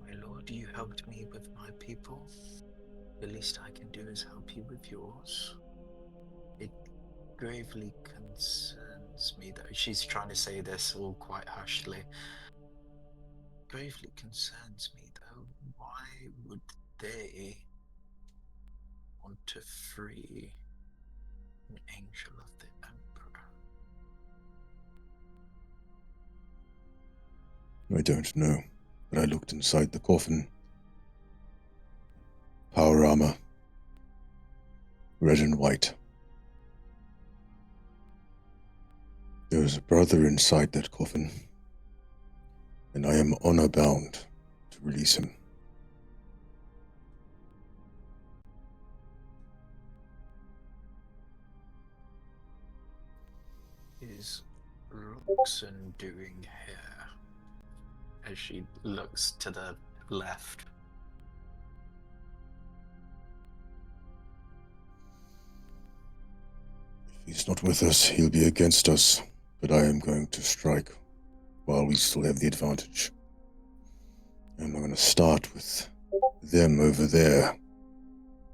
My lord, you helped me with my people. The least I can do is help you with yours. It gravely concerns me, though. She's trying to say this all quite harshly. Gravely concerns me, though. Why would they want to free an angel of the Emperor? I don't know, but I looked inside the coffin. Power armor. Red and white. There was a brother inside that coffin, and I am honor bound to release him. Is Roxanne doing hair? As she looks to the left. If he's not with us, he'll be against us, but I am going to strike while we still have the advantage. And I'm going to start with them over there,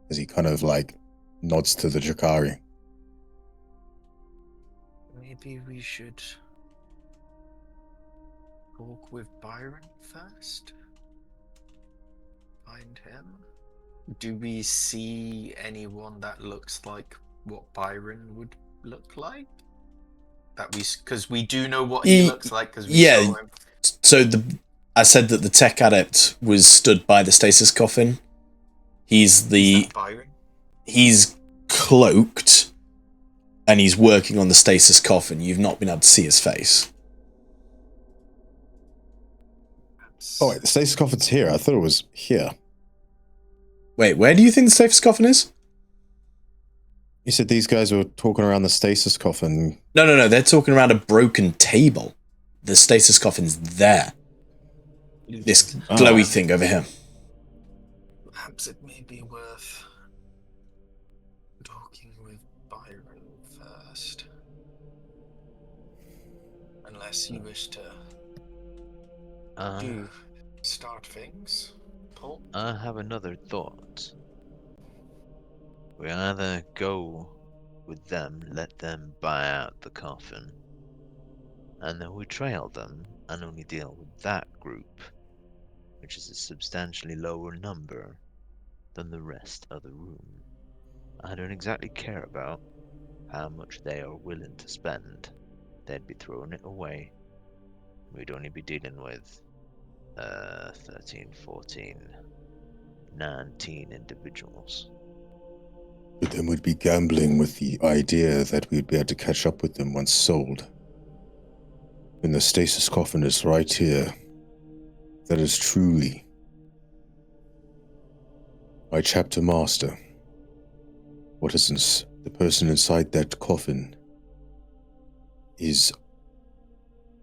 as he kind of like nods to the Jakari. Maybe we should talk with Byron first? Find him? Do we see anyone that looks like what Byron would look like? Because we do know what he looks like because we saw him. So I said that the tech adept was stood by the stasis coffin. Is that Byron? He's cloaked, and he's working on the stasis coffin. You've not been able to see his face. Oh, wait, the stasis coffin's here. I thought it was here. Wait, where do you think the stasis coffin is? You said these guys were talking around the stasis coffin. No. They're talking around a broken table. The stasis coffin's there. This glowy thing over here. Perhaps it may be worth talking with Byron first. Unless you wish to start things, Paul? I have another thought. We either go with them, let them buy out the coffin, and then we trail them and only deal with that group, which is a substantially lower number than the rest of the room. I don't exactly care about how much they are willing to spend. They'd be throwing it away. We'd only be dealing with 13, 14, 19 individuals. But then we'd be gambling with the idea that we'd be able to catch up with them once sold. And the stasis coffin is right here. That is truly my chapter master. What is the person inside that coffin is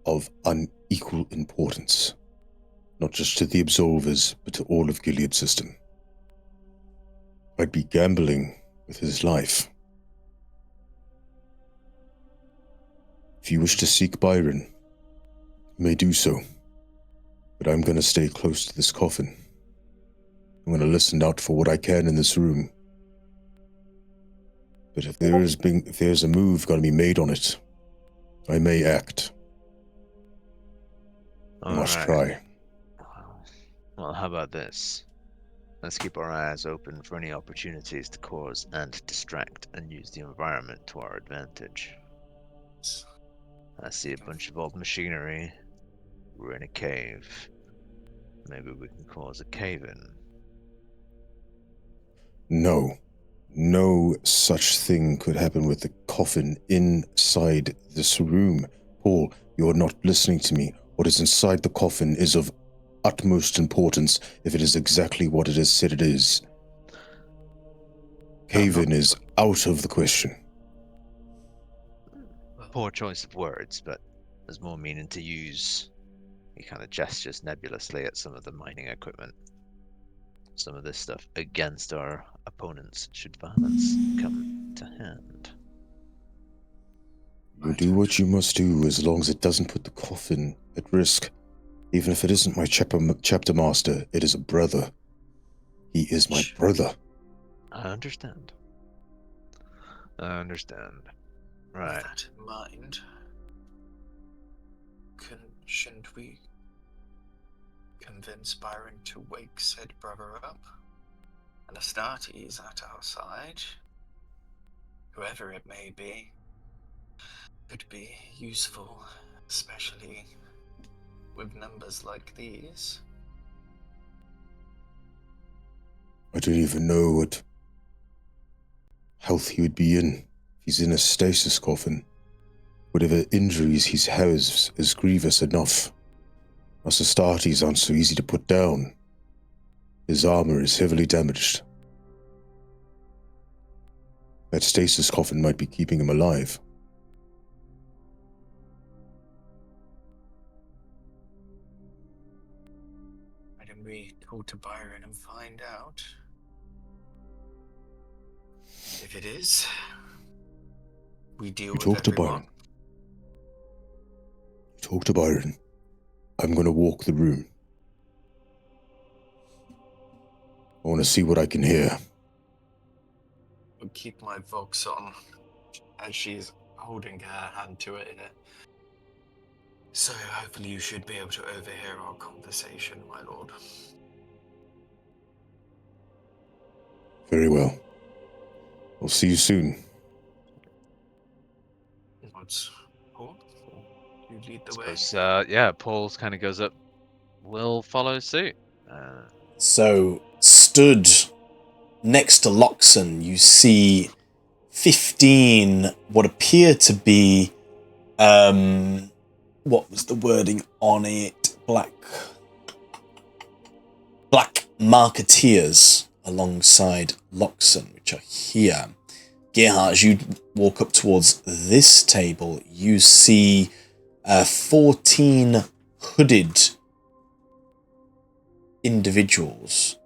of unequal importance, not just to the Absolvers, but to all of Gilead's system. I'd be gambling with his life. If you wish to seek Byron, you may do so, but I'm going to stay close to this coffin. I'm going to listen out for what I can in this room. But if there's a move going to be made on it, I may act. I must try. Well, how about this? Let's keep our eyes open for any opportunities to cause and distract and use the environment to our advantage. I see a bunch of old machinery. We're in a cave. Maybe we can cause a cave-in. No such thing could happen with the coffin inside this room. Paul, you're not listening to me. What is inside the coffin is of utmost importance if it is exactly what it is said it is. Cave-in is out of the question. Poor choice of words, but there's more meaning to use. He kind of gestures nebulously at some of the mining equipment. Some of this stuff against our opponents should violence come to hand. You do what you must do as long as it doesn't put the coffin at risk. Even if it isn't my chapter master, it is a brother. He is my brother. I understand. Right. With that in mind, shouldn't we convince Byron to wake said brother up? And Astartes at our side, whoever it may be, could be useful, especially with numbers like these. I don't even know what health he would be in. He's in a stasis coffin. Whatever injuries he has is grievous enough. Us Astartes aren't so easy to put down. His armor is heavily damaged. That stasis coffin might be keeping him alive. Why don't we talk to Byron and find out? If it is, we deal with Talk to Byron. Talk to Byron. I'm going to walk the room. I want to see what I can hear. I'll keep my Vox on as she's holding her hand to it in a So hopefully you should be able to overhear our conversation, my lord. Very well. We'll see you soon. What's Paul? You lead the way. Suppose, Paul's kind of goes up. We'll follow suit. So, stood next to Loxon, you see 15 what appear to be, what was the wording on it? Black marketeers alongside Loxon, which are here. Gerhard, as you walk up towards this table, you see 14 hooded individuals.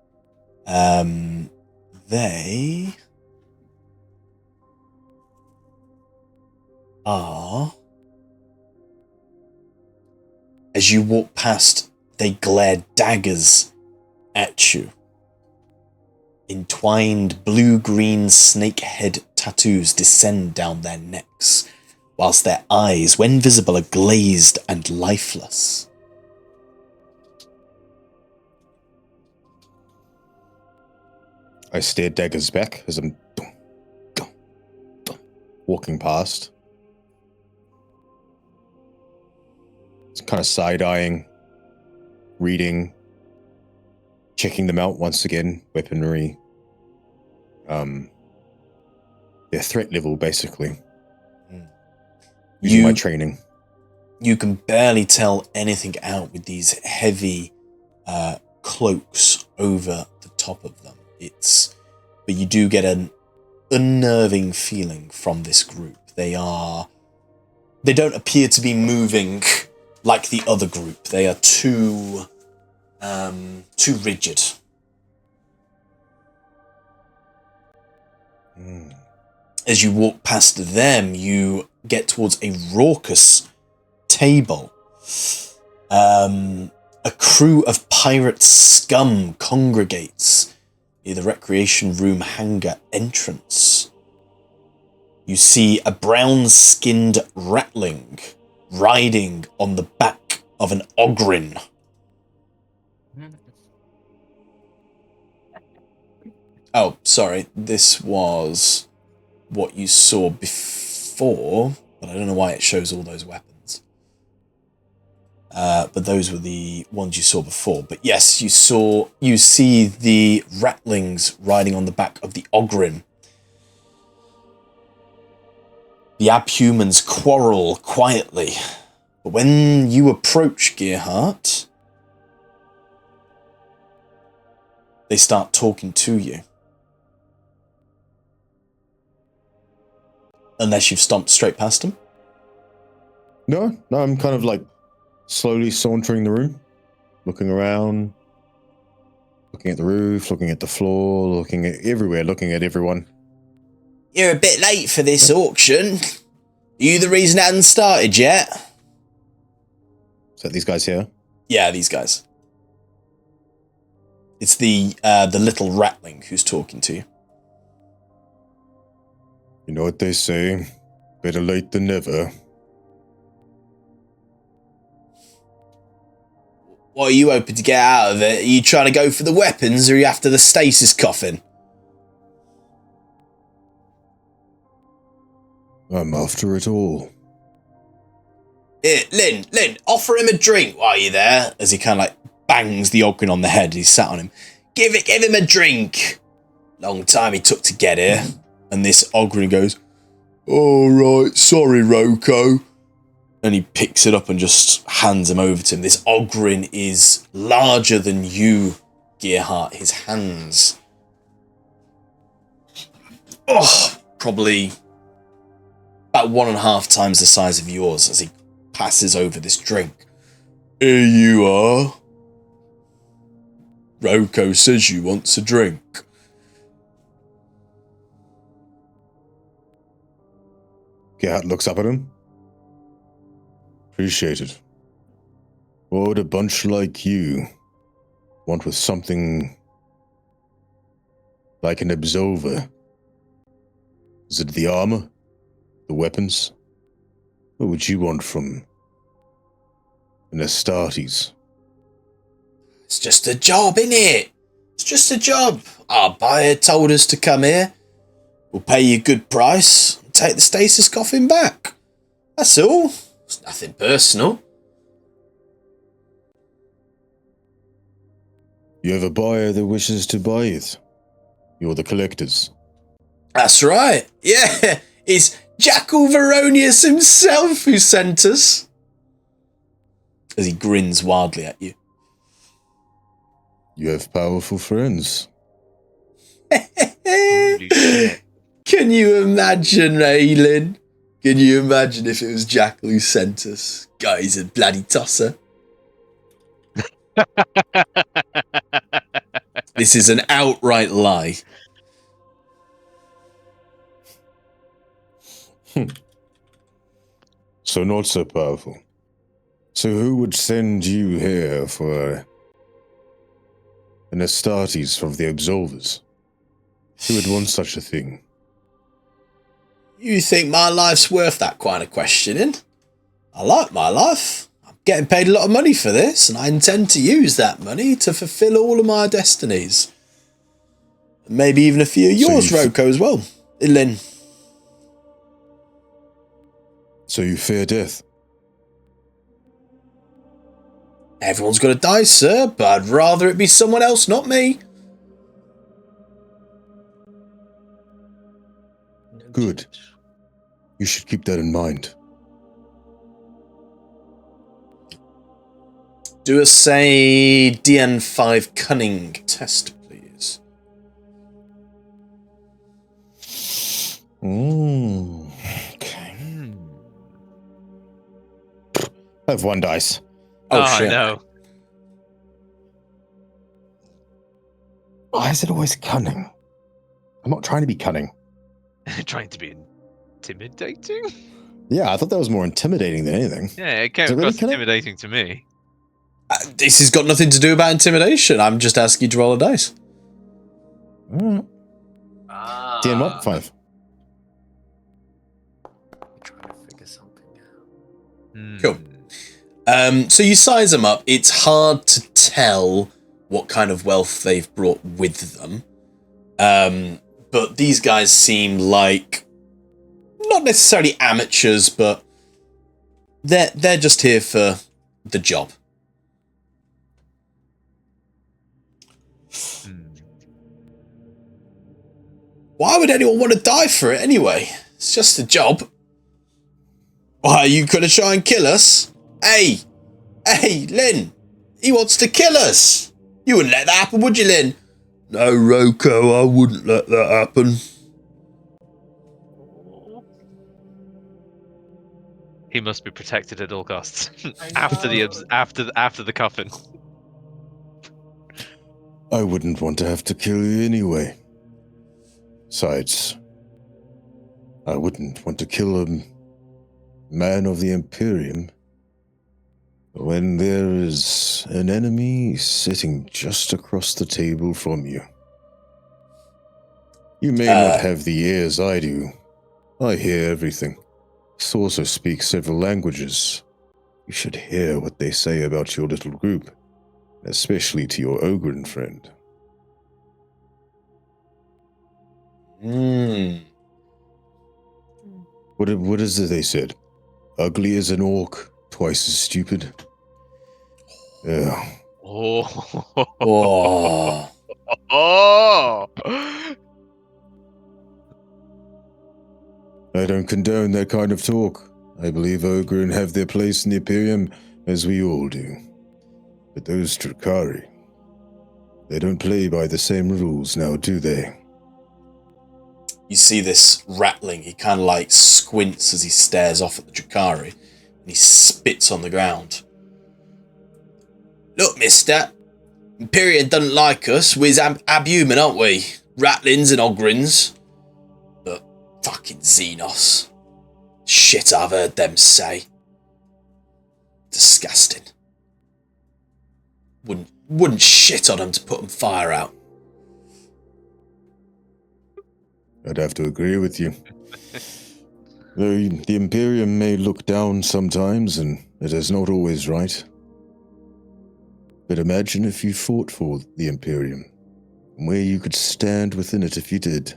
They are, as you walk past, they glare daggers at you. Entwined blue-green snake-head tattoos descend down their necks, whilst their eyes, when visible, are glazed and lifeless. I stare daggers back as I'm walking past. It's kind of side-eyeing, reading, checking them out once again, weaponry, their threat level, basically. Using my training. You can barely tell anything out with these heavy cloaks over the top of them. But you do get an unnerving feeling from this group. They don't appear to be moving like the other group. They are too rigid. As you walk past them, you get towards a raucous table. A crew of pirate scum congregates near the recreation room hangar entrance. You see a brown-skinned rattling riding on the back of an ogrin. Oh, sorry, this was what you saw before, but I don't know why it shows all those weapons. But those were the ones you saw before. But yes, you see the rattlings riding on the back of the ogrin. The abhumans quarrel quietly, but when you approach Gerhard, they start talking to you. Unless you've stomped straight past them. No, I'm kind of like slowly sauntering the room, looking around, looking at the roof, looking at the floor, looking at everywhere, looking at everyone. You're a bit late for this auction. Are you the reason it hasn't started yet? Is that these guys here? Yeah, these guys. It's the little rattling who's talking to you. You know what they say, better late than never. What are you hoping to get out of it? Are you trying to go for the weapons, or are you after the stasis coffin? I'm after it all. Here, Lynn, offer him a drink while you're there, as he kind of like bangs the ogrin on the head. He's sat on him. Give him a drink. Long time he took to get here. And this ogrin goes, all right, sorry, Roko. And he picks it up and just hands him over to him. This ogrin is larger than you, Gerhard. His hands, probably about 1.5 times the size of yours, as he passes over this drink. Here you are. Roko says you wants a drink. Gerhard looks up at him. Appreciate it. What would a bunch like you want with something like an absolver? Is it the armor? The weapons? What would you want from an Astartes. It's just a job, innit? It's just a job. Our buyer told us to come here. We'll pay you a good price and take the Stasis coffin back. That's all. It's nothing personal. You have a buyer that wishes to buy it. You're the collectors. That's right. Yeah, it's Jackal Veronius himself who sent us. As he grins wildly at you. You have powerful friends. Can you imagine, Aylin? Can you imagine if it was Jackal who sent us? God, he's a bloody tosser. This is an outright lie. So not so powerful. So who would send you here for an Astartes from the Absolvers? Who would want such a thing? You think my life's worth that kind of questioning? I like my life. I'm getting paid a lot of money for this, and I intend to use that money to fulfill all of my destinies. And maybe even a few of yours, Roko, as well. Lynn. So you fear death? Everyone's got to die, sir, but I'd rather it be someone else, not me. Good. You should keep that in mind. Do a, say, DN5 cunning test, please. Okay. I have one dice. Oh shit. No. Why is it always cunning? I'm not trying to be cunning. Trying to be intimidating? Yeah, I thought that was more intimidating than anything. Yeah, it came Is it really across cunning? intimidating to me. This has got nothing to do about intimidation. I'm just asking you to roll a dice. Alright. DN what? 5. Trying to figure something out. Cool. So you size them up. It's hard to tell what kind of wealth they've brought with them. But these guys seem like not necessarily amateurs, but they're just here for the job. Why would anyone want to die for it anyway? It's just a job. Why, are you gonna try and kill us? Hey, Lynn, he wants to kill us. You wouldn't let that happen, would you, Lynn? No, Roko, I wouldn't let that happen. He must be protected at all costs. after the coffin. I wouldn't want to have to kill you anyway. Besides, I wouldn't want to kill a man of the Imperium when there is an enemy sitting just across the table from you. You may not have the ears I do. I hear everything. Sorcerer speaks several languages. You should hear what they say about your little group, especially to your Ogren friend. What is it they said? Ugly as an orc, twice as stupid. Yeah. Oh. Oh. I don't condone that kind of talk. I believe Ogren have their place in the Imperium, as we all do. But those Drakari, they don't play by the same rules now, do they? You see this rattling. He kind of like squints as he stares off at the Drakari, and he spits on the ground. Look, mister, Imperium doesn't like us. We're abhuman, aren't we? Rattlings and Ogrins. But fucking xenos. Shit I've heard them say. Disgusting. Wouldn't shit on them to put them fire out. I'd have to agree with you. Though the Imperium may look down sometimes, and it is not always right, But imagine if you fought for the Imperium, and where you could stand within it if you did.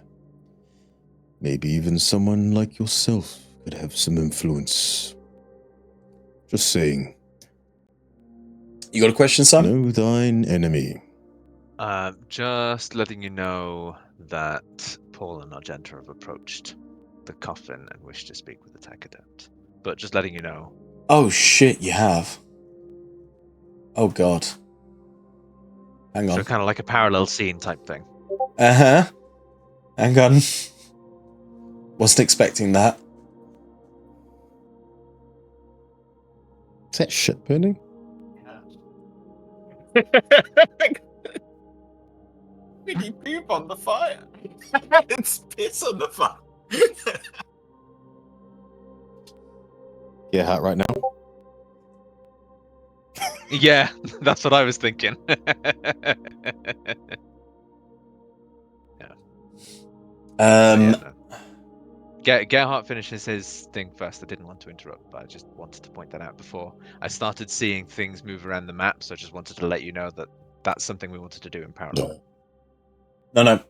Maybe even someone like yourself could have some influence. Just saying. You got a question, son? Know thine enemy. Just letting you know that Paul and Argenta have approached the coffin and wish to speak with the tech adept. But just letting you know. Oh shit, you have. Oh god. Hang on. So kind of like a parallel scene type thing. Uh-huh. Hang on. Wasn't expecting that. Is that shit burning? Did he poop on the fire? It's piss on the fire. Yeah, hot right now. Yeah, that's what I was thinking. Gerhardt finishes his thing first. I didn't want to interrupt, but I just wanted to point that out before I started seeing things move around the map, so I just wanted to let you know that that's something we wanted to do in parallel. No.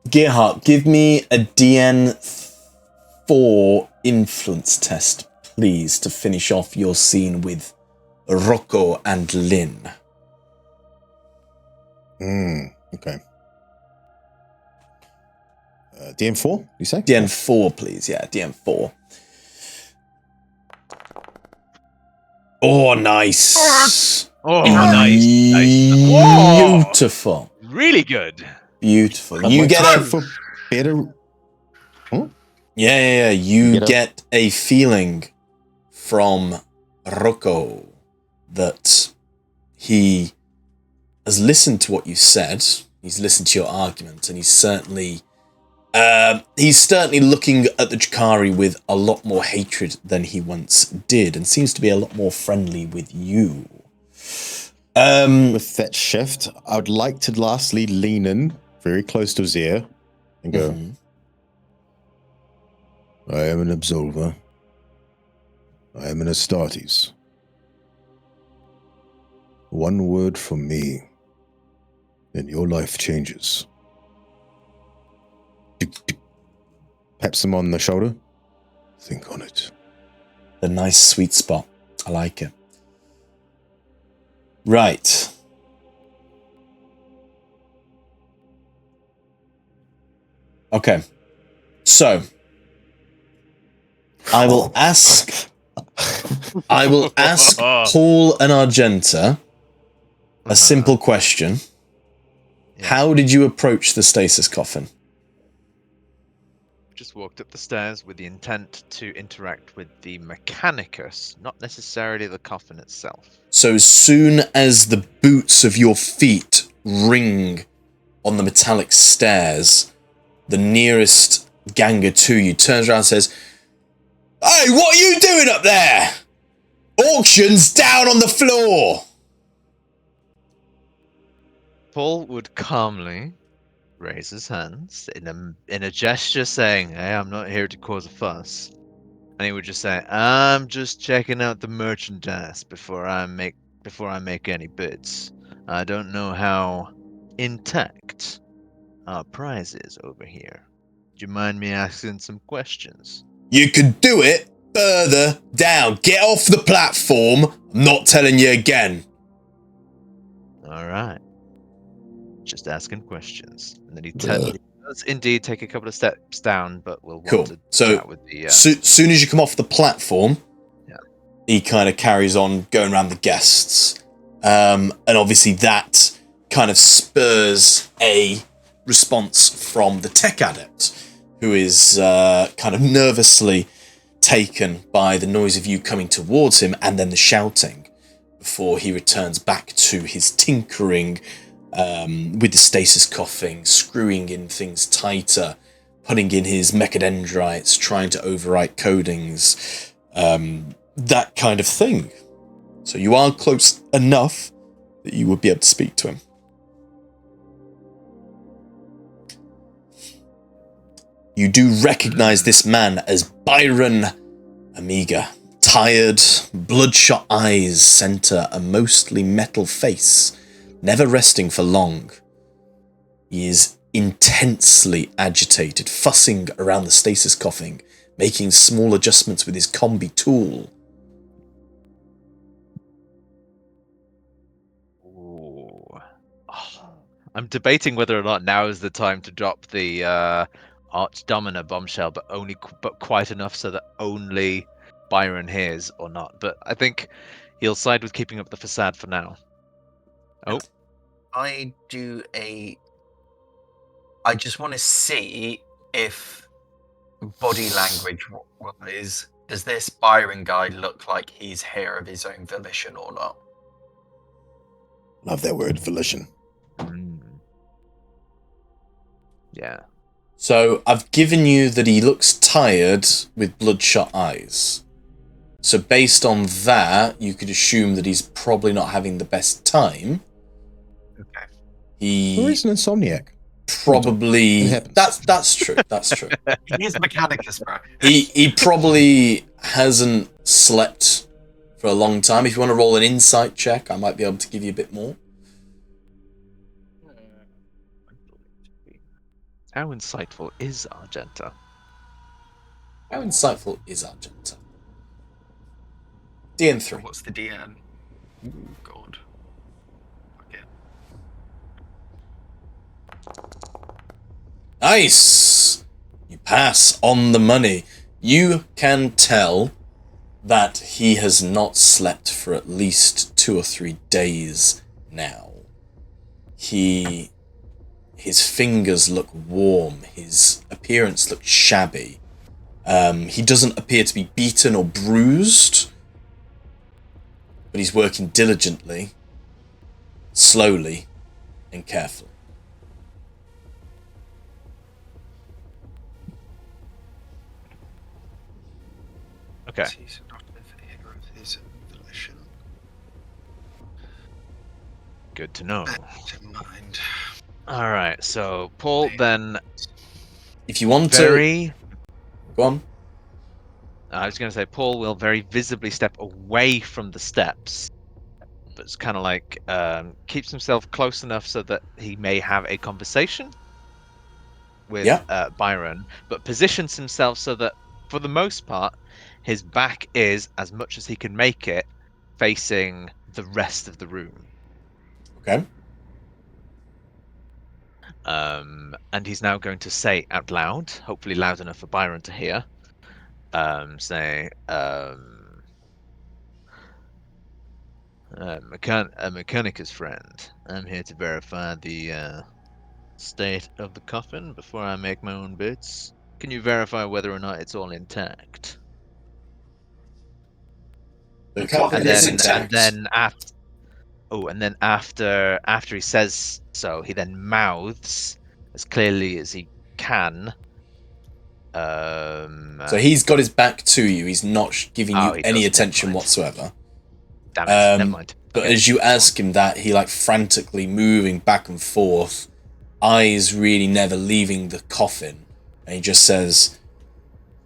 Gerhardt, give me a DN4 influence test, please, to finish off your scene with Rocco and Lynn. Okay. DM4, you say? DN4, please. Yeah, DN4. Oh, nice. Oh, nice. Beautiful. Whoa! Really good. Beautiful. You get a for better. Huh? Yeah. You get a feeling from Rocco that he has listened to what you said. He's listened to your argument, and he's certainly looking at the Jakari with a lot more hatred than he once did, and seems to be a lot more friendly with you. With that shift, I would like to lastly lean in very close to his ear and go, I am an absolver. I am an Astartes. One word from me, and your life changes. Taps him on the shoulder. Think on it. The nice sweet spot. I like it. Right. Okay. So I will ask Paul and Argenta a simple question. Yeah. How did you approach the stasis coffin? Just walked up the stairs with the intent to interact with the Mechanicus, not necessarily the coffin itself. So as soon as the boots of your feet ring on the metallic stairs, the nearest ganger to you turns around and says, "Hey, what are you doing up there? Auction's down on the floor." Paul would calmly raise his hands in a gesture saying, "Hey, I'm not here to cause a fuss." And he would just say, "I'm just checking out the merchandise before I make any bids. I don't know how intact our prize is over here. Do you mind me asking some questions?" You could do it further down. Get off the platform. I'm not telling you again. All right. Just asking questions. And then he does indeed take a couple of steps down, but we'll want to chat with the... soon as you come off the platform, he kind of carries on going around the guests. And obviously that kind of spurs a response from the tech adept, who is kind of nervously taken by the noise of you coming towards him and then the shouting before he returns back to his tinkering with the stasis coffin, screwing in things tighter, putting in his mechadendrites, trying to overwrite codings, that kind of thing. So you are close enough that you would be able to speak to him. You do recognize this man as Byron Amiga, tired, bloodshot eyes center a mostly metal face, never resting for long. He is intensely agitated, fussing around the stasis coffin, making small adjustments with his combi tool. Ooh. Oh, I'm debating whether or not now is the time to drop the Archdomina bombshell, but quite enough so that only Byron hears or not. But I think he'll side with keeping up the facade for now. Oh. I just want to see if body language wise, does this Byron guy look like he's here of his own volition or not? Love that word, volition. Yeah. So I've given you that he looks tired with bloodshot eyes. So based on that, you could assume that he's probably not having the best time. Okay. He's an insomniac. Probably that's true. That's true. He is Mechanicus, bro. He probably hasn't slept for a long time. If you want to roll an insight check, I might be able to give you a bit more. How insightful is Argenta? How insightful is Argenta? DN3. What's the DN? Ooh, God. Okay. Nice! You pass on the money. You can tell that he has not slept for at least 2 or 3 days now. His fingers look warm. His appearance looks shabby. He doesn't appear to be beaten or bruised, but he's working diligently, slowly, and carefully. Okay. Good to know. All right, so Paul then. If you want to, go on. I was going to say Paul will very visibly step away from the steps, but it's kind of like keeps himself close enough so that he may have a conversation with Byron, but positions himself so that, for the most part, his back is, as much as he can make it, facing the rest of the room. Okay. And he's now going to say out loud, hopefully loud enough for Byron to hear, Mechanicus friend, I'm here to verify the state of the coffin before I make my own bits. Can you verify whether or not it's all intact? The coffin is intact. And then after he says so, he then mouths as clearly as he can. So he's got his back to you. He's not giving you any attention whatsoever. Damn it, never mind. But as you ask him that, he frantically moving back and forth, eyes really never leaving the coffin. And he just says,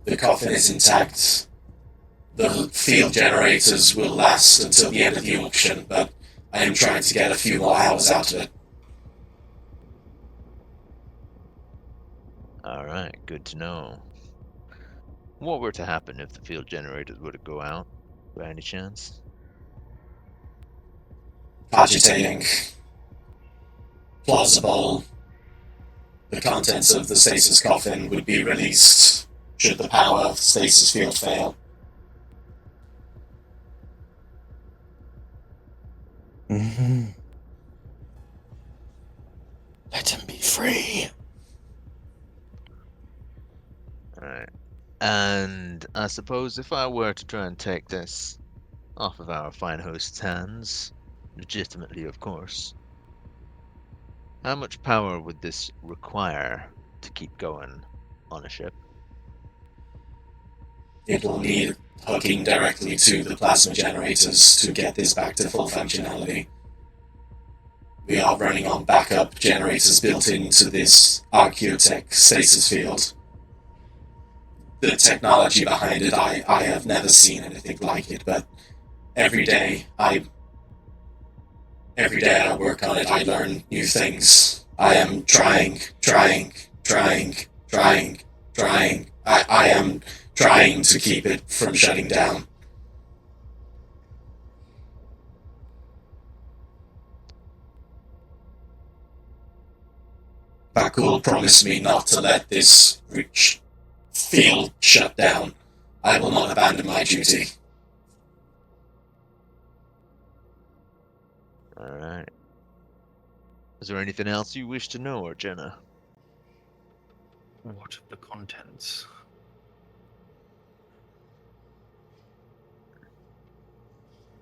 the coffin is intact. The field generators will last until the end of the auction, but I am trying to get a few more hours out of it. Alright, good to know. What were to happen if the field generators were to go out, by any chance? Agitating. Plausible. The contents of the stasis coffin would be released should the power of the stasis field fail. Mm-hmm. Let him be free. Alright. And I suppose if I were to try and take this off of our fine host's hands, legitimately of course, how much power would this require to keep going on a ship? It'll need hooking directly to the plasma generators to get this back to full functionality. We are running on backup generators built into this heretek stasis field. the technology behind it, I have never seen anything like it, but every day I work on it, I learn new things. I am trying. I am trying to keep it from shutting down. Vakuul promised me not to let this field shut down. I will not abandon my duty. Alright. Is there anything else you wish to know, Arjuna? What of the contents?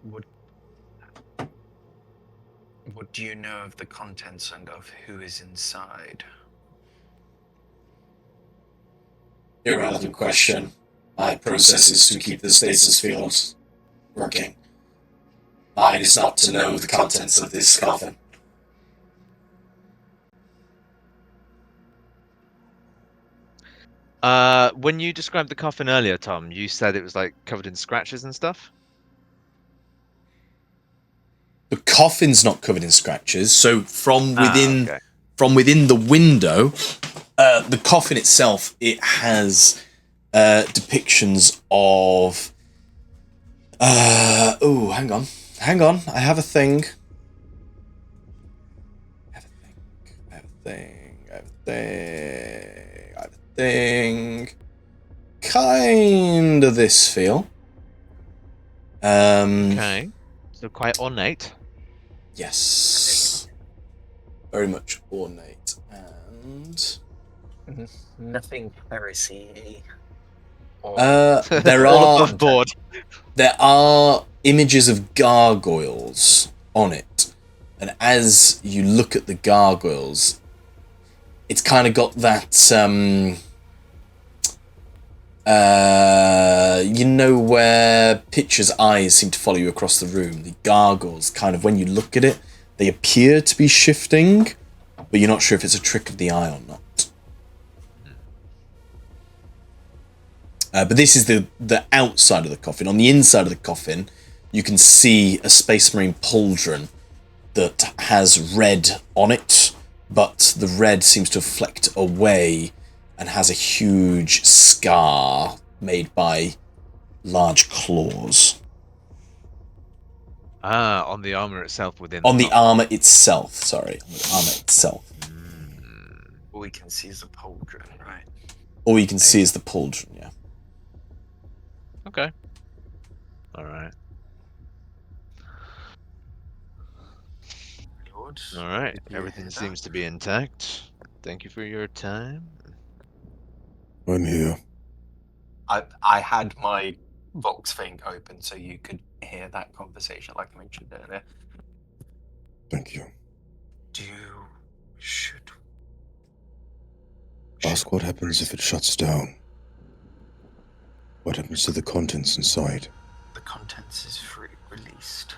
What do you know of the contents and of who is inside? Irrelevant question. My process is to keep the stasis field working. Mine is not to know the contents of this coffin. When you described the coffin earlier, Tom, you said it was like covered in scratches and stuff? The coffin's not covered in scratches, so from within okay. the window, the coffin itself, it has depictions of hang on, I have a thing. Kind of this feel. Okay. So quite ornate. Yes. Very much ornate. And Nothing heresy. there All are above board. there are images of gargoyles on it. And as you look at the gargoyles, it's kind of got that you know where Pitcher's eyes seem to follow you across the room. The gargoyles, kind of, when you look at it, they appear to be shifting, but you're not sure if it's a trick of the eye or not. But this is the outside of the coffin. On the inside of the coffin, you can see a Space Marine pauldron that has red on it, but the red seems to have flecked away and has a huge scar made by large claws. On the armor itself within. On the armor itself, sorry. On the armor itself. All we can see is the pauldron, right? All you can see is the pauldron, yeah. Okay. Alright. Lord. Alright. Did you Everything hear seems that? to be intact. Thank you for your time. I'm here. I had my Vox thing open so you could hear that conversation, like I mentioned earlier. Thank you. Should Ask what happens if it shuts down. What happens to the contents inside? the contents is released?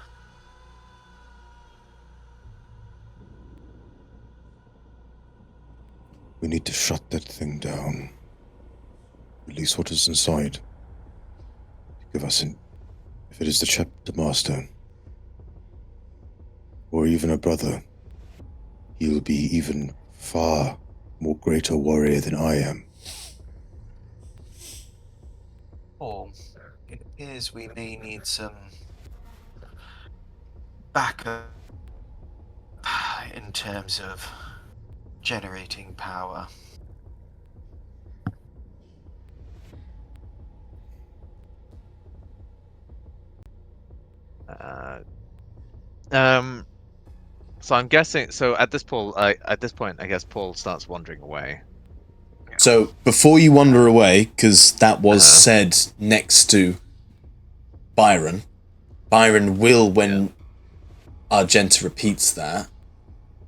We need to shut that thing down. Release what is inside. Give us if it is the chapter master, or even a brother, he'll be even far more greater warrior than I am. Or it appears we may need some backup in terms of generating power. So I'm guessing. So at this point, I guess Paul starts wandering away. So before you wander away, because that was said next to Byron will, when Argenta repeats that,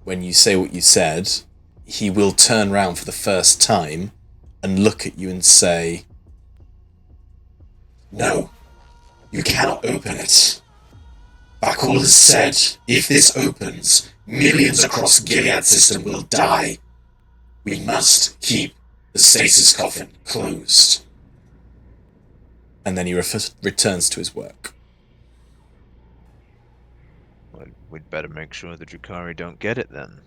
when you say what you said, he will turn around for the first time and look at you and say, "No, you cannot open it. Vakuul has said, if this opens, millions across Gilead system will die. We must keep the stasis coffin closed." And then he returns to his work. Well, we'd better make sure the Drukhari don't get it then.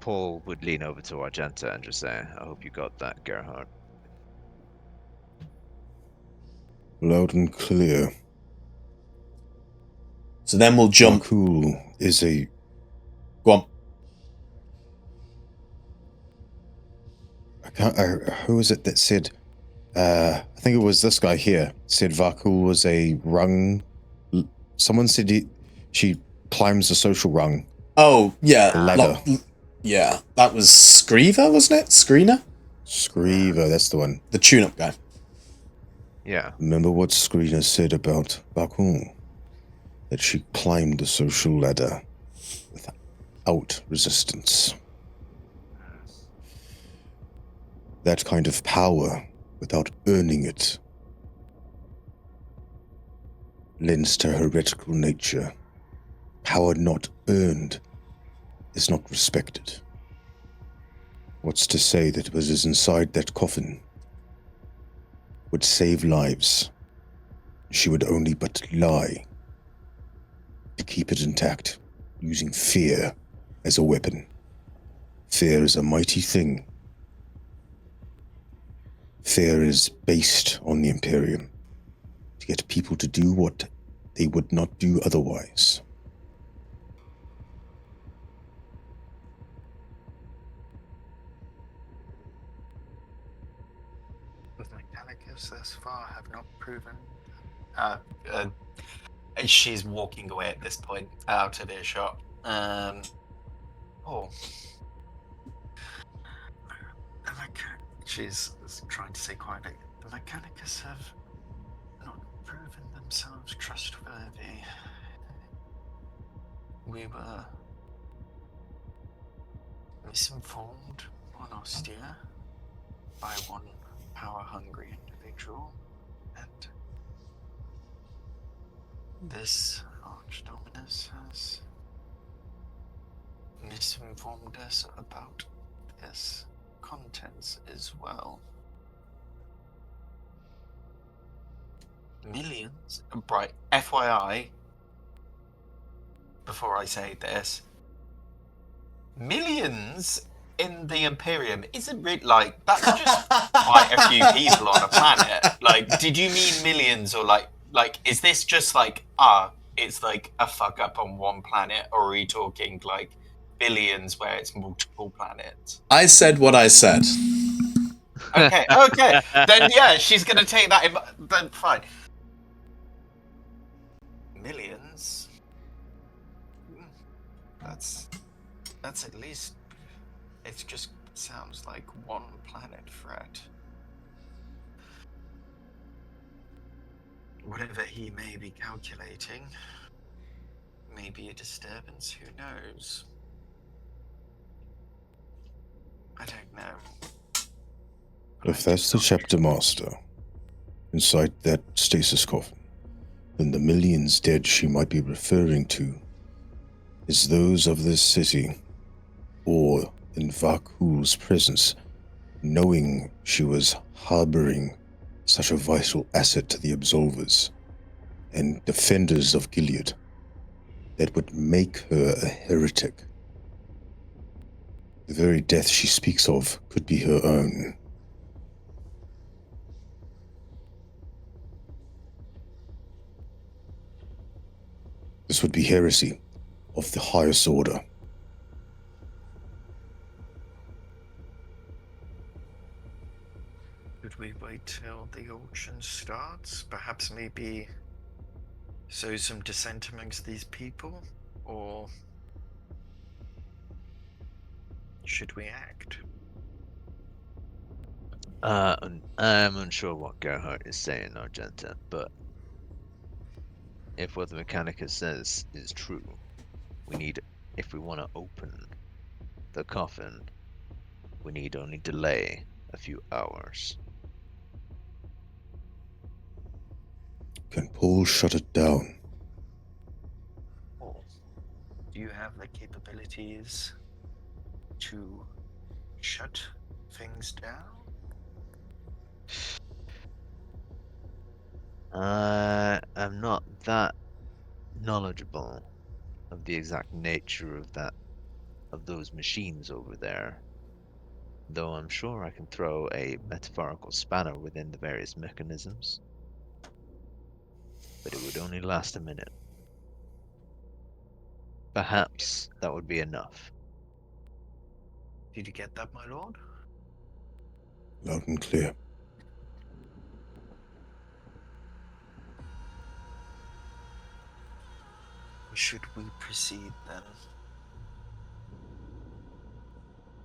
Paul would lean over to Argenta and just say, I hope you got that, Gerhardt. Loud and clear. So then we'll jump. Vakuul is a... Go on. Who was it that said... I think it was this guy here, said Vakuul was a rung... Someone said she climbs the social rung. Oh, yeah. Ladder. Yeah, that was Screever, wasn't it? Screener? Screever, that's the one. The tune-up guy. Yeah. Remember what Screener said about Vakuul? That she climbed the social ladder without resistance. That kind of power, without earning it, lends to heretical nature. Power not earned is not respected. What's to say that what is inside that coffin would save lives? She would only but lie to keep it intact, using fear as a weapon. Fear is a mighty thing. Fear is based on the Imperium to get people to do what they would not do otherwise. The Mechanicus thus far have not proven. She's walking away at this point, out of earshot. She's trying to say quietly. The Mechanicus have not proven themselves trustworthy. We were misinformed on Ostia by one power-hungry individual, and this Archdominus has misinformed us about this contents as well. Millions, right, FYI, before I say this, millions in the Imperium isn't really, like, that's just quite a few people on a planet. Like, did you mean millions, or like, is this just like, it's like a fuck up on one planet, or are you talking like billions where it's multiple planets? I said what I said. Okay, then yeah, she's gonna take that, then fine. Millions? That's at least, it just sounds like one planet threat. Whatever he may be calculating, may be a disturbance, who knows? I don't know. If that's the chapter master inside that stasis coffin, then the millions dead she might be referring to is those of this city, or in Vakuul's presence, knowing she was harboring such a vital asset to the Absolvers and defenders of Gilead that would make her a heretic. The very death she speaks of could be her own. This would be heresy of the highest order. Should we wait till the auction starts? Perhaps maybe sow some dissent amongst these people? Or should we act? I'm unsure what Gerhardt is saying, Argenta, but if what the Mechanicus says is true, we need, if we want to open the coffin, we need only delay a few hours. Can Paul shut it down? Or do you have the capabilities to shut things down? I'm not that knowledgeable of the exact nature of those machines over there. Though I'm sure I can throw a metaphorical spanner within the various mechanisms. But it would only last a minute. Perhaps that would be enough. Did you get that, my lord? Loud and clear. Should we proceed then?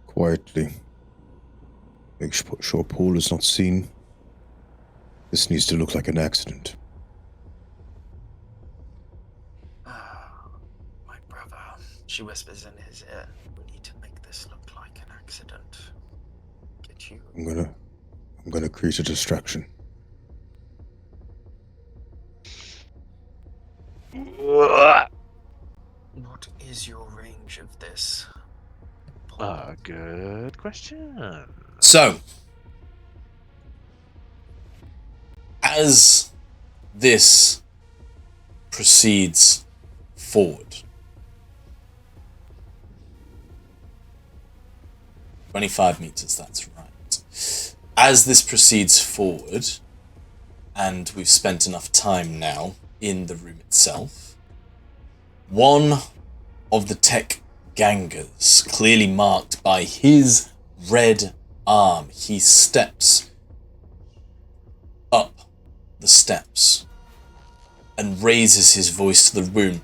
Quietly. Make sure Paul is not seen. This needs to look like an accident. My brother. She whispers in his ear. We need to make this look like an accident. Get you. I'm gonna create a distraction. What is your range of this? Good question. So, as this proceeds forward, 25 meters, that's right. As this proceeds forward, and we've spent enough time now in the room itself, one of the tech gangers, clearly marked by his red arm, he steps up the steps and raises his voice to the room.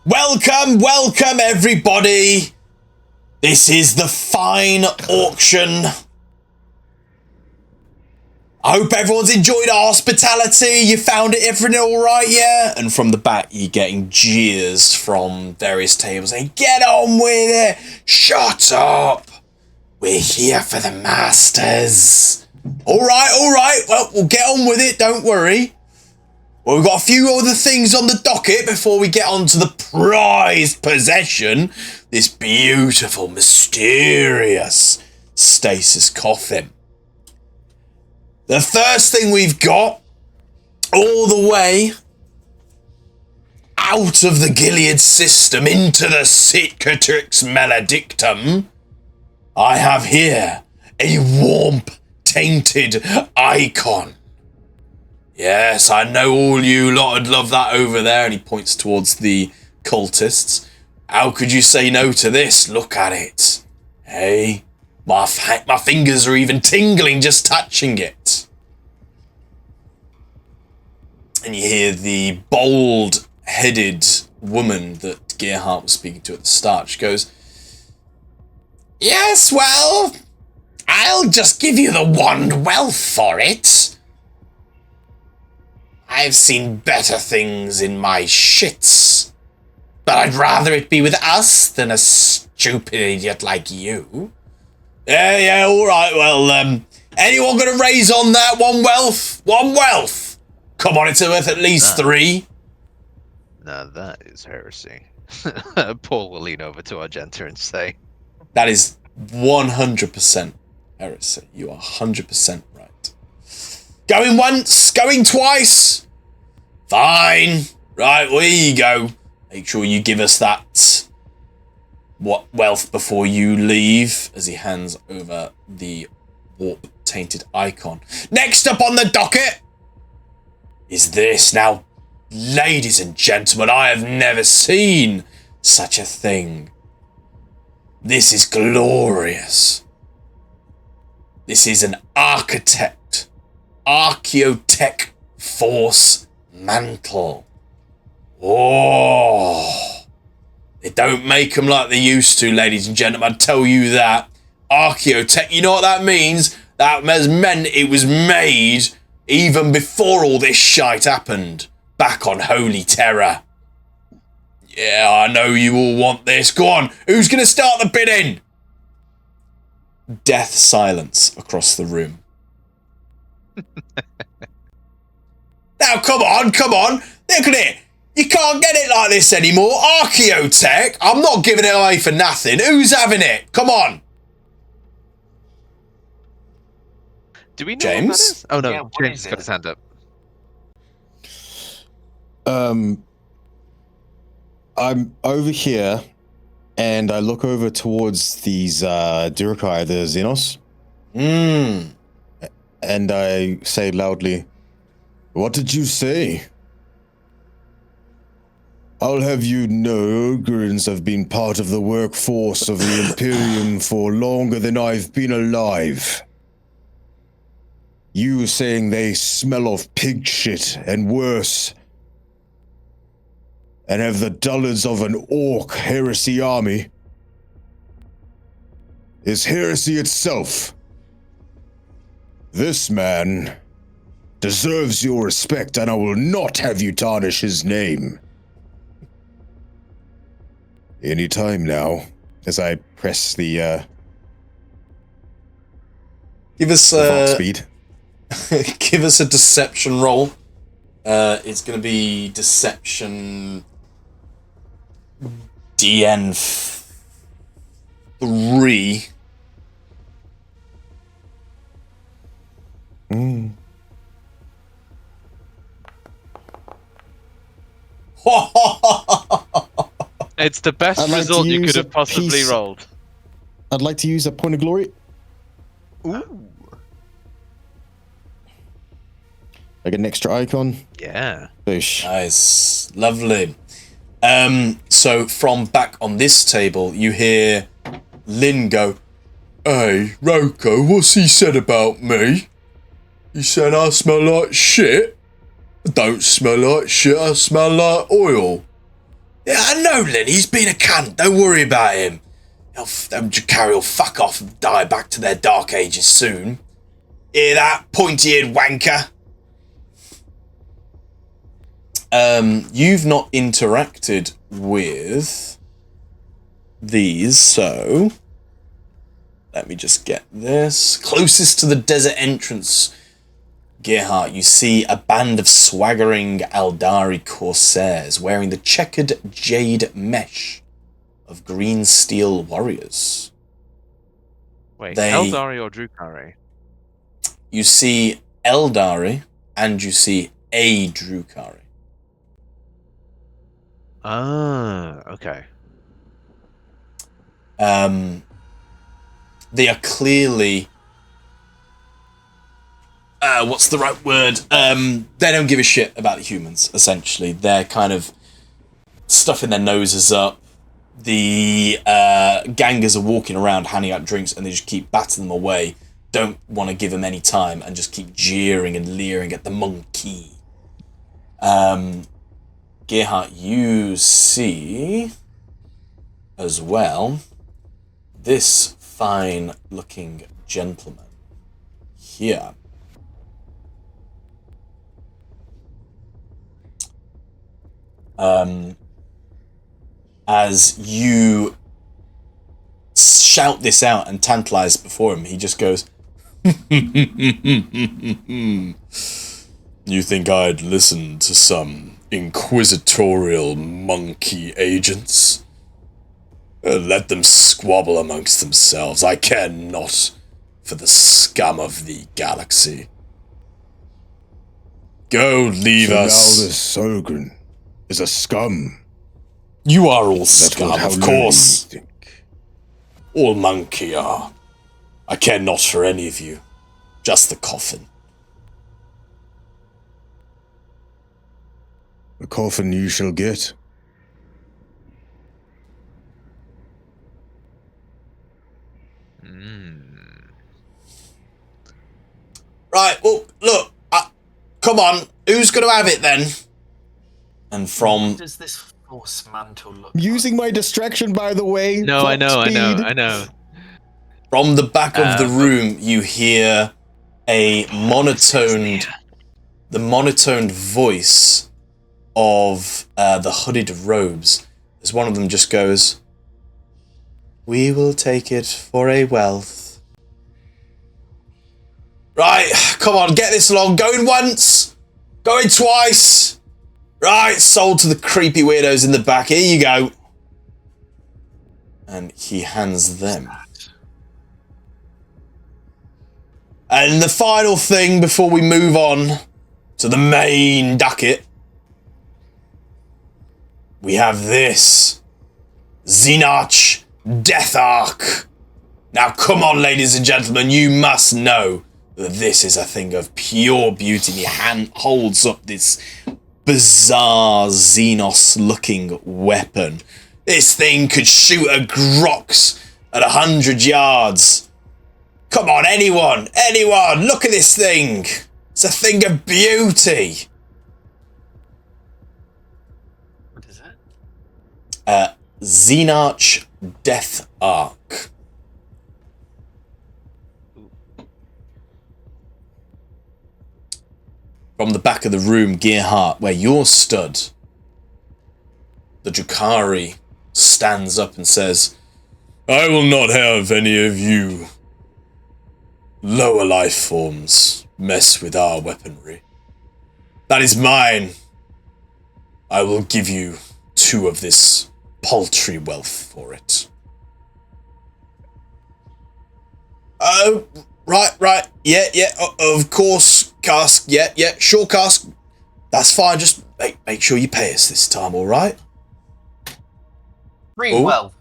Welcome, welcome everybody! This is the fine auction. I hope everyone's enjoyed our hospitality. You found everything all right, yeah? And from the back, you're getting jeers from various tables saying, get on with it. Shut up. We're here for the masters. All right. Well, we'll get on with it. Don't worry. Well, we've got a few other things on the docket before we get on to the prized possession. This beautiful, mysterious Stasis Coffin. The first thing we've got, all the way out of the Gilead system into the Cicatrix Maledictum, I have here a warmth-tainted icon. Yes, I know all you lot would love that over there, and he points towards the cultists. How could you say no to this? Look at it. Hey? My fingers are even tingling just touching it. And you hear the bald-headed woman that Gerhardt was speaking to at the start. She goes, yes, well, I'll just give you the wand wealth for it. I've seen better things in my shits, but I'd rather it be with us than a stupid idiot like you. Yeah, all right. Well, anyone gonna raise on that one wealth? One wealth. Come on, it's worth at least 3. Now that is heresy. Paul will lean over to Argenta and say, that is 100% heresy. You are 100% right. Going once, going twice. Fine. Right, well, here you go. Make sure you give us that wealth before you leave, as he hands over the warp-tainted icon. Next up on the docket is this. Now, ladies and gentlemen, I have never seen such a thing. This is glorious. This is an Archaeotech Force mantle. Oh. They don't make them like they used to, ladies and gentlemen. I tell you that. Archaeotech, you know what that means? That has meant it was made even before all this shite happened. Back on Holy Terror. Yeah, I know you all want this. Go on, who's going to start the bidding? Death silence across the room. Now, come on. Look at it. You can't get it like this anymore. Archaeotech? I'm not giving it away for nothing. Who's having it? Come on. Do we know James? what that is? Oh no, Yeah, what James is has got it? his hand up. I'm over here, and I look over towards these Durukai, the Xenos. And I say loudly, "What did you say? I'll have you know, Ogrins have been part of the workforce of the Imperium for longer than I've been alive. You saying they smell of pig shit and worse, and have the dullards of an orc heresy army, is heresy itself. This man deserves your respect, and I will not have you tarnish his name. Any time now," as I press the Give us Vault speed. give us a deception roll. It's going to be deception DN 3. It's the best I'd like result to you use could have a possibly piece- rolled. I'd like to use a point of glory. Ooh. I get an extra icon. Yeah. Boosh. Nice. Lovely. So from back on this table, you hear Lynn go, "Hey, Roko, what's he said about me? He said I smell like shit. I don't smell like shit, I smell like oil." "Yeah, I know, Lynn, he's been a cunt. Don't worry about him. Jakari will fuck off and die back to their dark ages soon. Hear that, pointy-eared wanker?" You've not interacted with these, so let me just get this. Closest to the desert entrance, Gerhardt, you see a band of swaggering Eldari corsairs wearing the checkered jade mesh of green steel warriors. Wait, They- Eldari or Drukari? You see Eldari and you see a Drukari. Ah, okay. They are clearly what's the right word? They don't give a shit about the humans, essentially. They're kind of stuffing their noses up. The gangers are walking around handing out drinks and they just keep batting them away. Don't want to give them any time and just keep jeering and leering at the monkey. Gerhardt, you see as well this fine-looking gentleman here. As you shout this out and tantalize before him, he just goes, "You think I'd listen to some Inquisitorial monkey agents? Let them squabble amongst themselves. I care not for the scum of the galaxy. Go, leave So now us." this Sogren is a scum. "You are all That's scum, what- how of low you course. think. All monkey are. I care not for any of you. Just the Coffin." The coffin you shall get. Right, well, look, come on, who's going to have it then? And from... What does this force mantle look Using my distraction, by the way. No, I know, Vault speed. I know. From the back of the room, you hear a monotoned voice of the hooded robes. As one of them just goes, "We will take it for a wealth." Right, come on, get this along. Going once, going twice. Right, sold to the creepy weirdos in the back. Here you go. And he hands them. And the final thing before we move on to the main docket, we have this Xenos Death Arc. Now, come on, ladies and gentlemen, you must know that this is a thing of pure beauty. He holds up this bizarre Xenos-looking weapon. This thing could shoot a Grox at 100 yards. Come on, anyone, look at this thing. It's a thing of beauty. What is it? Xenos Death Arc. From the back of the room, Gearhart, where you're stood, the Drukhari stands up and says, I will not have any of you lower life forms mess with our weaponry. That is mine. I will give you 2 of this paltry wealth for it. Right. Yeah, of course, Cask. Yeah, sure, Cask. That's fine, just make sure you pay us this time, alright? Free wealth.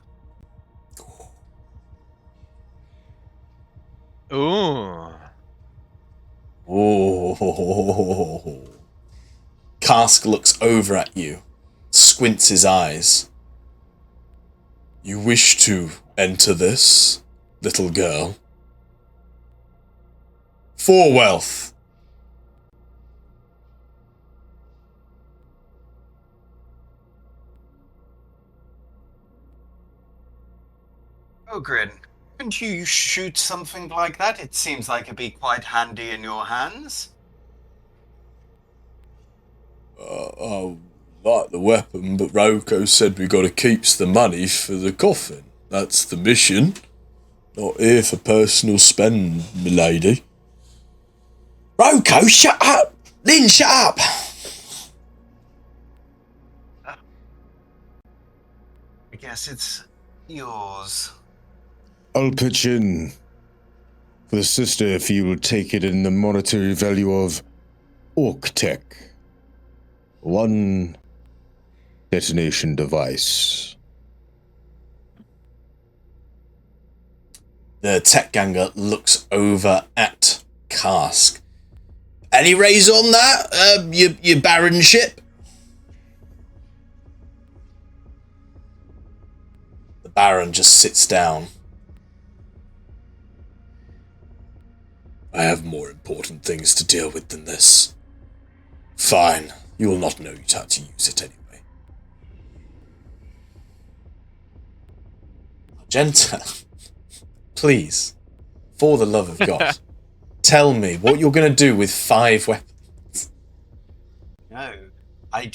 Ooh. Oh. Cask looks over at you, squints his eyes. You wish to enter this, little girl? 4 wealth. Ogrin, couldn't you shoot something like that? It seems like it'd be quite handy in your hands. I like the weapon, but Roko said we gotta keep the money for the coffin. That's the mission. Not here for personal spend, milady. Roko, shut up! Lynn, shut up! I guess it's yours. I'll pitch in for the sister if you will take it in the monetary value of aug-freaks. 1 detonation device. The tech ganger looks over at Cask. Any raise on that, your baronship? The baron just sits down. I have more important things to deal with than this. Fine, you will not know how to use it anyway. Genta, please, for the love of God, tell me what you're going to do with 5 weapons. No, I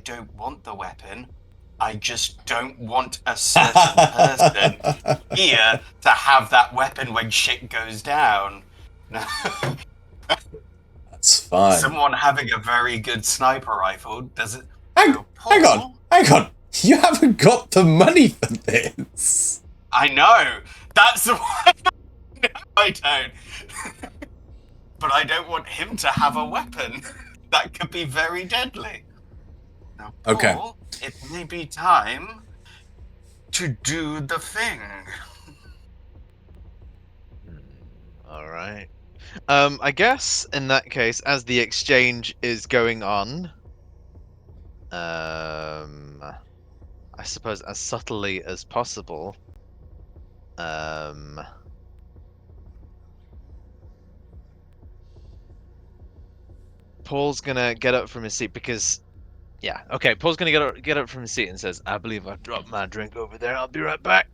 don't want the weapon. I just don't want a certain person here to have that weapon when shit goes down. That's fine. Someone having a very good sniper rifle doesn't. Hang on. You haven't got the money for this. I know. That's the one. No, I don't. But I don't want him to have a weapon that could be very deadly. Now, Okay. Paul, it may be time to do the thing. All right. I guess in that case, as the exchange is going on, I suppose as subtly as possible, Paul's gonna get up from his seat because, yeah, okay. Paul's gonna get up from his seat and says, "I believe I dropped my drink over there. I'll be right back."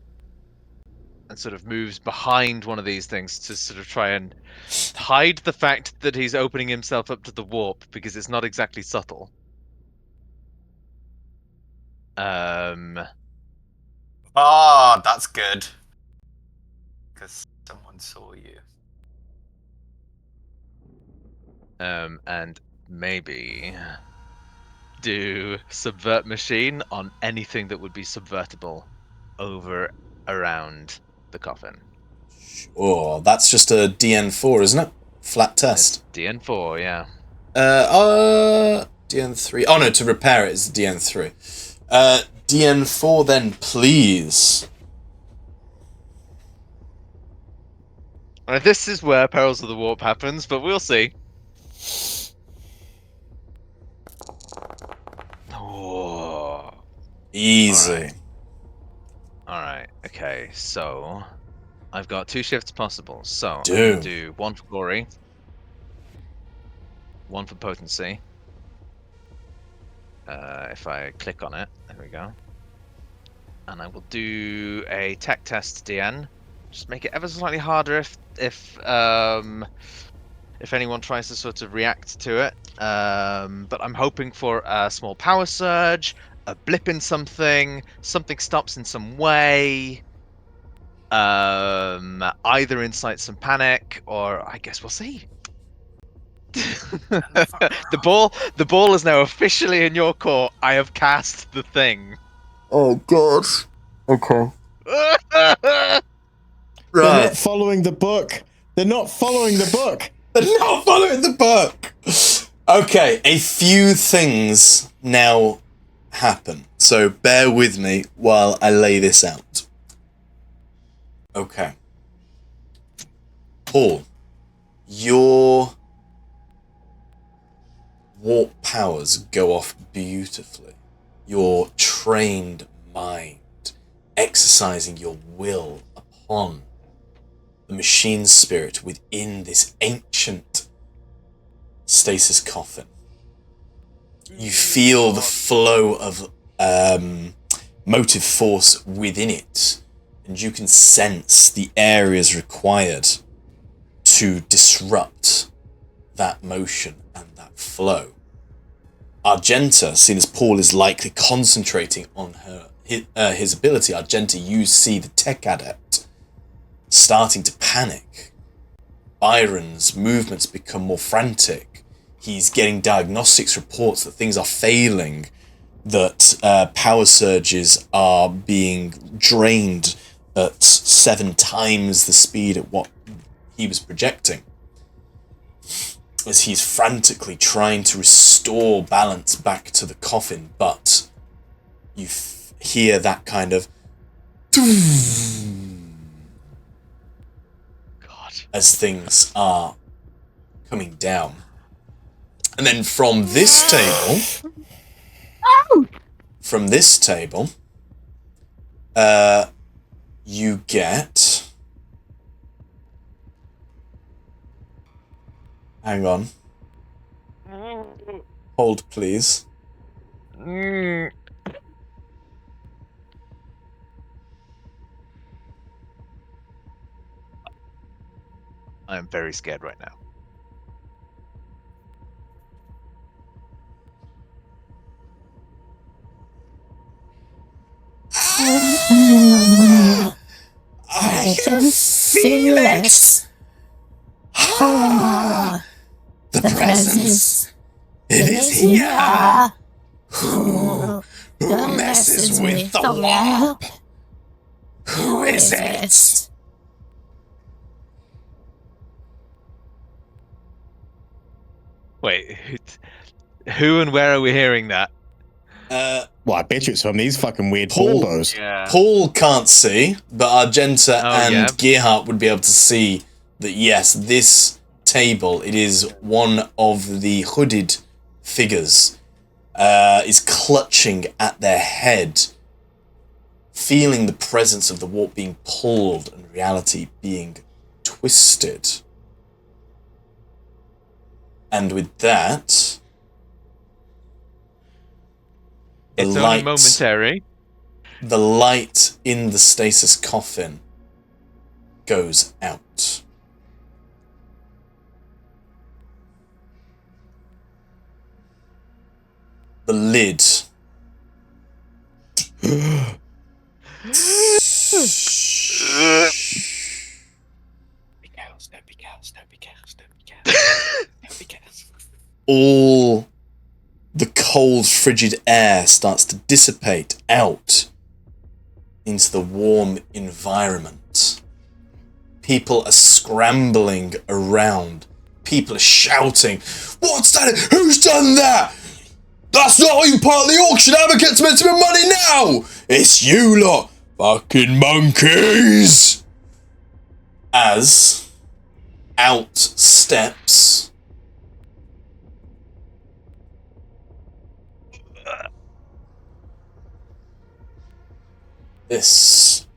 And sort of moves behind one of these things to sort of try and hide the fact that he's opening himself up to the warp because it's not exactly subtle. Ah, that's good. Because someone saw you. And maybe do subvert machine on anything that would be subvertible over around the coffin. Oh, that's just a DN4, isn't it? Flat test. It's DN4, yeah. DN3. Oh no, to repair it is DN3. DN4 then, please. This is where Perils of the Warp happens, but we'll see. Oh. Easy. Alright, okay, so I've got 2 shifts possible. So I'm Do. gonna do 1 for glory, 1 for potency. If I click on it, there we go. And I will do a tech test DN. Just make it ever so slightly harder if anyone tries to sort of react to it. But I'm hoping for a small power surge, a blip in something stops in some way. Either incite some panic, or I guess we'll see. The ball is now officially in your court. I have cast the thing. Oh god. Okay. They're Right. not following the book. They're not following the book. They're not following the book. Okay, a few things now happen. So bear with me while I lay this out. Okay. Paul, your warp powers go off beautifully. Your trained mind exercising your will upon the machine spirit within this ancient stasis coffin. You feel the flow of motive force within it, and you can sense the areas required to disrupt that motion and that flow. Argenta, seeing as Paul is likely concentrating on his ability, Argenta, you see the tech adept starting to panic. Byron's movements become more frantic. He's getting diagnostics reports that things are failing, that power surges are being drained at 7 times the speed at what he was projecting, as he's frantically trying to restore balance back to the coffin. But you hear that kind of as things are coming down. And then from this table, you get, hang on, hold please. I am very scared right now. I can feel it. The presence. It is here. Who messes with the warp? Who is it? Wait, who and where are we hearing that? Well, I bet you it's from these fucking weird Baldos. Yeah. Paul can't see, but Argenta and Gearhart would be able to see that, yes, this table, it is one of the hooded figures, is clutching at their head, feeling the presence of the warp being pulled and reality being twisted. And with that, it's only momentary. The light in the stasis coffin goes out. The lid all the cold, frigid air starts to dissipate out into the warm environment. People are scrambling around. People are shouting, "What's that? Who's done that? That's not even part of the auction. Advocate's meant to be money now. It's you lot, fucking monkeys." As out steps this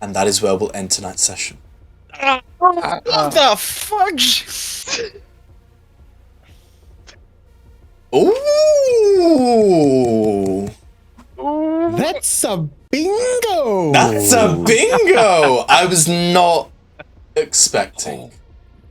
and that is where we'll end tonight's session. What the fuck? Ooh! That's a bingo! That's a bingo! I was not expecting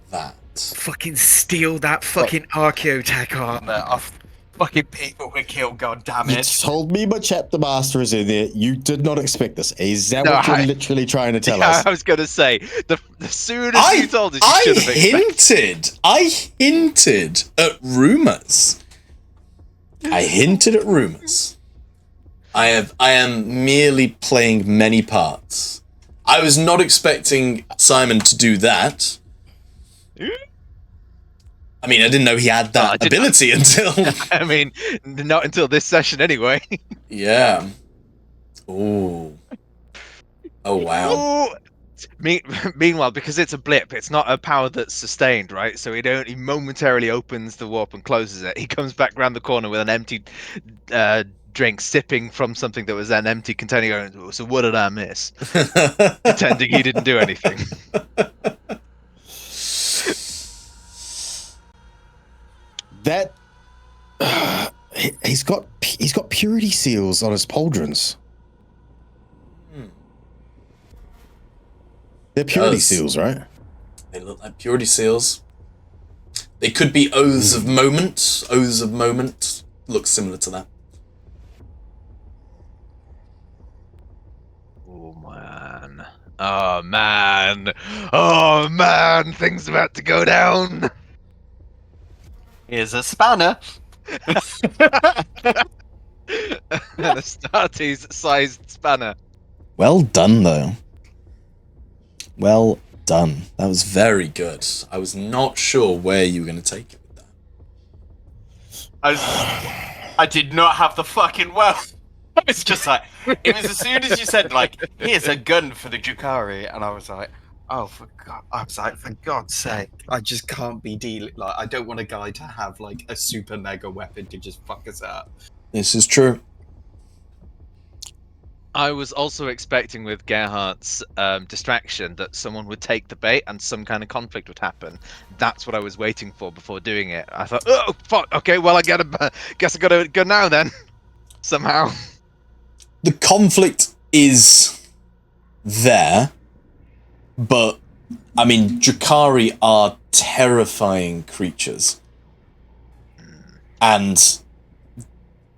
that. Fucking steal that fucking archaeotech armor off fucking people we kill, god damn You it. told me my chapter master is in there. You did not expect this. Is that No, what you're literally trying to tell us? I was going to say, the soon as you told us, you should have expected. I hinted at rumors. I am merely playing many parts. I was not expecting Simon to do that. I mean, I didn't know he had that ability until... I mean, not until this session anyway. Yeah. Ooh. Oh, wow. Ooh. Meanwhile, because it's a blip, it's not a power that's sustained, right? So he momentarily opens the warp and closes it. He comes back around the corner with an empty drink, sipping from something that was an empty container, going, "So what did I miss?" Pretending he didn't do anything. That he's got purity seals on his pauldrons. They're purity seals, right? They look like purity seals. They could be oaths of moment. Oaths of moment look similar to that. Oh man. Oh man. Oh man. Things about to go down. Here's a spanner. A Starties-sized spanner. Well done, though. Well done. That was very good. I was not sure where you were going to take it with that. I did not have the fucking wealth. I was just like, it was as soon as you said, like, here's a gun for the Jukari, and I was like, oh, for God's sake, I just can't be dealing, like, I don't want a guy to have, like, a super mega weapon to just fuck us up. This is true. I was also expecting with Gerhardt's distraction that someone would take the bait and some kind of conflict would happen. That's what I was waiting for before doing it. I thought, oh, fuck, okay, well, guess I gotta go now then. Somehow. The conflict is there, but, I mean, Jukari are terrifying creatures. And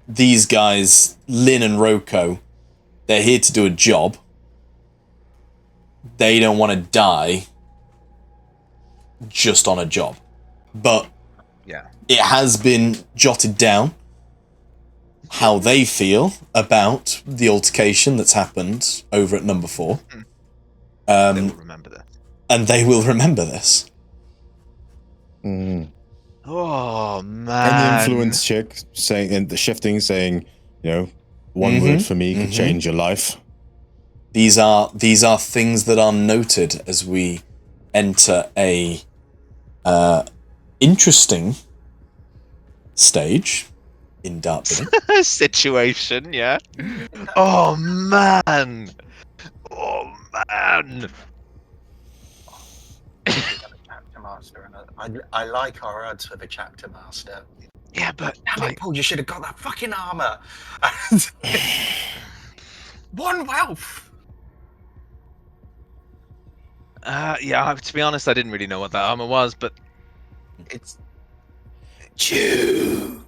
these guys, Lin and Roko, they're here to do a job. They don't want to die just on a job. But yeah, it has been jotted down how they feel about the altercation that's happened over at number 4. They will remember this. And they will remember this. Oh, man. And the influence check saying, and the shifting saying, you know, one word for me could change your life. These are things that are noted as we enter a interesting stage in Dark Bidding. Situation, yeah. Oh man. Oh man. Chapter master, and I like our odds for the chapter master. Yeah, but Damn it, Paul, you should have got that fucking armor. One wealth. Yeah, to be honest, I didn't really know what that armor was, but It's Chew.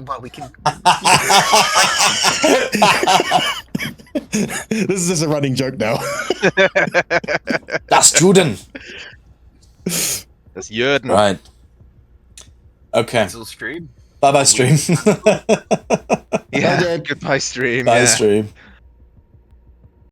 well, we can. This is just a running joke now. That's Juden. That's Jurden. Right. Okay. Still stream. Bye bye stream. Yeah. Goodbye stream. Bye yeah. Stream.